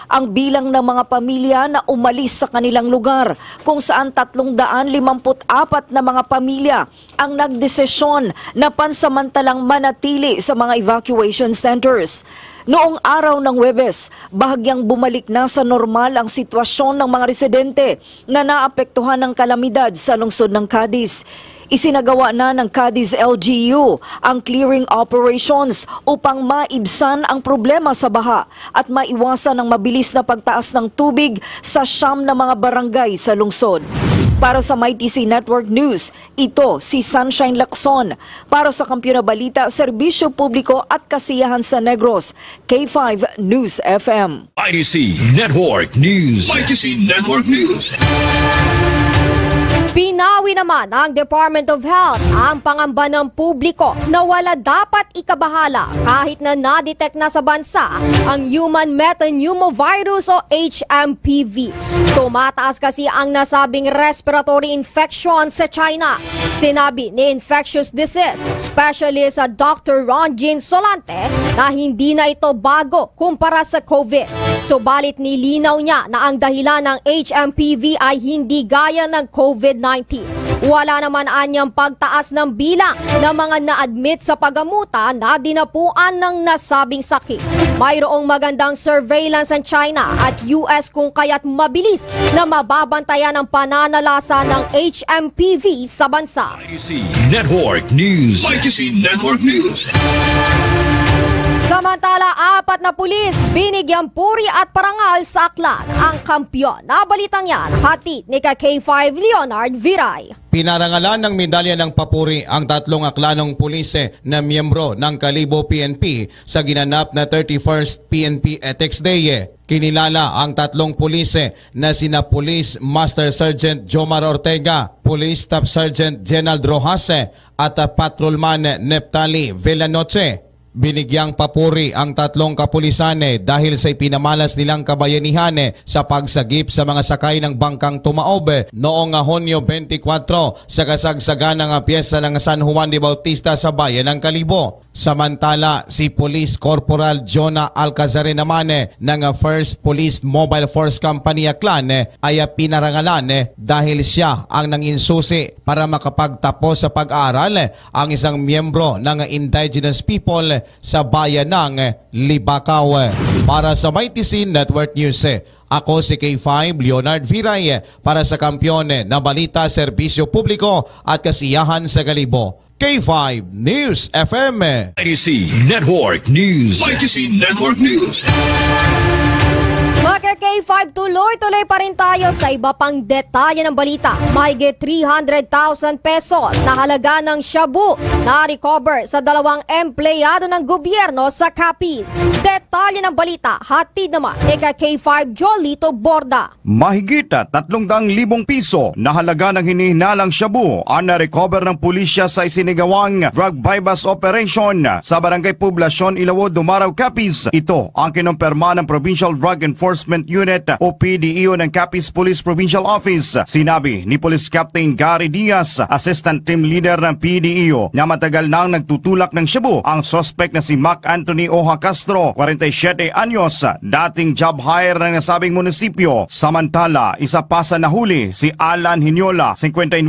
ang bilang ng mga pamilya na umalis sa kanilang lugar, kung saan 354 na mga pamilya ang nagdesisyon na pansamantalang manatili sa mga evacuation centers. Noong araw ng Huwebes, bahagyang bumalik na sa normal ang sitwasyon ng mga residente na naapektuhan ng kalamidad sa lungsod ng Cadiz. Isinagawa na ng Cadiz LGU ang clearing operations upang maibsan ang problema sa baha at maiwasan ang mabilis na pagtaas ng tubig sa 9 na mga barangay sa lungsod. Para sa MyTC Network News, ito si Sunshine Lacson. Para sa Kampiyon na Balita, Serbisyo Publiko at Kasiyahan sa Negros, K5 News FM. MyTC Network News. MyTC Network News. Pinawi naman ang Department of Health ang pangamba ng publiko na wala dapat ikabahala kahit na na-detect na sa bansa ang Human Metapneumovirus o HMPV. Tumataas kasi ang nasabing respiratory infection sa China. Sinabi ni Infectious Disease Specialist Dr. Ronjin Solante na hindi na ito bago kumpara sa COVID. Subalit nilinaw niya na ang dahilan ng HMPV ay hindi gaya ng COVID-19. Wala naman anyang pagtaas ng bilang ng mga na-admit sa paggamutan na dinapuan ng nasabing sakit. Mayroong magandang surveillance ang China at US kung kaya't mabilis na mababantayan ang pananalasa ng HMPV sa bansa. MyTC Network News. MyTC Network News. Samantala, 4 na pulis binigyang puri at parangal sa aklan ang kampiyon. Nabalitang yan, hatid ni K5 Leonard Viray. Pinarangalan ng medalya ng papuri ang 3 aklanong pulise na miyembro ng Kalibo PNP sa ginanap na 31st PNP Ethics Day. Kinilala ang 3 pulise na sina Police Master Sergeant Jomar Ortega, Police Staff Sergeant Genald Rojase at Patrolman Neptali Villanoche. Binigyang papuri ang 3 kapulisan dahil sa ipinamalas nilang kabayanihan sa pagsagip sa mga sakay ng bangkang tumaob noong Hunyo 24 sa kasagsagan ng piyesta ng San Juan de Bautista sa bayan ng Kalibo. Samantala, si Police Corporal Jonah Alcazare naman ng 1st Police Mobile Force Company Aklan ay pinarangalan dahil siya ang nanginsusi para makapagtapos sa pag-aral ang isang miyembro ng indigenous people sa bayan ng Libakaw. Para sa MyTC Network News, ako si K5 Leonard Viray para sa Kampiyon na Balita, Serbisyo Publiko at Kasiyahan sa Kalibo. K5 News FM. MyTC Network News. MyTC Network News. Mga K5, tuloy-tuloy pa rin tayo sa iba pang detalye ng balita. Mahigit 300,000 pesos na halaga ng shabu na recover sa 2 empleyado ng gobyerno sa Capiz. Detalye ng balita, hatid naman ni K5 Jolito Borda. Mahigit 300,000 piso na halaga ng hinihinalang shabu ang na-recover ng pulisya sa isinigawang drug bypass operation sa Barangay Poblasyon, Ilawod, Dumaraw, Capiz. Ito ang kinumpirma ng Provincial Drug Enforcement Unit o PDEO ng Capiz Police Provincial Office. Sinabi ni Police Captain Gary Diaz, Assistant Team Leader ng PDEO, na matagal nang nagtutulak ng shabu ang suspect na si Mac Anthony Oja Castro, 47 anyos, dating job hire ng nasabing munisipyo. Samantala, isa pa sa nahuli si Alan Hinyola, 59,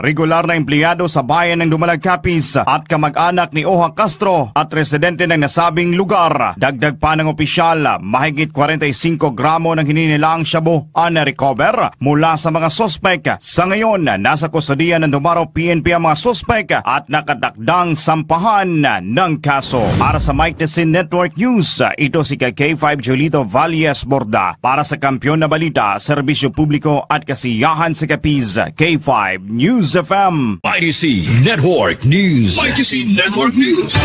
regular na empleyado sa bayan ng Dumalag, Capiz at kamag-anak ni Oja Castro at residente ng nasabing lugar. Dagdag pa ng opisyal, mahigit 45 kilogramo ng hininilaang shabu ang na-recover mula sa mga sospek. Sa ngayon, nasa kustodiya ng Dumaro PNP ang mga sospek at nakatakdang sampahan ng kaso. Para sa Mike Tessin Network News, ito si K5 Julito Valles Borda. Para sa Kampiyon na Balita, Serbisyo Publiko at Kasiyahan sa Capiz, K5 News FM. IDC Network News. IDC Network News.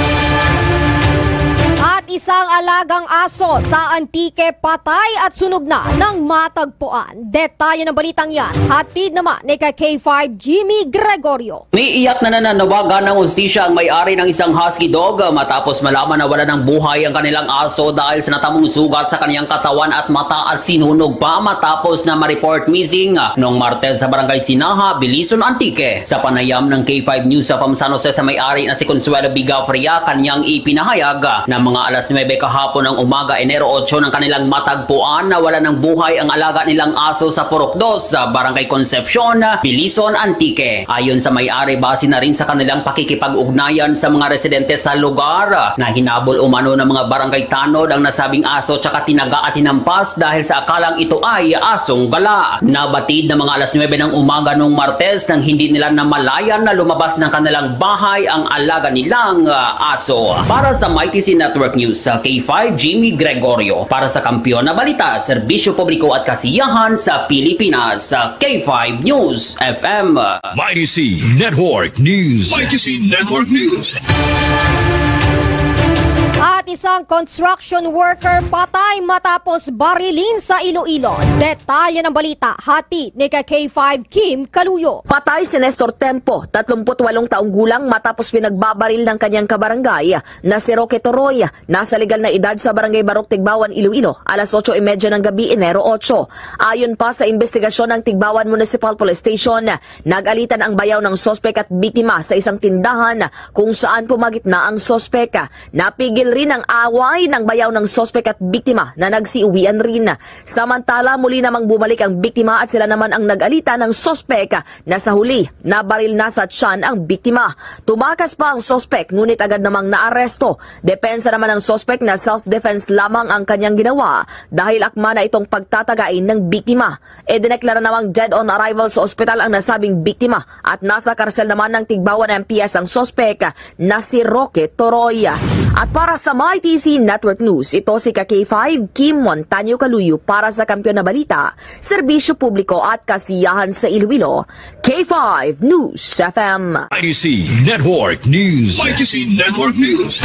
At isang alagang aso sa Antique patay at sunog na ng matagpuan. Detalye ng balitang yan, hatid naman ni K5 Jimmy Gregorio. Umiiyak na nananawagan ng hustisya ang may-ari ng isang husky dog matapos malaman na wala ng buhay ang kanilang aso dahil sa natamong sugat sa kanyang katawan at mata at sinunog pa matapos na ma-report missing noong Martes sa Barangay Sinaha, Bilison, Antique. Sa panayam ng K5 News of San Jose sa may-ari na si Consuelo Bigafria, kanyang ipinahayag na mga alas 9 kahapon ng umaga, Enero 8 ng kanilang matagpuan na wala ng buhay ang alaga nilang aso sa Purok 2 sa Barangay Concepcion, Bilison, Antique. Ayon sa may-ari, base na rin sa kanilang pakikipag-ugnayan sa mga residente sa lugar na hinabol umano ng mga barangay tanod ang nasabing aso tsaka tinaga at tinampas dahil sa akalang ito ay asong gala. Nabatid na mga alas 9 ng umaga noong Martes nang hindi nila namalayan na lumabas ng kanilang bahay ang alaga nilang aso. Para sa MyTC Network News, sa K5 Jimmy Gregorio. Para sa Kampiyon na Balita, Serbisyo Publiko at Kasiyahan sa Pilipinas, sa K5 News FM. IDC Network News. IDC Network News. At isang construction worker patay matapos barilin sa Iloilo. Detalye ng balita, hatid ni K5 Kim Kaluyo. Patay si Nestor Tempo, 38 taong gulang matapos pinagbabaril ng kanyang kabarangay na si Roque Toroy. Nasa legal na edad sa Barangay Barok, Tigbawan, Iloilo, alas 8:30 ng gabi, Enero 8. Ayon pa sa investigasyon ng Tigbawan Municipal Police Station, nag-alitan ang bayaw ng sospek at biktima sa isang tindahan kung saan pumagitna ang sospek. Napigil rin ang away ng bayaw ng sospek at biktima na nagsiuwian rin. Samantala, muli namang bumalik ang biktima at sila naman ang nag-alita ng sospek na sa huli, nabaril na sa tiyan ang biktima. Tumakas pa ang sospek ngunit agad namang naaresto. Depensa naman ng sospek na self-defense lamang ang kanyang ginawa dahil akma na itong pagtatagain ng biktima. Dineklara namang dead on arrival sa ospital ang nasabing biktima at nasa karsel naman ng Tigbawan MPS ang sospek na si Roque Toroy. At para sa MyTC Network News, ito si K5 Kim Montaño Kaluyo para sa Kampiyon na Balita, Serbisyo Publiko at Kasiyahan sa Iloilo, K5 News FM. IDC Network News. IDC Network News.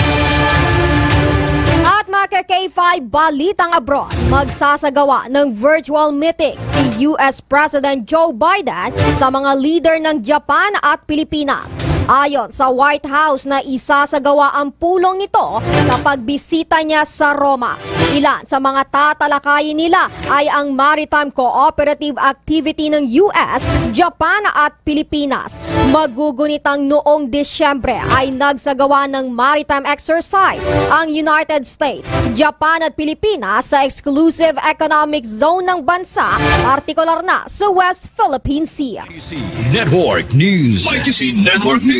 At mga K5 balitang abroad, magsasagawa ng virtual meeting si US President Joe Biden sa mga leader ng Japan at Pilipinas. Ayon sa White House na isasagawa ang pulong ito sa pagbisita niya sa Roma. Ilan sa mga tatalakayin nila ay ang maritime cooperative activity ng US, Japan at Pilipinas. Magugunitang noong Disyembre ay nagsagawa ng maritime exercise ang United States, Japan at Pilipinas sa exclusive economic zone ng bansa, partikular na sa West Philippine Sea. IDC Network News. IDC Network News.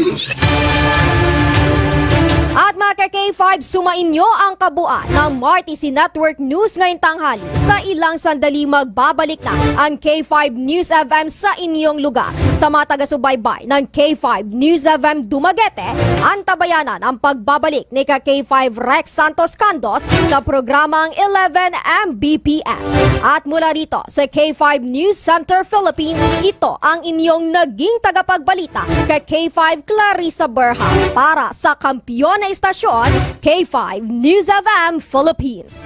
At mga K5, sumainyo ang kabuuan ng MyTC Network News ngayong tanghali. Sa ilang sandali magbabalik na ang K5 News FM sa inyong lugar. Sa mga taga-subaybay ng K5 News FM Dumaguete, antabayanan ang pagbabalik ni K5 Rex Santos Candos sa programang 11 Mbps. At mula rito sa K5 News Center Philippines, ito ang inyong naging tagapagbalita kay K5 Clarissa Berha para sa Kampiyon na Istasyon, K5 News FM Philippines.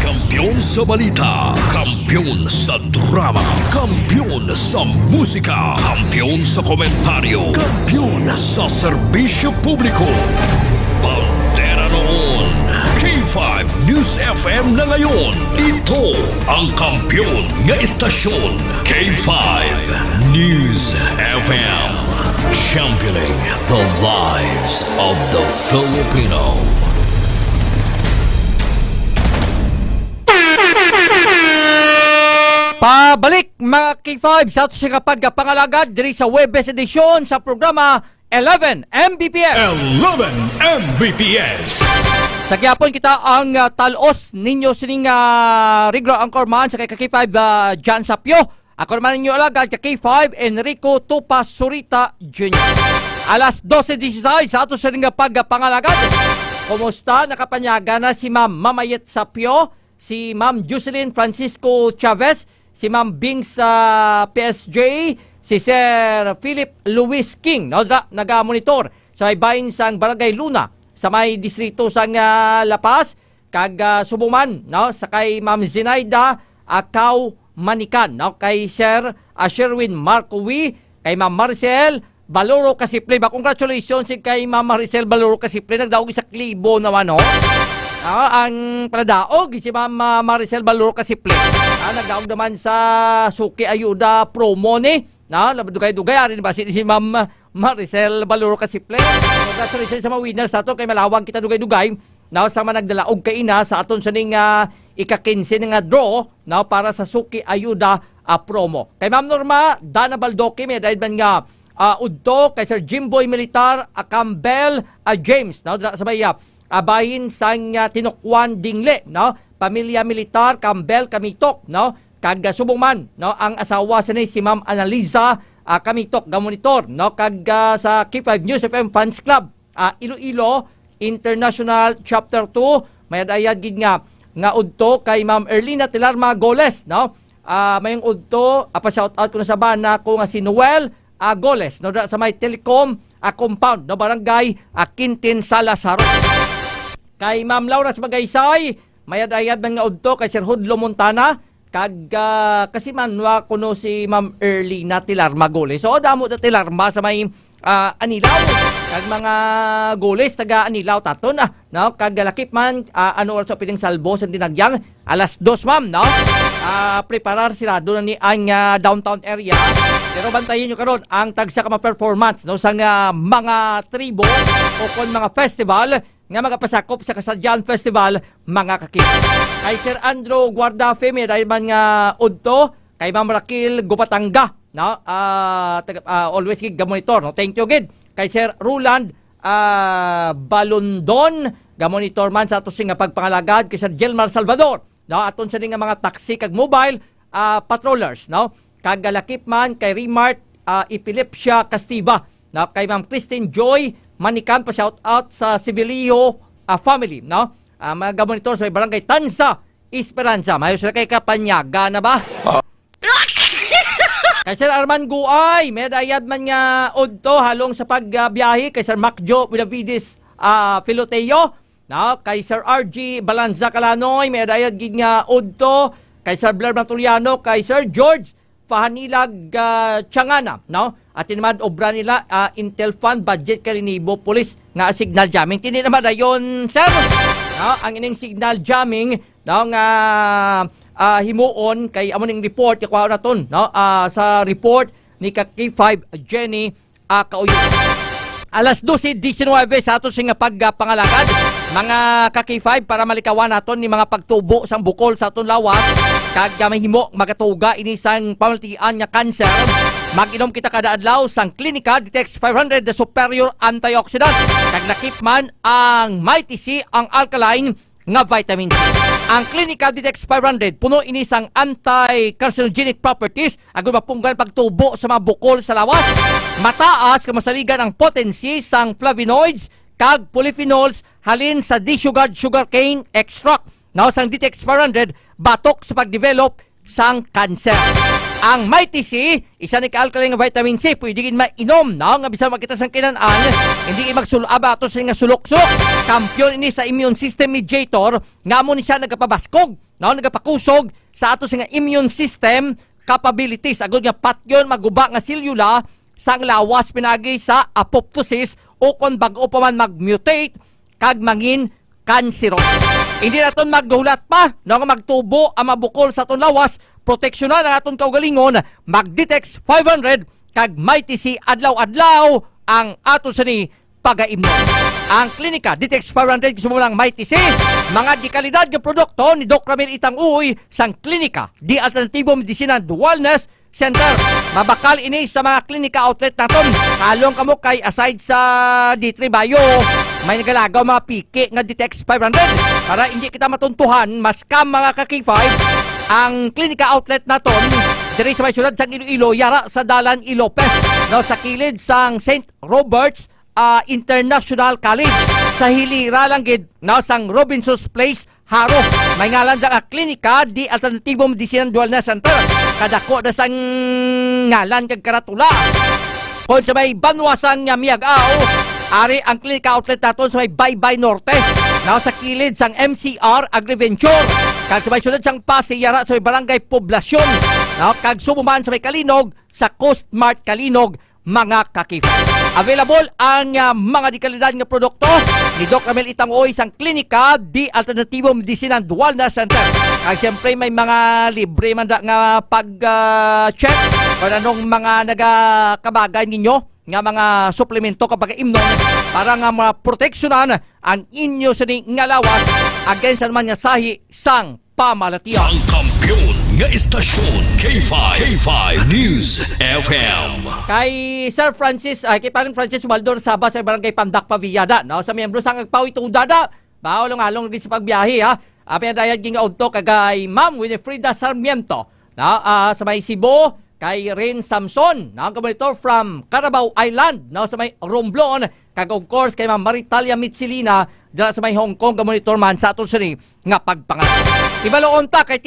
Kampiyon sa balita, kampiyon sa drama, kampiyon sa musika, kampiyon sa komentaryo, kampiyon sa serbisyo publiko. Bandera noon, K5 News FM na ngayon. Ito ang kampiyon nga istasyon, K5 News FM. Championing the lives of the Filipino. Pabalik mga K5 sa ato sa kapag pangalagad diri sa Webes edisyon sa programa 11 Mbps. 11 Mbps. Sa gyapon kita ang talos ninyo sining regular anchorman sa kay K5 John Sapio. Ako naman ninyo alagad kay K5 Enrico Tupas Surita Jr. Alas 12:16 sa ato sining pagpangalagad. Kumusta? Nakapanyaga na si Ma'am Mamayet Sapio, si Ma'am Jocelyn Francisco Chavez, si Ma'am Bing sa PSG, si Sir Philip Luis King, no, naga-monitor sa may bahin sang Barangay Luna, sa may distrito sang Lapas, kag Subuman, no, sa kay Ma'am Zinaida Akaw Manikan, no, kay Sir Sherwin Marcowi, kay Ma'am Marcel Baloro Kasiple. Congratulations kay Ma'am Maricel Baloro Kasiple, nagdaog sa klibo naman, no. Ang paladaog si Ma'am Maricel Baloro Kasiple. Nagdaog naman sa Suki Ayuda promo ni, na labadugay-dugay ari ba si Ma'am Maricel Baloro Kasiple. Congratulations sa mga winners nato kay malawag kita dugay-dugay. Now sa mga nagdalaog kay ina sa aton sa ning ika-15 nga draw, now para sa Suki Ayuda promo. Kay Ma'am Norma Dana Baldoque may dahil man nga udto kay Sir Jimboy Militar Campbell James, no, sa baya bahin sang Tinokwan Dingle, no, pamilya militar Campbell Kamitok, no, kag subong man, no, ang asawa sa ni si Ma'am Analiza Kamitok gamonitor, no, kag sa K5 News FM Fans Club Iloilo International Chapter 2 may adayad gid nga udto kay Ma'am Erlina Tilarma Goles, no, mayong udto pa shout out ko na sa bana ko nga si Noel Goles, no, sa may Telecom compound, no, barangay Quintin Salazar. Kay Ma'am Laura Magaysay, may adayad man nga udto kay Sir Hudlo Montana, kag kasi manwa kuno si Ma'am Erlina Tilarma Goles. So damo ta Tilarma sa may Anilaw, kag mga Goles taga Anilaw taton, no, kag lakip man ano also piling salbo sa dinagyang alas 2 ma'am, no. Preparar sila doon ni ang downtown area. Pero bantayin nyo karon ang tagsa ka performance, no, sa mga tribo o kon mga festival nga magapasakop sa Kasadyan Festival mga kakip. Kay Sir Andrew Guardafe may dahil man nga udto kay Ma'am Raquel Gupatanga, no, always gig monitor, no. Thank you gid kay Sir Roland Balondon gamonitor man sa ato sing pagpangalagad kay Sir Jelmar Salvador, no, aton sa nga mga taxi kag mobile patrollers, no, kag galakip man kay Remart Epilipsia Castiva, no, kay Ma'am Christine Joy Manikan pa shout out sa Sibilio family, no, mga monitor sa barangay Tansa Esperanza. Mayo sila kay kapanyaga na ba? Kay Sir Arman Guay may dayad man nga udto halong sa pagbiyahe kay Sir Macjo Villavides Filoteo, no, kay Sir RG Balanza Calanoy may dayad gid nga udto kay Sir Blair Matuliano, kay Sir George Fahanilag Changana, no, at naman obra nila Intel Fund budget kalinibo police nga signal jamming. Tindi naman dayon sir, no, ang ining signal jamming, no, nga himuon kay amo ning report kuha naton, no, sa report ni K5 Jenny Kauyo. Alas 12:19 sa ato sing pagpangalagad mga K5 para malikawan naton ni mga pagtubo sang bukol sa aton lawas kag mahimo magatuga ini sang pamaltian nga cancer. Mag-inom kita kada adlaw sang Clinica Ditex 500 the superior antioxidant kag nakip man ang Mighty C ang alkaline nga vitamin C. Ang Clinica Ditex 500 puno ini sang anti-carcinogenic properties agon mapunggan pagtubo sa mga bukol sa lawas. Mataas ka masaligan ang potency sang flavonoids kag polyphenols halin sa desugared sugarcane extract. Now sang Ditex 500 batok sa pagdevelop sang cancer. Ang Mighty C, isa ni ka-alkaline nga vitamin C, pwede gid mainom, no, nga bisan makita sang kinan-an, hindi magsulaba ato sa nga sulokso. Kampiyon ini sa immune system mediator, nga mo ni siya nagapabaskog, no, nagapakusog sa ato sa nga immune system capabilities. Agod nga patyon maguba nga selula sang lawas pinagi sa apoptosis o kon bag-o pa man mag-mutate kag mangin kanseros. Hindi naton magdulat pa, no, magtubo ang mabukol sa aton lawas, proteksyonan ang aton kaugalingon, mag-Ditex 500 kag Mighty C adlaw-adlaw ang ato sa ni pagaimnon. Ang Clinica Ditex 500 gusto mo lang Mighty C, mga di kalidad ng produkto ni Doc Ramil Itang Uy sang Clinica di alternatibo medicina and wellness Center. Mabakal ini sa mga klinika outlet naton. Kalong kamo kay aside sa D3 Bayo, may nagalagaw mga piki nga DTX 500 para hindi kita matuntuhan mas kam mga ka-K5 ang klinika outlet naton diri sa may syudad sang Iloilo yara sa Dalan Ilopez no sa kilid sang St. Robert's International College sa hilira lang gid no sang Robinson's Place Haro. May ngalan sa klinika di Alternativo Medicine Dual na Center. Kadako na sang ngalan kag karatula. Kung sa may banwasan nga Miag-Ao, ari ang klinika outlet naton sa may Baybay Norte. Now sa kilid sang MCR Agriventure. Kag sa may sunod sang Pasay yara sa may Barangay Poblasyon. Now kag sumuman sa may Kalinog sa Coast Mart Kalinog mga ka-K5. Available ang mga di kalidad nga produkto ni Doc Ramel Itangoy sang klinika di Alternativo Medicine Dual na Center. Kag siyempre may mga libre man nga pag-check kung anong mga nagakabagay ninyo nga mga suplemento kapag imnon para nga maproteksyonan ang inyo sa nga lawas against naman nga sahi sang pamalatian. Ang kampiyon nga istasyon K5 News FM. Kay Sir Francis, kay Paring Francis Waldor Saba sa Barangay Pandak Pavillada, no, sa miyembro sang agpawi tudada, bawalong-along din sa pagbiyahe ha. Pinadayan ging auto kagay Ma'am Winifrida Sarmiento, no, sa may Cebu, kay Rin Samson, no, monitor from Carabao Island, no, sa may Romblon, kag of course kay Ma'am Maritalia Mitsilina dala sa may Hong Kong monitor man sa aton sini nga pagpangalan. Ibaloon ta kay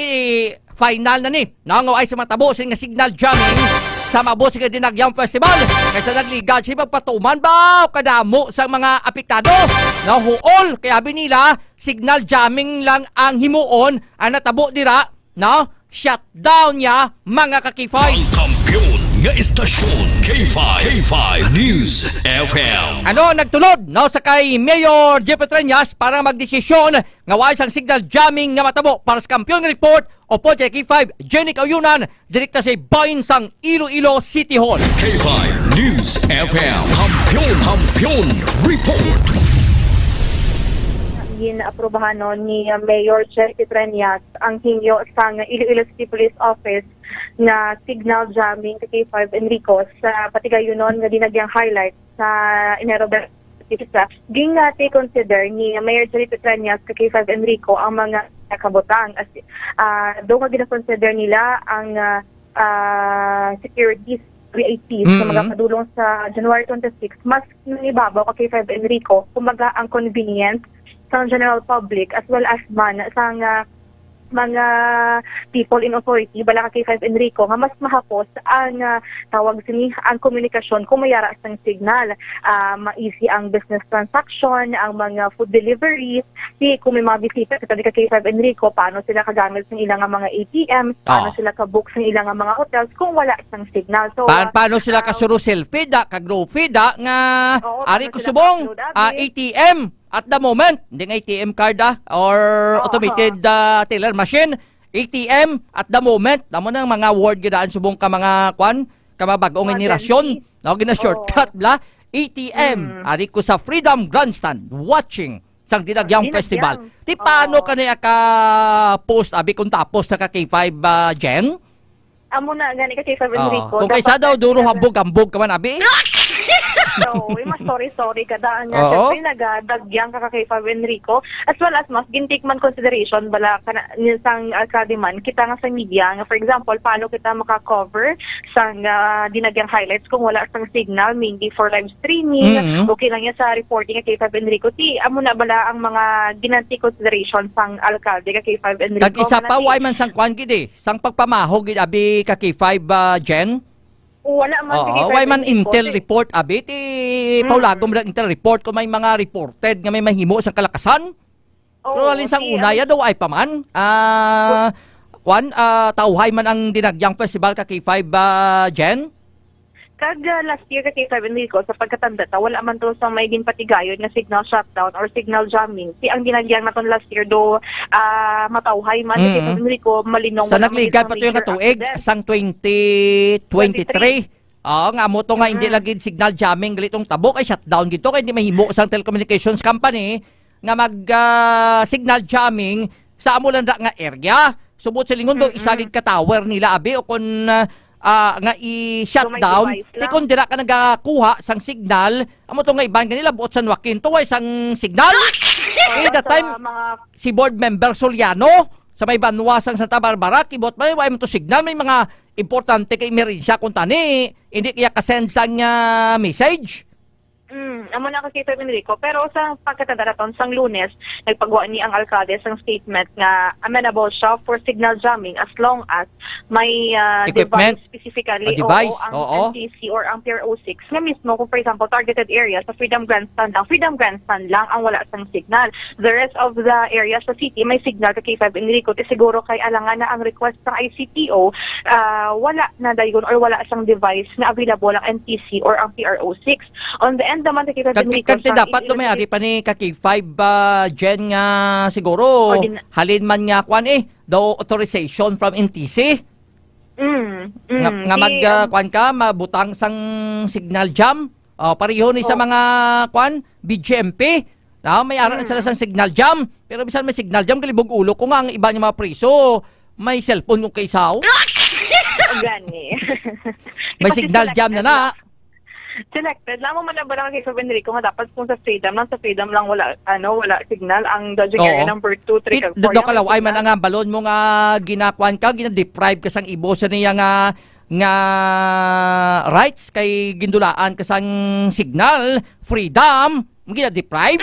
final na ni nangaw ay sa matabo nga signal jamming sa Mabos nga Dinagyang Festival kaysa nagligad si pagpatuman ba kadamo sa mga apektado na huol kaya binila signal jamming lang ang himuon ang natabo dira no shutdown niya mga ka-K5. Kampiyon nga istasyon K5 News FM. Ano nagtulod no sa kay Mayor Jeff Treñas para magdesisyon nga wala sang signal jamming nga matabo para sa kampiyon report o po K5 Jenny Kauyunan direkta sa bayin sang Iloilo City Hall. K5 News FM. Kampiyon report. Ginaaprobahan ni Mayor Jeric Treñas ang hinyo sang Iloilo City Police Office na signal jamming kay K5 Enrico sa patigayonon nga dinagyang highlight sa Enero ging take consider ni Mayor Jeric Treñas kay K5 Enrico ang mga kabutang do nga gina-consider nila ang securities creative sa mga padulong sa January 26 mas nanibabaw kay K5 Enrico kumaga ang convenience sa general public as well as man sa mga people in authority bala kay K5 Enrico nga mas mahapos ang tawag sini ang komunikasyon kung mayara sang signal ma-easy ang business transaction ang mga food deliveries kung may mga bisita sa kay K5 Enrico paano sila kagamit ng ilang mga ATMs paano sila ka-book ng ilang mga hotels kung wala sang signal so paano sila kasuro selfie da kag-groupie da nga ari ko subong ATM at the moment, hindi nga ATM card or automated teller machine, ATM at the moment, damo nang mga word gidaan subong ka mga kwan, ka mga bagong generasyon, no gina-shortcut bla, ATM, ari ko sa Freedom Grandstand watching sang Dinagyang Festival. Ti paano kanaya ka post abi kung tapos na ka K5 Jen? Amo na gani ka K5 Enrico. Kung kaysa daw duro hambog-hambog ka man abi. So, mas sorry kada niya. Siyempre, nagadagyang ka kay K5 Enrico. As well as mas gintik man consideration bala sang kadiman kita nga sa media nga for example, paano kita maka-cover sang dinagyang highlights kung wala sang signal, mainly for live streaming. Okay lang yan sa reporting kay K5 Enrico. Amo na bala ang mga ginanti consideration sang alkalde kay K5 Enrico. Kag isa pa, why man sang kwan gid sang pagpamahog gid abi ka K5 Jen? Wala man why man Intel report abi ti paulagom lang Intel report kung may mga reported nga may mahimo sa kalakasan. Pero alin sang unaya daw ay paman tauhay man ang Dinagyang Festival ka K5 Jen. Kag last year kay K5 Enrico sa pagkatanda ta wala man to sa may ginpatigayon nga signal shutdown or signal jamming. Ang Dinagyang naton last year do matawhay man kay K5 Enrico malinong sa nagligad pa to yung katuig sang 2023. Nga mo to nga hindi lagi signal jamming galitong tabok ay shutdown gito kay hindi mahimo sang telecommunications company nga mag signal jamming sa amo lang nga area. Subot sa lingon do isagid ka tower nila abi o kun nga i-shutdown, ti kung dira ka nagakuha sang signal, amo to nga iban kanila buot San Joaquin to ay sang signal. That time si board member Soliano sa may Banwa sang Santa Barbara kibot may mo to signal, may mga importante kay emerensya kung tani hindi kaya ka-send sang message. Amo na kay Kevin Enrico, pero sa pagkatadaraton sang Lunes nagpagawa ni ang alkalde sang statement nga amenable siya for signal jamming as long as may device specifically ang NTC or ang PRO6 nga mismo kung for example targeted area sa Freedom Grandstand lang ang wala sang signal. The rest of the area sa city may signal kay Kevin Enrico, ti siguro kay alangan na ang request ng ICPO wala na dayon or wala sang device na available ang NTC or ang PRO6. On the end naman kay Kevin Enrico dapat lumayari pa ni K5 Jen nga siguro halin man nga kwan daw authorization from NTC nga mag-kwan ka mabutang sang signal jam pareho ni sa mga kwan BGMP may aral sila sang signal jam pero bisan may signal jam kalibog ulo ko nga ang iba niya mga priso may cellphone kung kaysaw gani may signal jam na selected lamang man ba lang kay Kevin Enrico nga dapat kung sa freedom lang wala signal ang dodging area number 2 3 4 do kalaway man ang balon mo nga ginakwan ka gina-deprive ka sang ibo sa niya nga rights kay gindulaan ka sang signal freedom gina-deprive.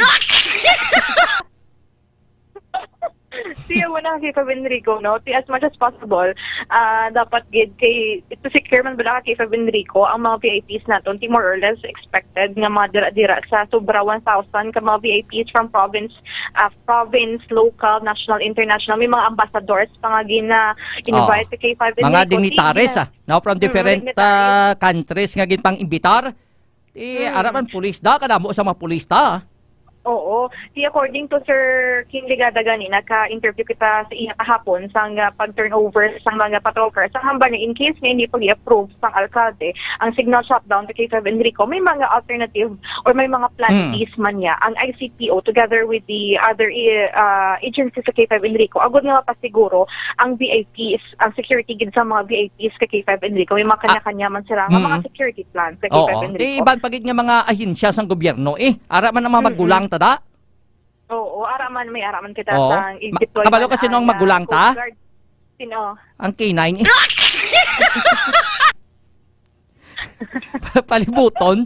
Siya mo na kay Kevin Enrico, no? As much as possible, dapat gid kay ito secure man ba kay Kevin Enrico ang mga VIPs naton, more or less expected nga mga dira sa sobra 1,000 ka mga VIPs from province, local, national, international. May mga ambassadors pa nga gina-invite kay Kevin Enrico. Mga dignitaries now from different countries nga gin pang imbitar. Arapan pulis da kadamo sa mga pulis ta. Oo. According to Sir King Ligada gani, naka-interview kita sa iya kahapon sang pag-turnover sang mga patrol cars. Ang hamba na in case nga hindi pag i-approve sang alkalde ang signal shutdown to kay Kevin Enrico, may mga alternative or may mga plan Bs man niya ang ICPO together with the other agencies sa kay Kevin Enrico. Agad nga pasiguro ang VIPs, ang security gid sa mga VIPs kay Kevin Enrico. May mga kanya-kanya man sila mga security plans kay Kevin Enrico. Iban pagid nga mga ahinsya sang gobyerno ara man ang mga magulang tada. Oo, araman kita sa i-deploy. Kabalo kasi nung magulang ta? Sino? Ang K9 Palibuton.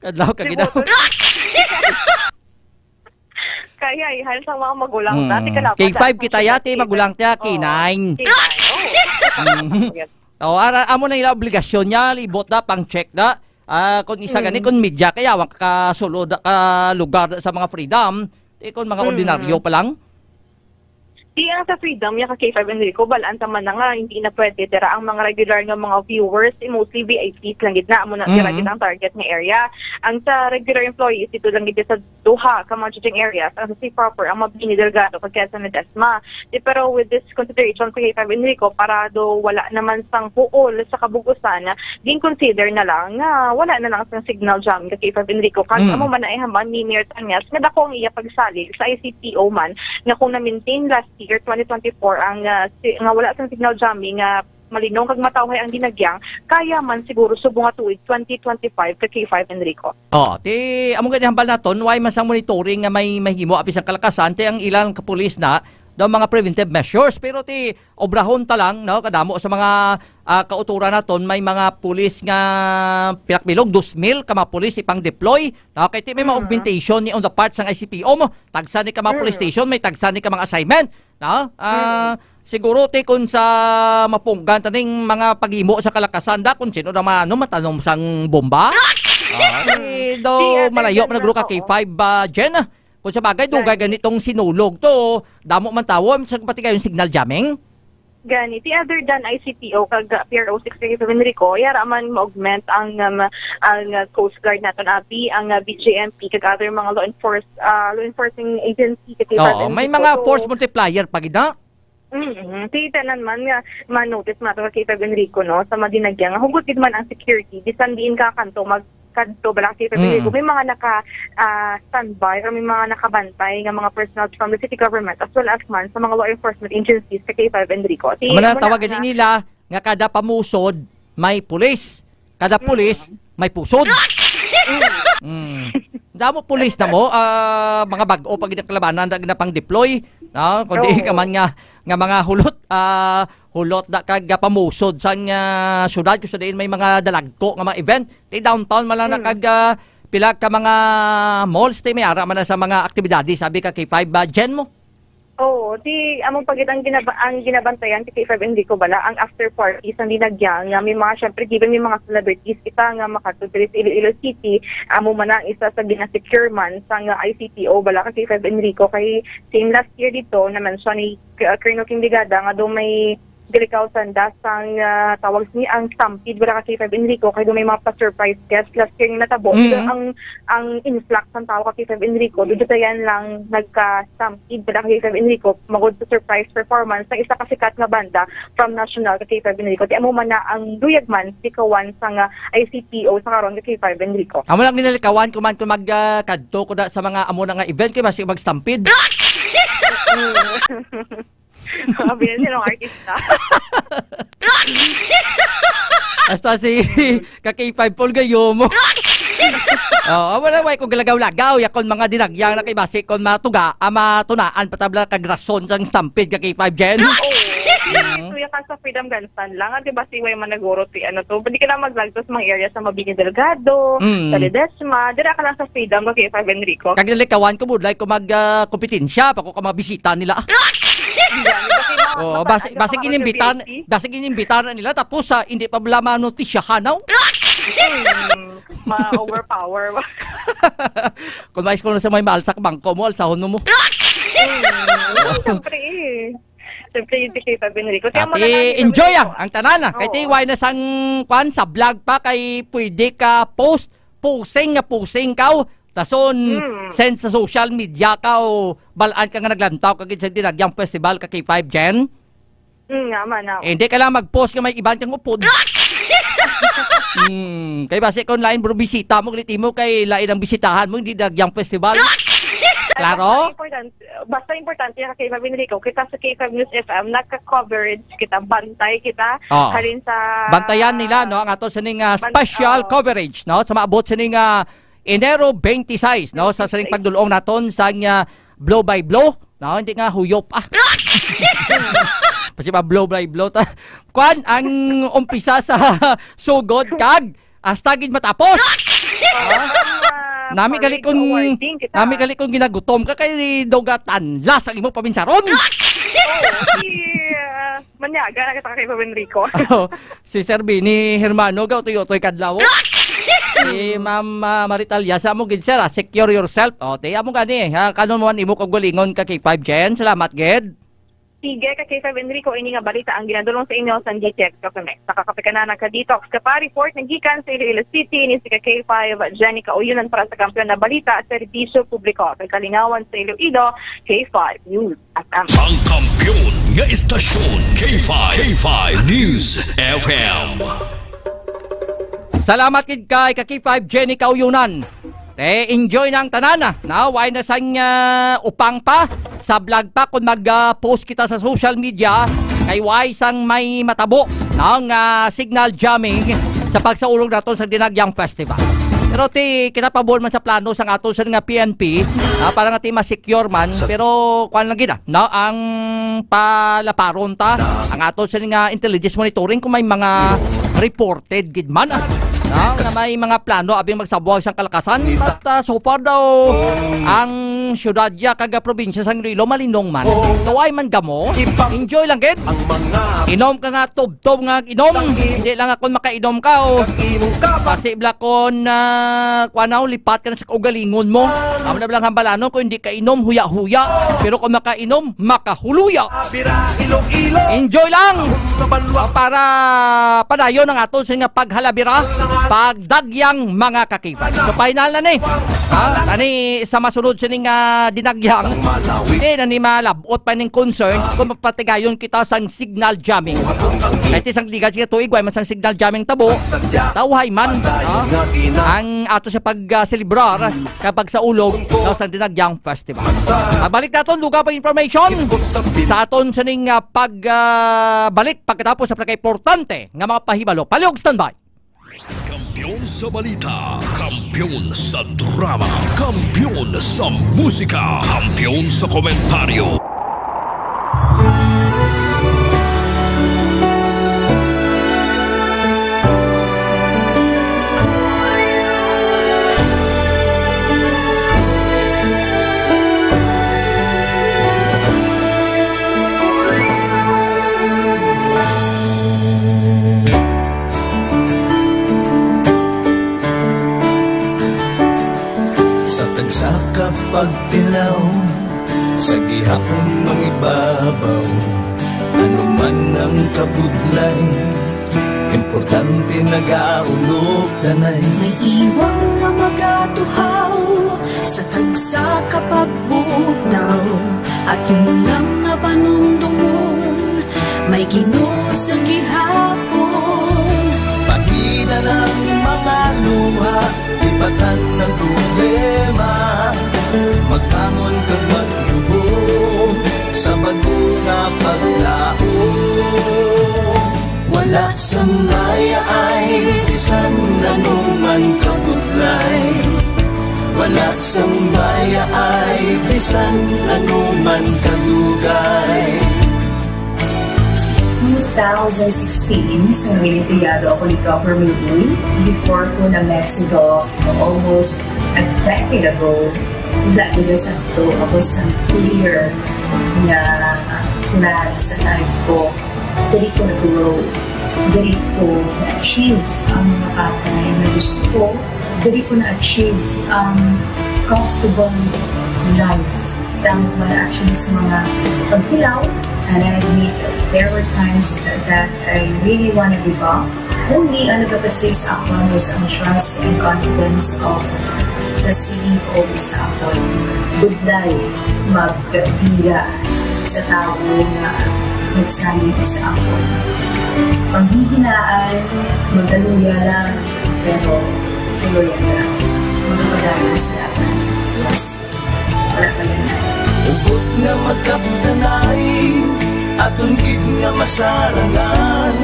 Kadlaw ka ginaw. Kaya ihal sa mga magulang ta. K5 kita yati magulang ta K9. Amo na ila obligasyon niya libot da pang check da. Kung isa gani kung media kaya wak ka solo ka lugar sa mga freedom kung mga ordinaryo pa lang. Ang sa freedom, yung kay Kevin Enrico, balaan man na nga, hindi na pwede. Dira ang mga regular ng mga viewers, mostly VIPs lang gitna, mo na dira ang target ng area. Ang sa regular employees, ito lang gitna sa duha, ka mga judging areas, ang sa proper, ang mabini Delgado, pagkesa na Desma. Pero with this consideration kay Kevin Enrico, para do wala naman sang puol sa kabugusan, din consider na lang na wala na lang sang signal jam kay Kevin Enrico. Kasi mo man ay haman ni Mayor Tanyas, nga dako ang iya pagsalig sa ICPO man, na kung na-maintain last year 2024 ang nga wala sang signal jamming nga malinaw kag matawhay ang dinagyang kaya man siguro subong nga tuig 2025 kay K5 Enrico. Ti among gani hambal naton why man sang monitoring nga may mahimo apis ang kalakasan ti ang ilang kapulis na daw mga preventive measures pero ti obrahon ta lang no kadamo sa mga kauturan naton may mga pulis nga pinakbilog 2,000 ka mga pulis ipang deploy no kay ti may mga augmentation ni on the part sang ICPO mo tagsa ni ka mga police station may tagsa ni ka mga assignment no siguro ti kun sa mapunggan taning mga paghimo sa kalakasan da kun sino naman matanong sang bomba do malayo man nagro ka kay 5 Jen. Kung sa bagay, dugay ganitong sinulog to, damo man tawo, sa pati kayong signal jamming? Gani, other than ICPO, kag PRO6 kay Enrico, yara man ma-augment ang Coast Guard naton api, ang BGMP, kag other mga law enforcing agency. May mga force multiplier pag ina? Titanan man nga ma-notice mato kay Enrico no, sa madinagyang, hugot man ang security, bisan diin ka kanto kadto bala kay Enrico, may mga standby or may mga nakabantay nga mga personnel from the city government as well as man sa mga law enforcement agencies sa kay Enrico. Tawagan nila nga kada pamusod may pulis. Kada pulis, may pusod. Damo pulis na mo, mga bag-o pag ginakalabanan na pang deploy, no? Kundi ka man nga mga hulot na pamusod sa syudad, kasi din may mga dalagko nga mga event. Di downtown man lang na pila ka mga malls, may ara man na sa mga aktibidades, sabi ka K5 Jen mo? Oo, among pagit ang ginabantayan ti K5 Enrico bala ang after parties ang dinagyan nga may mga syempre given may mga celebrities kita nga makatudiri sa Iloilo City amo man ang isa sa gina-secure man sa ICTO bala ka K5 Enrico kay same last year dito na mention ni Colonel King Ligada nga do may Galikaw Sanda sang tawag ni ang stampede wala ka K5 Enrico kay do may mga pa-surprise guest last year nga natabo ang influx ng tao ka K5 Enrico do yan lang nagka-stampede wala ka K5 Enrico magod sa surprise performance ng isa ka sikat nga banda from national ka K5 Enrico di amo man na ang duyagman sikawan sang ICTO sa karon ka K5 Enrico amo lang ninalikawan kuman kung magkadto ko da sa mga amo na nga event kay basi mag-stampede. Sabihin silang artista. Hasta si K5 Paul gayo mo. Wala way kung galagaw-lagaw yakon mga dinagyang na kay basi kon matuga matunaan patabla kag rason sang stampede K5 Jen. Tuya ka sa Freedom Gunstand lang di ba si way man naguro ti ano to pwede ka lang maglagtos mga area sa Mabini Delgado, sa Ledesma, dira ka lang sa Freedom K5 Enrico. Kag nilikawan ko budlay ko magkompetensya pa ko mabisita nila. Basig inimbitan nila tapos hindi pa bala manotisyahan now. Ma-overpower ba? Kung mais ko na sa may maalsak bangko mo, alsahon mo. Siyempre yung K5 Enrico. Enjoy ang tanan. Kay tiway na sang kwan sa vlog pa kay pwede ka posing ka tason send sa social media ka o balaan ka nga naglantaw kagid sa dinagyang festival ka K5 Jen. Nga man ako. Hindi ka lang mag-post nga may iban kang upod. Kay base ko online bro bisita mo gliti mo kay lain ang bisitahan mo hindi dinagyang festival. Klaro? Basta importante ka K5 Enrico. Kita sa K5 News FM nagka-coverage kita, bantay kita halin sa bantayan nila no ang ato sining special coverage no sa maabot sining Enero 26 no sa saling pagdulong naton sa blow by blow no hindi nga huyop kasi ba blow by blow ta kwan ang umpisa sa sugod kag hasta gid matapos nami gali kung ginagutom ka kay dogatan las ang imo paminsaron. Manyaga na kita kay Enrico. Si Sir Bini Hermano gaw tuyo-toy kadlaw. Si Ma'am Maritalia sa mo gid sir, secure yourself. Tiya mo gani kanon mo imo kog gulingon ka K5 Jen. Salamat gid. Sige ka K5 Enrico ini nga balita ang ginadulong sa inyo sa GTX Connect. Nakakapikanan ka detox ka pa report ng gikan sa Iloilo City ni si K5 Jenica Uyunan para sa kampiyon na balita at serbisyo publiko kay kalingawan sa Iloilo K5 News FM. Ang kampiyon nga istasyon K5 News FM. Salamat kid kay K5 Jenica Uyunan. Enjoy ng tanana. Why na sang upang pa sa vlog pa kung mag-post kita sa social media kay why sang may matabo ng signal jamming sa pagsaulog naton sa Dinagyang Festival. Pero kita pabor man sa plano sang aton sa nga PNP para nga ma-secure man pero kuan lang gid ang palaparon ta ang aton sa nga intelligence monitoring kung may mga reported gid man na may mga plano abing magsabuag sang kalakasan but so far daw ang syudad ya kaga probinsya sang Iloilo malinong man kaway man gamo enjoy lang gid inom ka nga tub-tub nga inom hindi lang ako makainom ka o pasibla kon kuanaw lipat ka na sa ugalingon mo amo na lang hambalano kung hindi ka inom huya-huya pero kung makainom makahuluya enjoy lang para padayon ang aton sa nga paghalabira pagdagyang mga ka-K5. So final na ni. Tani sa masunod sining dinagyang. Hindi na ni malabot pa ning concern kung mapatigayon kita sang signal jamming. Kahit isang liga siya tuig, way man sang signal jamming tabo. Tawhay man. Ang ato sa pag-celebrar kapag sa ulog sa dinagyang festival. Balik natin, lugar pa information sa aton sining pagbalik pagkatapos sa pagka-importante nga mga pahibalo. Paliog, standby. Kampiyon sa balita, kampiyon sa drama, kampiyon sa musika, kampiyon sa komentaryo. Sa kapagtilaw, sa gihapon ng ibabaw, ano man ang kabudlay, importante nagaulog danay. May iwang nga magatuhaw, sa tagsa kapagbutaw, at yung lang nga panundungon, may Ginoo sa gihapon. Pahina ng mga luha, ibatan ng problema, magkamon kag maglubog sa bago nga paglao. Wala sang laya ay bisan anuman kabudlay, wala sang laya ay bisan anuman kadugay. 2016, sa Pinipiyado ako dito ako Ruby. Before ko na Mexico, almost a decade ago, ako sa clear na plan sa life ko. Dali ko nag-grow. Dali ko na-achieve ang mga patay na gusto ko. Dali ko na-achieve ang comfortable life. Dahil wala actually sa mga pagkilaw. And I admit there were times that I really want to give up. Only ang nagpapasay sa akin was ang trust and confidence of the CEO sa akin. Budlay, magbiga sa tao na nagsalit sa akin. Panghihinaan, magdaluya lang, pero tuloy lang. Magpapadayan sa akin. Yes, wala pa yan. Ubot nga magkaptanay, atong gid nga masarangan,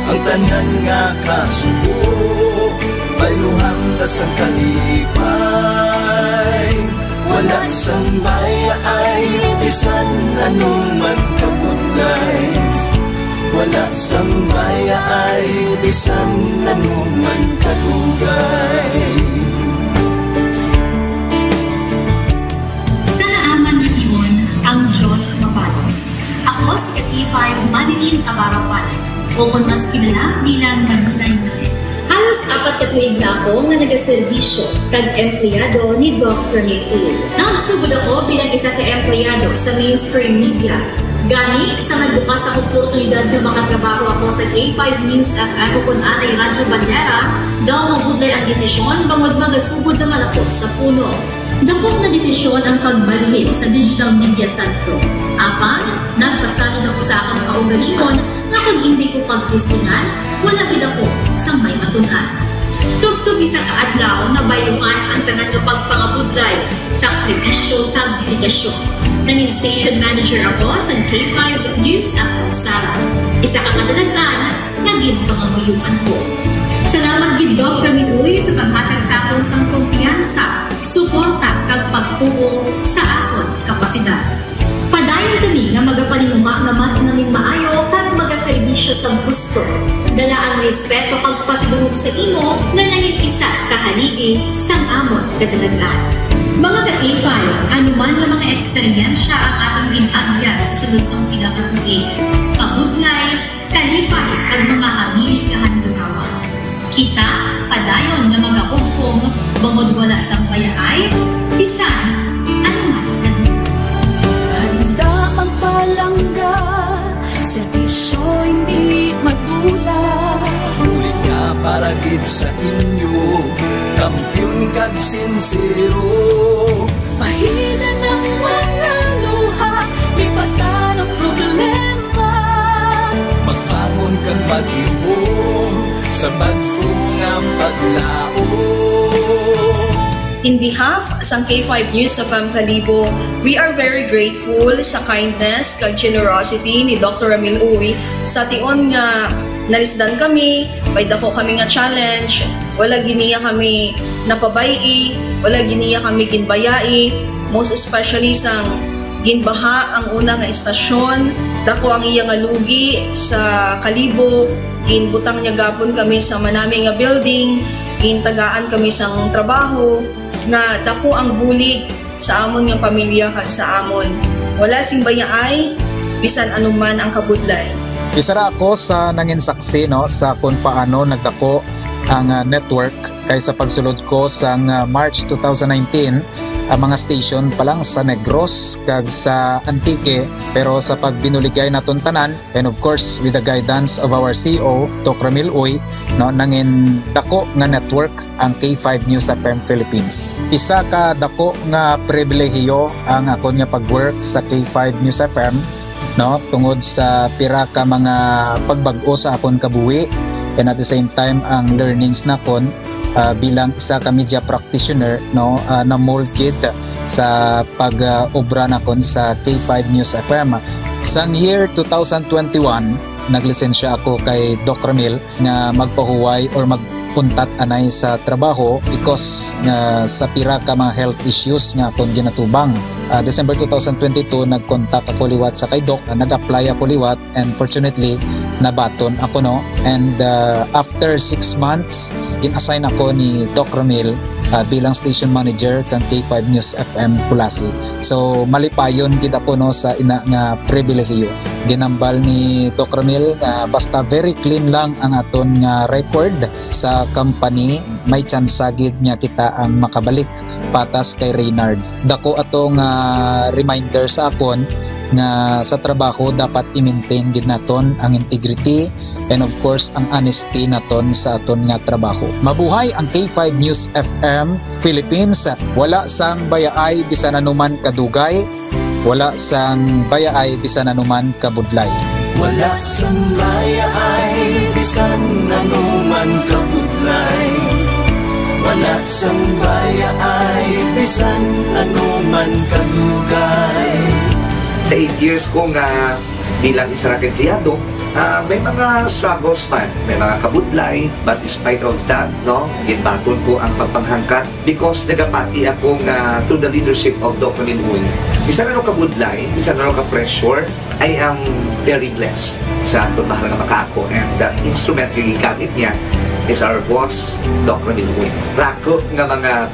ang tanan nga kasubo, bayluhan ka sa kalipay. Wala sang baya ay bisan anuman kabudlay, wala sang baya ay bisan anuman kadugay. Ang Diyos mapalos. Ako si K5 Manilin Abarapan, o kung mas kilala bilang Manilay Manil. Halos 4 na tuig na ako nga nagaserbisyo kag empleyado ni Dr. Nitul. Nagsugod ako bilang isa ka empleyado sa mainstream media. Gani sa nagbukas ang oportunidad na makatrabaho ako sa K5 News FM o kung anay Radyo Bandera, daw mabudlay ang desisyon bangod magasugod naman ako sa puno. Dakong na desisyon ang pagbalhin sa digital media sentro. Apan, nagpasalid ako sa akong kaugalingon na kung hindi ko pagtistingan, wala gid ako sa may matunan. Tugtog isa ka adlaw na bayuhan ang tanan nga pagpangabudlay sa sakripisyo kag dedikasyon. Nanging station manager ako sa K5 News FM Sara. Isa ka kadaghan, naging panganguyuan ko. Salamat gid Dr. Miuy sa paghatag sa akong sang kumpiyansa, suporta kag pagtuo sa akon kapasidad. Padayon kami nga magapaninuma nga mas naning maayo kag magaserbisyo sa gusto. Dala ang respeto kag pasidungog sa imo nga nanging isa kahaligi sang amon kadaghan. Mga ka-K5, anuman nga mga eksperyensya ang atong ginagyan sa sunod sang pinakatuig. Kabudlay, kalipay kag mga hamilig nga handurawan. Kita, padayon nga mag-augpong, bangod wala sa payaay, bisan, anuman ganun. Handa magpalangga, serbisyo hindi magdula. Ulit nga para Hangtid sa inyo Kampiyon kag sincero Pahina ng mga luha Lipatan ang problema Magbangon kag mag-iom Sa bagong paglao In behalf sa K5 News FM Kalibo, we are very grateful sa kindness kag generosity ni Dr. Ramil Uy sa tion nga nalisdan kami, may dako kami nga challenge, wala giniya kami napabayi, wala giniya kami ginbayai, most especially sang ginbaha ang una nga istasyon, dako ang iya nga lugi sa Kalibo, ginbutang niya gapon kami sa manami nga building, gintagaan kami sang trabaho, nga dako ang bulig sa amon nga pamilya kag sa amon. Wala sing bayaay bisan anuman ang kabudlay. Isa ra ako sa nangin saksi no sa kung paano nagdako ang network kay sa pagsulod ko sa March 2019 ang mga station pa lang sa Negros kag sa Antique pero sa pagbinuligay naton tanan and of course with the guidance of our CEO Dr. Ramil Uy no nangin dako nga network ang K5 News FM Philippines. Isa ka dako nga pribilehiyo ang ako nga pagwork sa K5 News FM no tungod sa pira ka mga pagbag-o sa akon kabuhi and at the same time ang learnings nakon bilang isa ka media practitioner no na molded sa pag-obra nakon sa K5 News FM. Sang year 2021 naglisensya ako kay Doc Ramil nga magpahuway or magpuntat anay sa trabaho because sa pira ka mga health issues nga akong ginatubang. December 2022 nag-contact ako liwat sa kay Doc, nag-apply ako liwat and fortunately nabaton ako no and after 6 months in-assign ako ni Doc Ramil bilang station manager kan K5 News FM Kulasi. So malipayon gid ako no sa ina nga pribilehiyo. Ginambal ni Doc Ramil basta very clean lang ang aton nga record sa company, may chance gid nga kita ang makabalik patas kay Reynard. Dako atong reminder sa akon nga sa trabaho dapat i-maintain gid naton ang integrity and of course ang honesty naton sa aton nga trabaho. Mabuhay ang K5 News FM Philippines. Wala sang bayaay bisan anuman kadugay, wala sang bayaay bisan anuman kabudlay. Wala sang bayaay bisan anuman kabudlay. Wala sang bayaay bisan anuman kadugay. Sa 8 years ko nga bilang isa ra empleyado, may mga struggles man, may mga kabudlay, but despite of that, no, ginbaton ko ang pagpanghangkat because nagapati ako nga through the leadership of Dr. Ramil Uy. Bisa na kabudlay, bisa na ka-pressure, I am very blessed sa ato mahal nga makaako and the instrument nga gigamit niya is our boss, Dr. Ramil Uy. Rako nga mga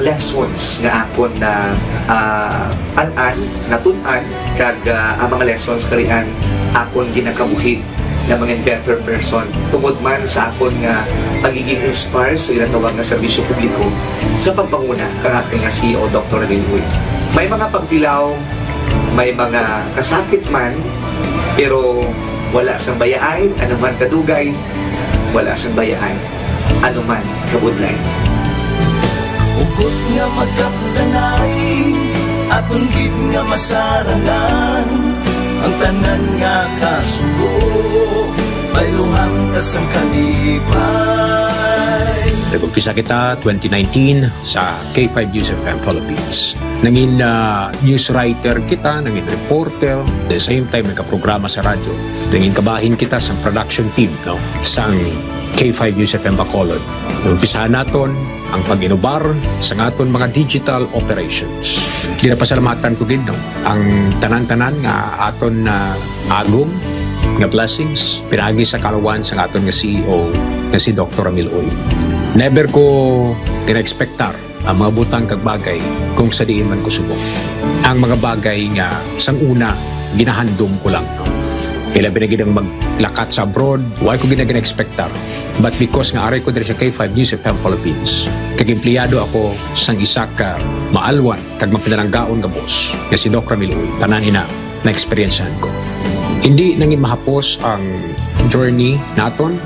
lessons nga akon na natun-an kag ang mga lessons karian akon ginakabuhi na mga better person tungod man sa akon nga pagiging inspired sa ginatawag nga serbisyo publiko sa pagpanguna kang aking nga CEO Dr. Ramil Uy. May mga pagtilaw, may mga kasakit man, pero wala sang bayaay, anuman kadugay, wala sang bayaay, anuman kabudlay. Ugot nga magkapdanay atong gid nga masarangan ang tanan nga kasugo bayluhang kasang kalipay. Nag-umpisa kita 2019 sa K5 News FM Philippines. Nangin news writer kita, nangin reporter, at the same time nagka-programa sa radyo. Nangin kabahin kita sa production team no, sa K5 News FM Bacolod. Umpisahan naton ang pag-inubar sa aton mga digital operations. Ginapasalamatan ko din no, ang tanan-tanan nga aton na agong nga blessings pinagi sa kalawan sa aton nga CEO nga si Dr. Ramil Uy. Never ko tina-expectar ang mga butang kag bagay kung sa diin man ko subok. Ang mga bagay nga sang una ginahandom ko lang no. Kailan binagin ang maglakat sa abroad, why ko ginag-expectar. But because nga aray ko diri sa K5 News FM Philippines, kag empleyado ako sang isa ka maalwan kag mapinalanggaon nga boss nga si Doc Ramil Uy. Tanan ina na experiencehan ko. Hindi nangin mahapos ang journey naton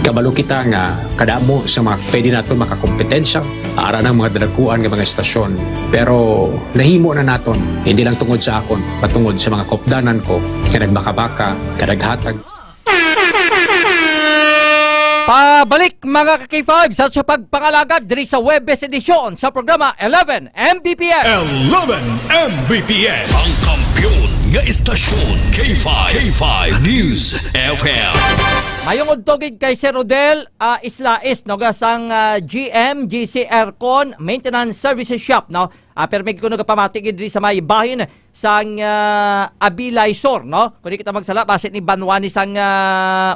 Kabalo kita nga kadamo sa mga pwede nato makakompetensya ara ng mga dalaguan ng mga estasyon. Pero nahimo na naton, hindi lang tungod sa akon, patungod sa mga kopdanan ko nga nagbaka-baka, kadaghatag. Pabalik mga ka-K5 sa pagpangalagad diri sa Webes edisyon sa programa 11 Mbps. 11 Mbps. Ang kampiyon nga istasyon K5 News FM. Mayong udtogid kay Sir Rodel Islais no gasang GM GC Aircon Maintenance Services Shop no. Permig ko nagapamatigid diri sa may bahin sang Abilaysor no. Kung kita magsala basit ni Banwani sang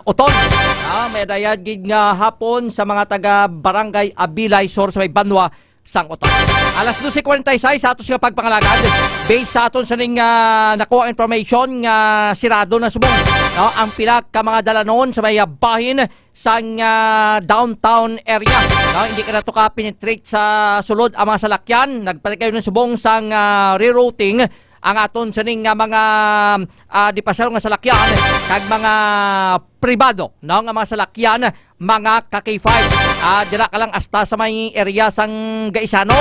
Oton. May dayad gid nga hapon sa mga taga Barangay Abilaysor sa may Banwa sang Oton. Alas 12:46 sa atos nga pagpangalagad. Based sa aton sa ning nakuha information nga sirado na subong no, ang pila ka mga dalanon sa may bahin sang downtown area. No, hindi ka na to ka penetrate sa sulod ang mga salakyan. Nagpatay kayo ng subong sang rerouting ang aton sa ning mga di pasero nga salakyan kag mga pribado no nga mga salakyan mga ka-K5 dira ka lang hasta sa may area sang Gaisano,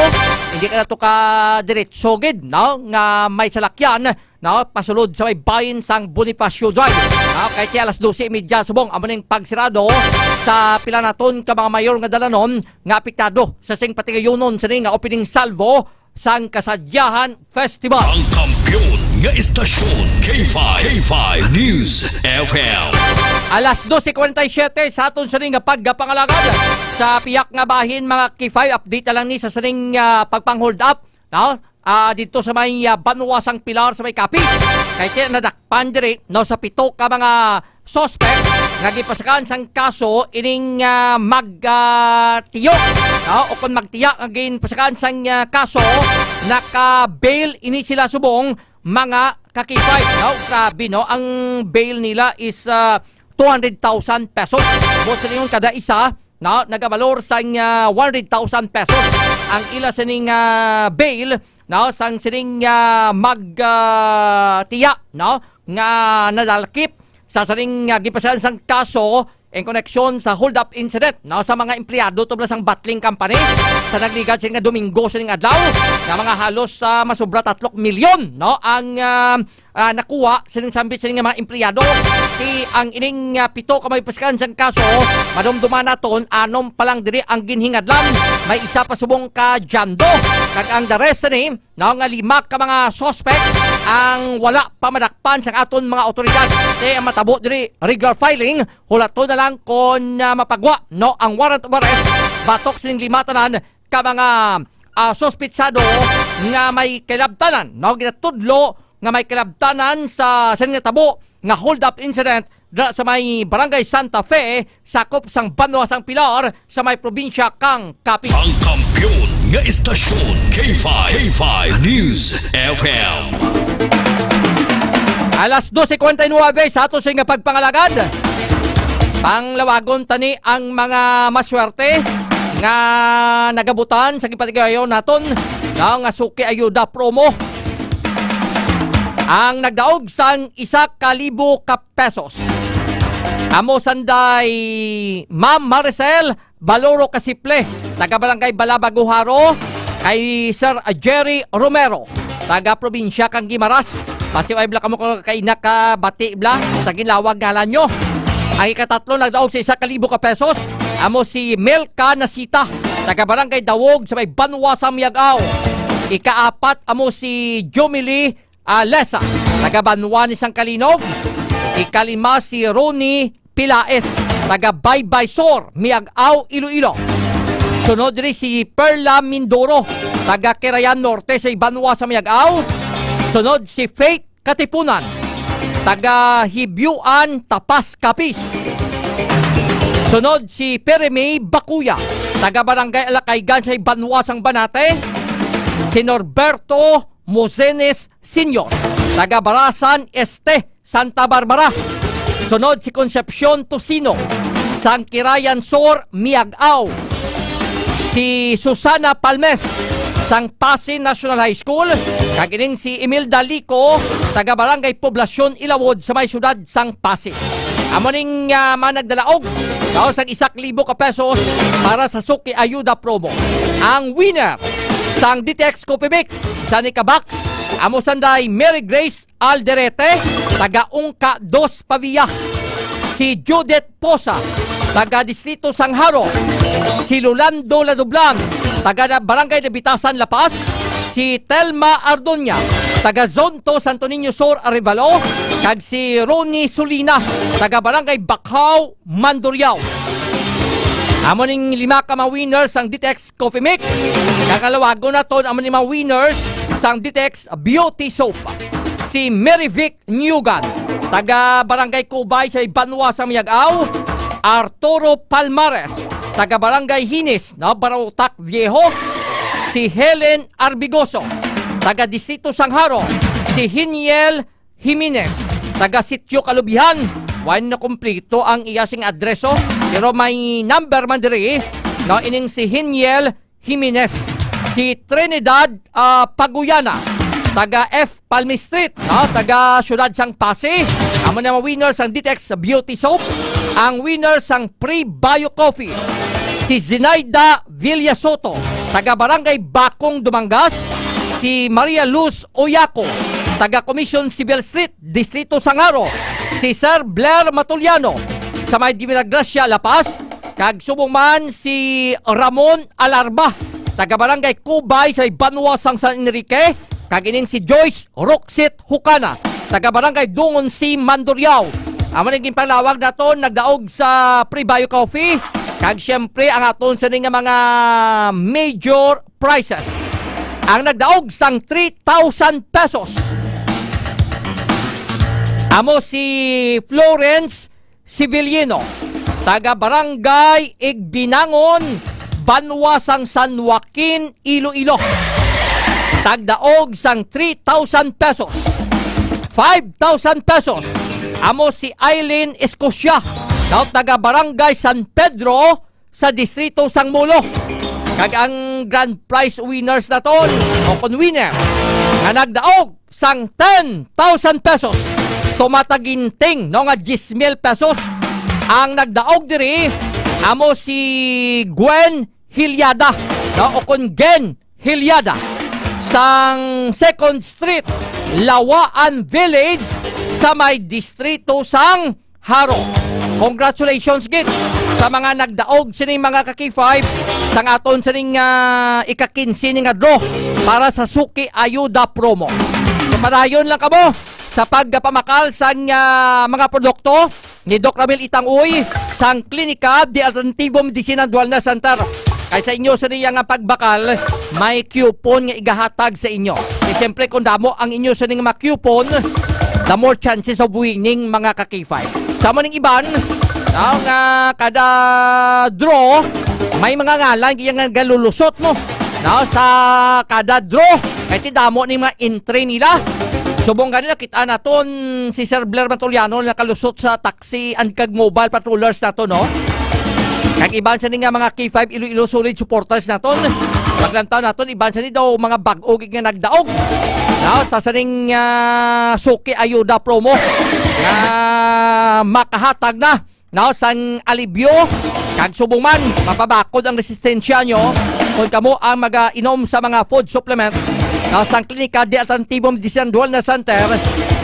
hindi ka na to ka diretso gid no nga may salakyan no pasulod sa may bayin sang Bonifacio Drive no, kay alas 12:30 subong amo ning pagsirado sa pila naton ka mga mayor nga dalanon nga apektado sa sing patigayonon sa ning opening salvo sang Kasadyahan Festival. Ang kampiyon nga istasyon K5 News FM. Alas 12:47 sa aton sa ring pagpangalagad sa piyak nga bahin mga K5 update lang ni sa saning pagpang-hold up no? Dito sa may Banwasang Pilar sa may Kapit. Kaya nadakpan diri no sa pito ka mga suspect nga gipasakan sang kaso ining magtiyo no? O kung magtiya again pasakan sang kaso naka-bail ini sila subong mga ka-K5 no? Grabe no ang bail nila is 200,000 pesos. Boss rin yung kada isa no? Nagabalor sang 100,000 pesos ang ila sining bail no sang sining magtiya no nga nadalkip sa saring gipasahan sang kaso in connection sa hold up incident no sa mga empleyado tubla sang bottling company sa nagligad sing Domingo sining adlaw nga mga halos masobra 3 milyon no ang nakuha sining sambit sining mga empleyado ang ining pito ka may paskan sang kaso madumduman naton anom pa lang diri ang ginhingadlan may isa pa subong ka jando kag ang the rest ni no nga 5 ka mga suspect ang wala pa madakpan sang aton mga otoridad ang matabo diri regular filing hulaton na lang kon mapagwa no ang warrant of arrest batok sining 5 tanan ka mga suspitsado nga may kilabtanan no ginatudlo nga may kilabtanan sa sining tabo nga hold up incident sa may Barangay Santa Fe sakop sang Banwasang Pilar sa may probinsya kang Kapit. Ang kampiyon nga istasyon K5 News FM. Alas 12:49 sa ato nga pagpangalagad. Panglawagon tani ang mga maswerte nga nagabutan sa gipatigayon naton nga suki ayuda promo. Ang nagdaog sang 1,000 ka pesos. Amo sanday Ma'am Maricel Baloro Kasiple, taga Barangay Balabaguharo, kay Sir Jerry Romero, taga probinsya kang Guimaras. Pasiway bla kamo kay nakabati bla sa ginlawag ngalan nyo. Ang ikatatlo nagdaog sa 1,000 ka pesos. Amo si Melka Nasita, taga Barangay Dawog sa may Banwasang Miagaw. Ikaapat amo si Jomili Lesa, taga Banwa ni Sangkalinog. Ikalima si Ronnie Pilaes, taga Baybaysor, Miagaw, Iloilo. Sunod rin si Perla Mindoro, taga Kirayan Norte sa Banwa sa Miagaw. Sunod si Faith Katipunan, taga Hibyuan, Tapas, Kapis. Sunod si Peremay Bakuya, taga Barangay Alakaygan sa Banwasang Banate. Si Norberto Mozenes Sr., taga Barasan Este, Santa Barbara. Sunod si Concepcion Tosino, Sangkirayan Sur, Miagaw. Si Susana Palmes, sang Pasig National High School. Kagining si Imelda Lico, taga Barangay Poblasyon Ilawod sa may syudad sang Pasig. Amo ning managdalaog Daos ang 1,000 ka pesos para sa Suki Ayuda promo. Ang winner sang DTX Coffee Mix, isa ni Kabox, amo sanday Mary Grace Alderete, taga Ungka 2 Pavia. Si Judith Posa, taga Distrito Sangharo. Si Lulando Ladublan, taga Barangay de Bitasan, La Paz. Si Telma Ardonia, taga Zone 2 Santo Niño Sur, Arevalo. Kag si Ronnie Sulina, taga Barangay Bacau, Mandurriao. Amo ning 5 ka mga winners sang DTX Coffee Mix. Kakalawago na to amo ning mga winners sang DTX Beauty Soap. Si Mary Vic Newgan, taga Barangay Kubay sa Banwa sa Miagaw. Arturo Palmares, taga Barangay Hinis, Barautak Viejo. Si Helen Arbigoso, taga Distrito Sangharo. Si Hiniel Jimenez, taga Sitio Kalubihan. Wala na kumpleto ang iyasing adreso, pero may number man diri, no, ining si Hiniel Jimenez. Si Trinidad Paguyana, taga F. Palmi Street, no, taga Syudad Sang Pasig. Amo na mga winners ang DTX Beauty Soap. Ang winners ang Pre-Bio Coffee. Si Zinaida Villasoto, taga Barangay Bakong, Dumangas. Si Maria Luz Oyako, taga Commission Civil Street, Distrito Sangaro. Si Sir Blair Matuliano, sa may Divinagracia, La Paz. Kag subong man si Ramon Alarba, taga Barangay Kubay sa Banwa Sang San Enrique. Kag ining si Joyce Roxit Hukana, taga Barangay Dungon si Mandurriao. Amo naging panglawag naton nagdaog sa Pre-Bio Coffee. Kag syempre ang aton sa nga mga major prizes. Ang nagdaog sang 3,000 pesos. Amo si Florence Civiliano, taga Barangay Igbinangon, Banwa sang San Joaquin, Iloilo. Tagdaog sang 3,000 pesos. 5,000 pesos. Amo si Eileen Escocia, taga Barangay San Pedro sa Distrito Sangmulo. Kag ang grand prize winners na ton, o kon winner, nga nagdaog sang 10,000 pesos. Tumataginting no nga 10,000 pesos. Ang nagdaog diri, amo si Gwen Hilyada, no, o kon Gen Hilyada, sang 2nd Street, Lawaan Village, sa may Distrito Sang Haro. Congratulations gid sa mga nagdaog sining mga kaki-5 sang aton sining ika-15 nga draw para sa Suki Ayuda promo. So padayon lang kamo sa pagpamakal sang mga produkto ni Doc Ramil Itangoy sang Klinika de Alternativo Medicina Wellness Center. Kay sa inyo sa niya nga pagbakal, may coupon nga igahatag sa inyo. E siyempre kung damo ang inyo sa mga coupon, the more chances of winning mga kaki-5. Sama ning iban, nga kada draw, may mga ngalan kaya nga galulusot mo. Sa kada draw, kaya damo ni mga entry nila. Subong ganila kita naton si Sir Blair Matuliano na kalusot sa taxi and kag mobile patrollers nato, no? Kag iban sa nga mga K5 Iloilo solid supporters naton. Paglantaw naton iban sa ni daw mga bag-og nga nagdaog. Sa saning Suki Ayuda promo na makahatag na sang alibyo kag subong man mapabakod ang resistensya nyo kung kamo ang mag-inom sa mga food supplement sang Klinika de Alternativo Medicina Wellness Center,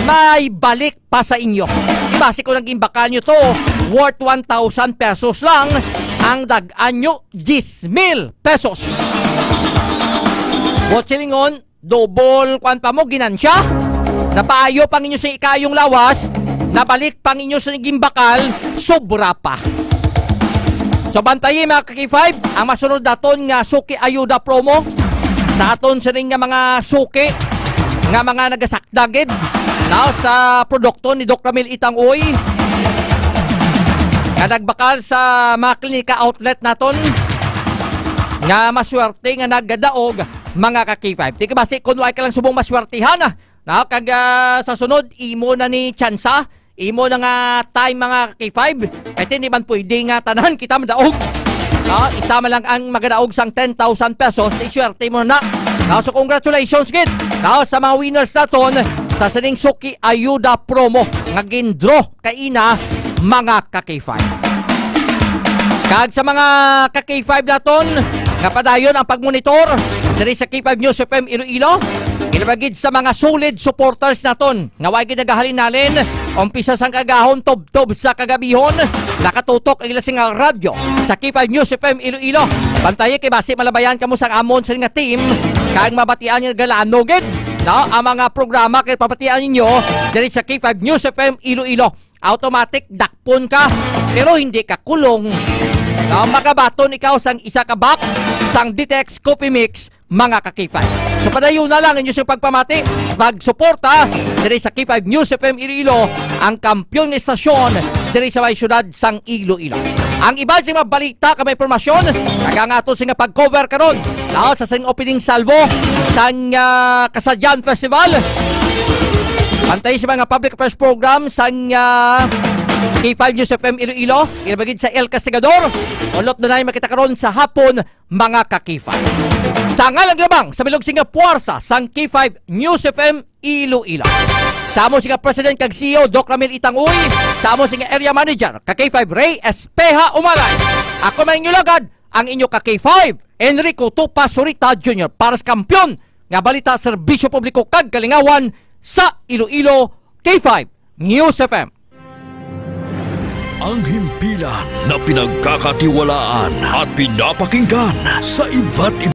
may balik pa sa inyo. Ibase ko nang imbakal nyo to, worth 1,000 pesos lang, ang dagaan nyo 10,000 pesos. What silingon, double kwan pa mo, ginansya. Napaayo pang inyo sa ikayong lawas, nabalik pang inyo sa gimbakal, sobra pa. So bantayin mga kaki-5, ang masunod naton nga Suki Ayuda promo, sa aton sa ring nga mga suki nga mga nagasakdagid sa produkto ni Doc Ramil Itangoy nga nagbakal sa mga klinika outlet naton nga maswerte nga nagadaog mga kaki-5. Tika basi kung ka lang subong maswertihan kag sa sunod imo na ni tsansa, imo na nga time mga kaki-5, kahit hindi man pwede nga tanan kita madaog. Isama lang ang magadaog sang 10,000 pesos, iswerte mo na. So congratulations gid sa mga winners naton sa sining Suki Ayuda promo nga gindro kaina mga kaki-5. Kag sa mga ka-K5 naton, nga padayon ang pagmonitor diri sa K5 News FM Iloilo. Ilabagid sa mga solid supporters naton nga way ginagahalin nalin umpisa sang kagahon tob-tob sa kagabihon nakatutok ang ilasing radyo sa K5 News FM Iloilo. Bantaye kay basi malabayan kamo sa amon sa nga team kag mabatian niya galanogid na ang mga programa kay papatian ninyo diri sa K5 News FM Iloilo. Automatic dakpon ka pero hindi ka kulong. Makabaton ikaw sang isa ka box sang Ditex Coffee Mix mga ka-K5. So padayon na lang inyo sa pagpamati, magsuporta diri sa K5 News FM Iloilo, ang kampyon na estasyon diri sa may syudad sang Iloilo. Ang iba sa mga balita ka may impormasyon, kagangato sa nga pag-cover karon sa sang opening salvo sang Kasadyan Festival. Pantay sa mga public affairs program sang K5 News FM Iloilo, ilabagid sa El Castigador. Ulot na makita karon sa hapon mga ka-K5. Sa ngalang labang sa bilog singa puwersa sang K5 News FM Iloilo. Sa amo singa President kag CEO Doc Ramil Itangoy, sa amo singa Area Manager ka-K5 Ray Espeja Umalay. Ako man inyo lagad ang inyo ka-K5 Enrico Tupa Surita Jr. para sa kampyon nga balita serbisyo publiko kag kalingawan sa Iloilo. K5 News FM. Ang himpilan na pinagkakatiwalaan at pinapakinggan sa iba't